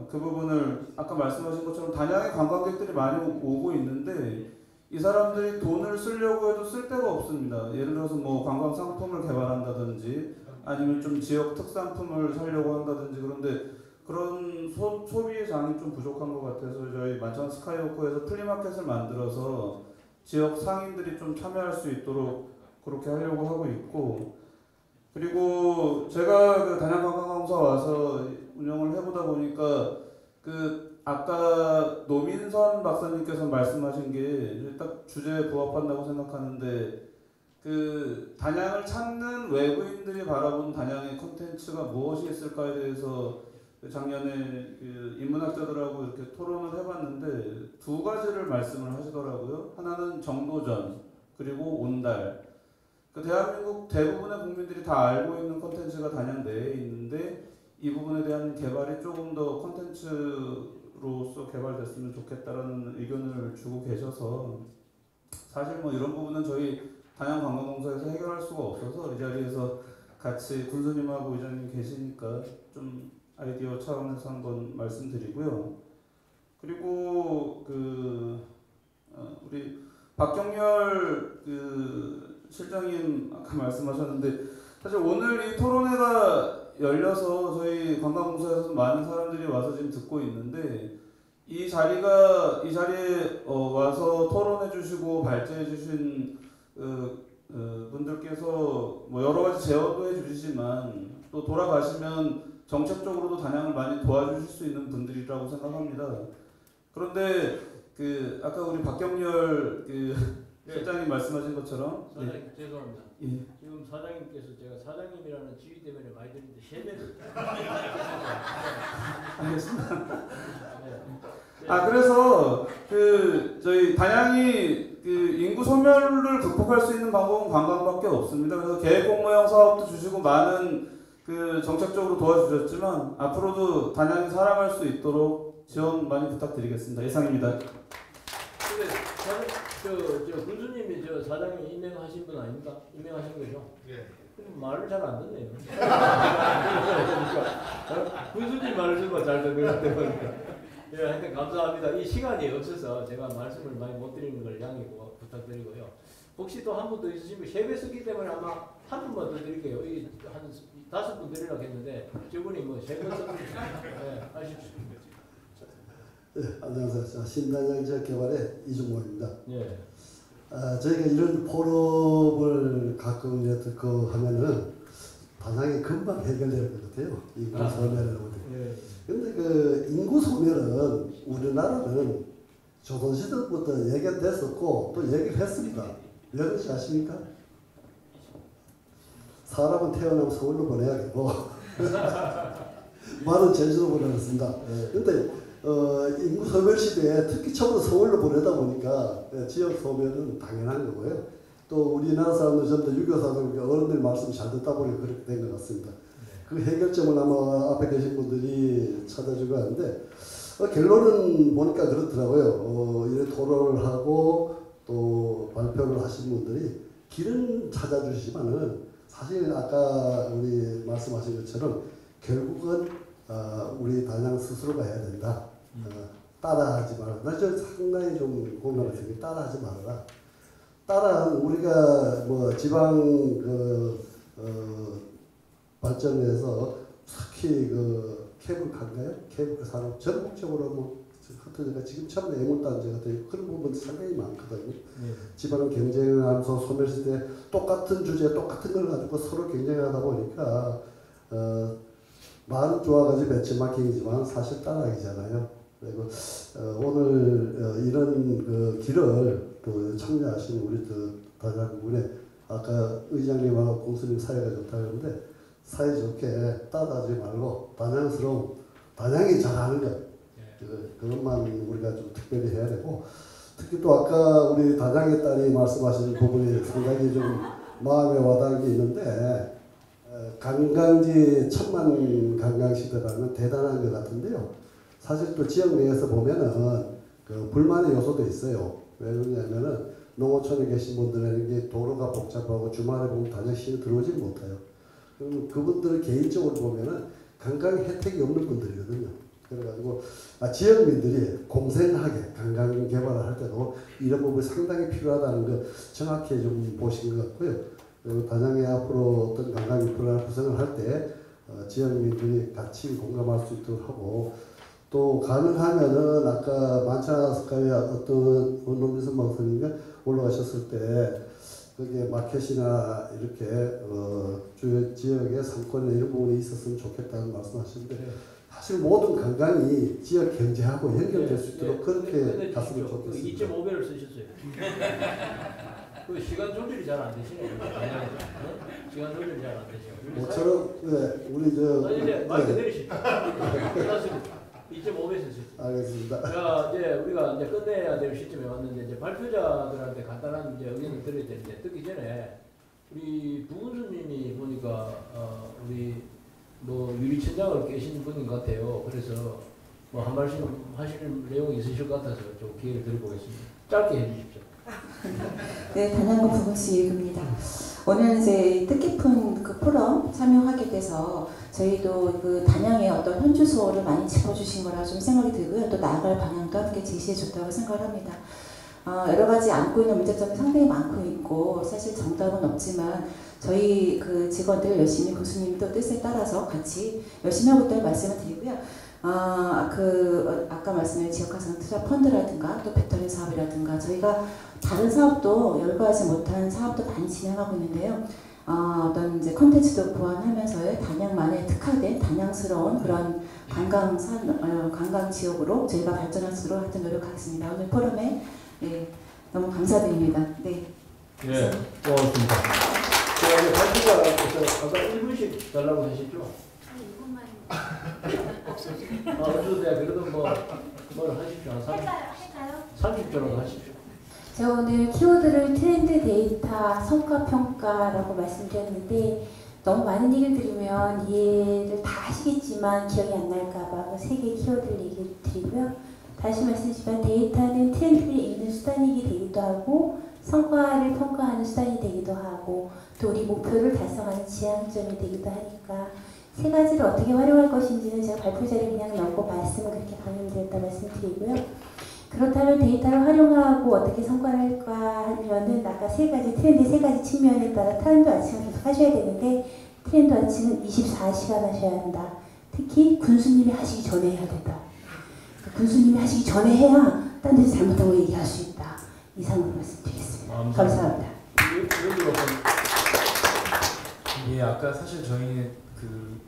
[SPEAKER 14] 그 부분을 아까 말씀하신 것처럼 단양에 관광객들이 많이 오고 있는데 이 사람들이 돈을 쓰려고 해도 쓸 데가 없습니다. 예를 들어서 뭐 관광 상품을 개발한다든지 아니면 좀 지역 특산품을 사려고 한다든지, 그런데 그런 소비의 장이 좀 부족한 것 같아서 저희 만천 스카이워크에서 플리마켓을 만들어서 지역 상인들이 좀 참여할 수 있도록 그렇게 하려고 하고 있고, 그리고 제가 그 단양관광공사 와서 운영을 해보다 보니까 그 아까 노민선 박사님께서 말씀하신 게 딱 주제에 부합한다고 생각하는데, 그 단양을 찾는 외부인들이 바라본 단양의 콘텐츠가 무엇이 있을까에 대해서 작년에 그 인문학자들하고 이렇게 토론을 해봤는데 두 가지를 말씀을 하시더라고요. 하나는 정도전, 그리고 온달. 그 대한민국 대부분의 국민들이 다 알고 있는 콘텐츠가 단양 내에 있는데 이 부분에 대한 개발이 조금 더 콘텐츠로서 개발됐으면 좋겠다라는 의견을 주고 계셔서, 사실 뭐 이런 부분은 저희 단양관광공사에서 해결할 수가 없어서 이 자리에서 같이 군수님하고 의장님 계시니까 좀 아이디어 차원에서 한번 말씀드리고요. 그리고 우리 박경렬 그 실장님 아까 말씀하셨는데, 사실 오늘 이 토론회가 열려서 저희 관광공사에서 많은 사람들이 와서 지금 듣고 있는데, 이 자리에 와서 토론해 주시고 발제해 주신 분들께서 뭐 여러 가지 제언도 해 주시지만 또 돌아가시면 정책적으로도 단양을 많이 도와주실 수 있는 분들이라고 생각합니다. 그런데 그 아까 우리 박경렬 그 실장님 말씀하신 것처럼,
[SPEAKER 8] 사장님 죄송합니다.
[SPEAKER 14] 예.
[SPEAKER 8] 지금 사장님께서 제가 사장님이라는 지위 때문에 많이 드는데 세배를
[SPEAKER 14] 알겠습니다. 그래서 그 저희 단양이 그 인구 소멸을 극복할 수 있는 방법은 관광밖에 없습니다. 그래서 계획 공모형 사업도 주시고 많은 그 정책적으로 도와주셨지만 앞으로도 단양이 살아갈 수 있도록 지원 많이 부탁드리겠습니다. 이상입니다.
[SPEAKER 8] 근데 저 군수님이 저 사장님 임명하신 분 아닙니까? 임명하신 거죠? 예. 말을 잘 안 듣네요. 군수님 말을 좀 잘 듣는 것 같아요. 예, 하여튼 감사합니다. 이 시간이 없어서 제가 말씀을 많이 못 드리는 걸 양해 부탁드리고요. 혹시 또 한 분 더 있으시면 세배 쓰기 때문에 아마 한 분만 더 드릴게요. 한 5분 드리려고 했는데 저분이 뭐 세배 쓰기 하십시오.
[SPEAKER 15] 네, 안녕하세요. 신단양 지역 개발의 이종모입니다.
[SPEAKER 8] 예.
[SPEAKER 15] 저희가 이런 포럼을 가끔 듣고 하면은 단양이 금방 해결될 것 같아요. 인구 소멸이라고. 근데 그 인구 소멸은 우리나라는 조선시대부터 얘기가 됐었고 또 얘기를 했습니다. 왜 그런지 아십니까? 사람은 태어나면 서울로 보내야 되고 말은 제주도 보내겠습니다. 근데 인구 소멸 시대에 특히 처음으로 서울로 보내다 보니까 지역 소멸은 당연한 거고요. 또 우리나라 사람들 전부 다 유교사들 어른들 말씀 잘 듣다 보니까 그렇게 된 것 같습니다. 그 해결점을 아마 앞에 계신 분들이 찾아주고 하는데 결론은 보니까 그렇더라고요. 이런 토론을 하고 또 발표를 하신 분들이 길은 찾아주시지만은 사실 아까 우리 말씀하신 것처럼 결국은 우리 단양 스스로가 해야 된다. 따라하지 말아라. 나 저 상당히 좀 공감을 드리게 따라하지 말아라. 우리가 뭐 지방 발전에서 특히 그 케이블카인가요? 케이블카 산업 전국적으로 뭐 흩어져가 지금 참 애물단지가 되고 그런 부분이 상당히 많거든요. 지방 경쟁하면서 소멸시대 똑같은 주제 똑같은 걸 가지고 서로 경쟁하다 보니까 말은 좋아가지고 벤치마킹이지만 사실 따라하기잖아요. 그리고 오늘 이런 그 길을 그 참여하신 우리 단양군의 아까 의장님하고 공수님 사이가 좋다 그러는데 사이좋게 따라하지 말고 단양스러운 단양이 잘하는 것 그것만 우리가 좀 특별히 해야 되고 특히 또 아까 우리 단양의 딸이 말씀하신 부분이 상당히 좀 마음에 와닿은 게 있는데 관광지 1000만 관광시대라는 대단한 것 같은데요. 사실 또 지역 내에서 보면은 그 불만의 요소도 있어요. 왜 그러냐면은 농어촌에 계신 분들에게 도로가 복잡하고 주말에 보면 단양시에 들어오지 못해요. 그럼 그분들 개인적으로 보면은 관광 혜택이 없는 분들이거든요. 그래가지고 지역민들이 공생하게 관광 개발을 할 때도 이런 부분이 상당히 필요하다는 거 정확히 좀 보신 것 같고요. 그리고 단양에 앞으로 어떤 관광 인프라 구성을 할 때 지역민들이 같이 공감할 수 있도록 하고 또 가능하면은 아까 만차스카이 어떤 원로민선 목사님이 올라가셨을 때 거기에 마켓이나 이렇게 주요 지역의 상권에 이런 부분이 있었으면 좋겠다는 말씀하셨는데 사실 모든 관광이 지역 경제하고 연결될 수 있도록 그렇게 갔으면 좋겠습니다.
[SPEAKER 8] 2.5배를 쓰셨어요. 그 시간 조절이 잘 안 되시네요. 시간 조절이 잘 안 되시고.
[SPEAKER 15] 모처럼 우리
[SPEAKER 8] 이제 마이크 내리십시오. 끝났습니다. 2.5배 쓰셨어요.
[SPEAKER 15] 알겠습니다.
[SPEAKER 8] 자, 이제 우리가 이제 끝내야 될 시점에 왔는데 이제 발표자들한테 간단한 이제 의견을 드려야 되는데 듣기 전에 우리 부군수님이 보니까 우리 뭐 유리천장을 깨신 분인 것 같아요. 그래서 뭐 한 말씀 하실 내용이 있으실 것 같아서 좀 기회를 드려보겠습니다. 짧게 해주십시오.
[SPEAKER 11] 네, 단양구 부군수 이유입니다. 오늘 이제 뜻깊은 그 포럼 참여하게 돼서 저희도 그 단양의 어떤 현주소를 많이 짚어주신 거라 좀 생각이 들고요. 또 나아갈 방향도 함께 제시해줬다고 생각을 합니다. 여러 가지 안고 있는 문제점이 상당히 많고 있고 사실 정답은 없지만 저희 그 직원들 열심히 교수님도 뜻에 따라서 같이 열심히 하고 있다는 말씀을 드리고요. 아까 말씀드린 지역화성 투자 펀드라든가 또 배터리 사업이라든가 저희가 다른 사업도 열거하지 못한 사업도 많이 진행하고 있는데요. 어떤 이제 콘텐츠도 보완하면서 단양만에 특화된 단양스러운 그런 관광 지역으로 저희가 발전할 수 있도록 하여튼 노력하겠습니다. 오늘 포럼에 너무 감사드립니다. 네.
[SPEAKER 8] 네, 고맙습니다. 제가 이제 발표자께서 아까 1분씩 달라고 하셨죠? 2분만. 없어도 돼. 그래도 뭘 하십시오.
[SPEAKER 6] 할까요?
[SPEAKER 8] 30초로 하십시오.
[SPEAKER 6] 제가 오늘 키워드를 트렌드 데이터 성과 평가라고 말씀드렸는데 너무 많은 얘기를 드리면 이해를 다 하시겠지만 기억이 안 날까봐 3개 키워드를 얘기를 드리고요. 다시 말씀드리지만 데이터는 트렌드를 읽는 수단이 되기도 하고 성과를 평가하는 수단이 되기도 하고 또 우리 목표를 달성하는 지향점이 되기도 하니까 3가지를 어떻게 활용할 것인지는 제가 발표자를 그냥 넣고 말씀을 그렇게 강연드렸다 말씀드리고요. 그렇다면 데이터를 활용하고 어떻게 성과를 할까 하면은 아까 3가지 트렌드 3가지 측면에 따라 트렌드 와칭을 계속 하셔야 되는데 트렌드 와칭은 24시간 하셔야 한다. 특히 군수님이 하시기 전에 해야 된다. 군수님이 하시기 전에 해야 딴 데서 잘못한 거 얘기할 수 있다. 이상으로 말씀드리겠습니다. 감사합니다.
[SPEAKER 5] 예, 아까 사실 저희는 그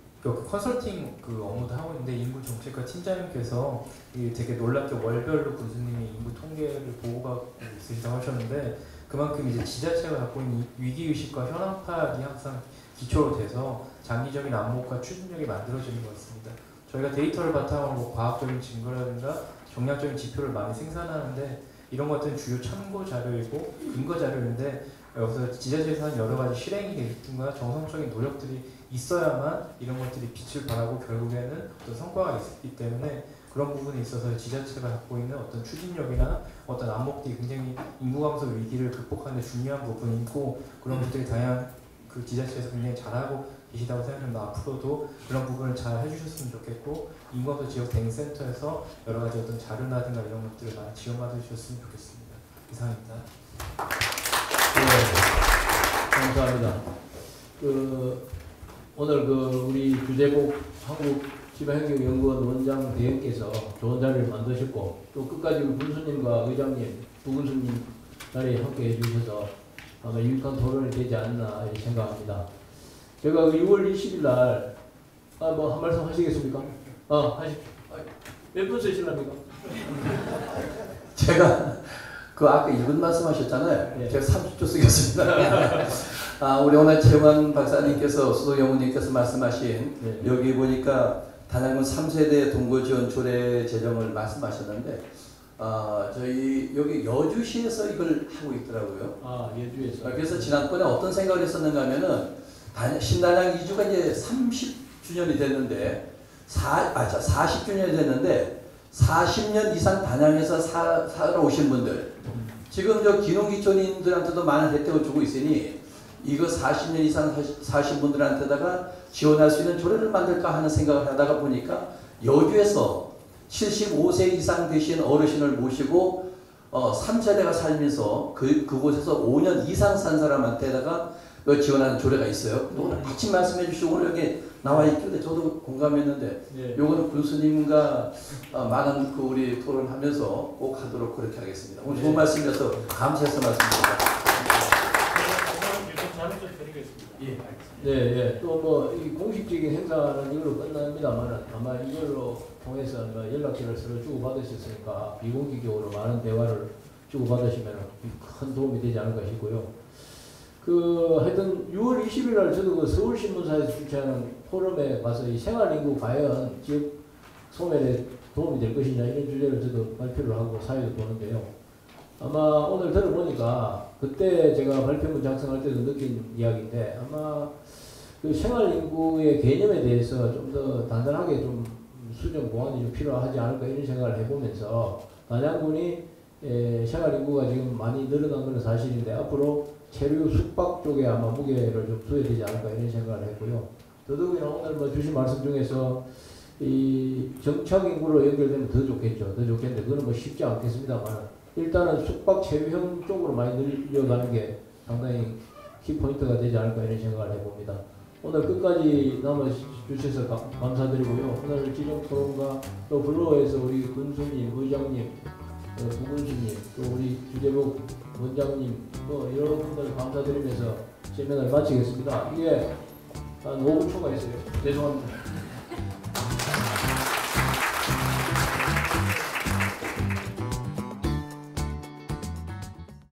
[SPEAKER 5] 컨설팅 그 업무도 하고 있는데 인구 정책과 팀장님께서 되게 놀랍게 월별로 군수님이 인구 통계를 보고받고 있으시다고 하셨는데 그만큼 이제 지자체가 갖고 있는 위기의식과 현황 파악이 항상 기초로 돼서 장기적인 안목과 추진력이 만들어지는 것 같습니다. 저희가 데이터를 바탕으로 뭐 과학적인 증거라든가 정량적인 지표를 많이 생산하는데 이런 것들은 주요 참고 자료이고 근거 자료인데 여기서 지자체에서 하는 여러 가지 실행이든가 정성적인 노력들이 있어야만 이런 것들이 빛을 발하고 결국에는 어떤 성과가 있기 때문에 그런 부분에 있어서 지자체가 갖고 있는 어떤 추진력이나 어떤 안목들이 굉장히 인구 감소 위기를 극복하는 데 중요한 부분이고 그런 것들이 다양한 그 지자체에서 굉장히 잘하고 계시다고 생각합니다. 앞으로도 그런 부분을 잘 해주셨으면 좋겠고 인구 감소 지역 대응센터에서 여러 가지 어떤 자료라든가 이런 것들을 많이 지원받아 주셨으면 좋겠습니다. 이상입니다.
[SPEAKER 8] 네, 감사합니다. 오늘 우리 주제국 한국지방행정연구원 원장 대행께서 좋은 자리를 만드셨고 또 끝까지 군수님과 의장님, 부군수님 자리에 함께 해주셔서 아마 유익한 토론이 되지 않나 생각합니다. 제가 6월 20일 날 뭐 한 말씀 하시겠습니까? 하십시오. 몇 분 쓰실랍니까?
[SPEAKER 4] 제가 그 아까 1분 말씀하셨잖아요.
[SPEAKER 8] 예.
[SPEAKER 4] 제가 30초 쓰겠습니다. 우리 오늘 최원 박사님께서 수도영우님께서 말씀하신
[SPEAKER 8] 네.
[SPEAKER 4] 여기 보니까 단양군 3세대 동거지원 조례 제정을 말씀하셨는데 저희 여기 여주시에서 이걸 하고 있더라고요.
[SPEAKER 8] 여주에서.
[SPEAKER 4] 그래서 지난번에 어떤 생각을 했었는가 하면은 신단양 이주가 이제 30주년이 됐는데 40주년이 됐는데 40년 이상 단양에서 살아오신 분들 지금 저 기농기촌인들한테도 많은 혜택을 주고 있으니 이거 40년 이상 사신 분들한테다가 지원할 수 있는 조례를 만들까 하는 생각을 하다가 보니까 여주에서 75세 이상 되신 어르신을 모시고 3세대가 살면서 그곳에서 5년 이상 산 사람한테다가 지원하는 조례가 있어요. 오늘 마침 말씀해 주시고 오늘 여기 나와 있길래 저도 공감했는데 요거는 군수님과 많은 우리 토론하면서 꼭 하도록 그렇게 하겠습니다. 오늘 좋은 말씀이어서 감사해서 말씀드립니다.
[SPEAKER 8] 네. 또 뭐 이 공식적인 행사는 이걸로 끝납니다만 아마 이걸로 통해서 연락처를 서로 주고받으셨으니까 비공식적으로 많은 대화를 주고받으시면 큰 도움이 되지 않을까 싶고요. 하여튼 6월 20일 날 저도 그 서울신문사에서 주최하는 포럼에 가서 이 생활인구 과연 지역 소멸에 도움이 될 것이냐 이런 주제를 저도 발표를 하고 사회도 보는데요. 아마 오늘 들어보니까 그때 제가 발표문 작성할 때도 느낀 이야기인데 아마 그 생활인구의 개념에 대해서 좀 더 단단하게 좀 수정 보완이 좀 필요하지 않을까 이런 생각을 해보면서 단양군이 생활인구가 지금 많이 늘어난 것은 사실인데 앞으로 체류 숙박 쪽에 아마 무게를 좀 둬야 되지 않을까 이런 생각을 했고요. 더더욱이나 오늘 뭐 주신 말씀 중에서 이 정착 인구로 연결되면 더 좋겠죠. 더 좋겠는데 그거는 뭐 쉽지 않겠습니다만 일단은 숙박 체류형 쪽으로 많이 늘려가는 게 상당히 키포인트가 되지 않을까 이런 생각을 해봅니다. 오늘 끝까지 남아주셔서 감사드리고요. 오늘 지정토론과 또 블루어에서 우리 군수님, 의장님, 부군수님, 또 우리 주재복 원장님, 여러분들 감사드리면서 세미나를 마치겠습니다. 이게 한 5분 초가 있어요. 죄송합니다.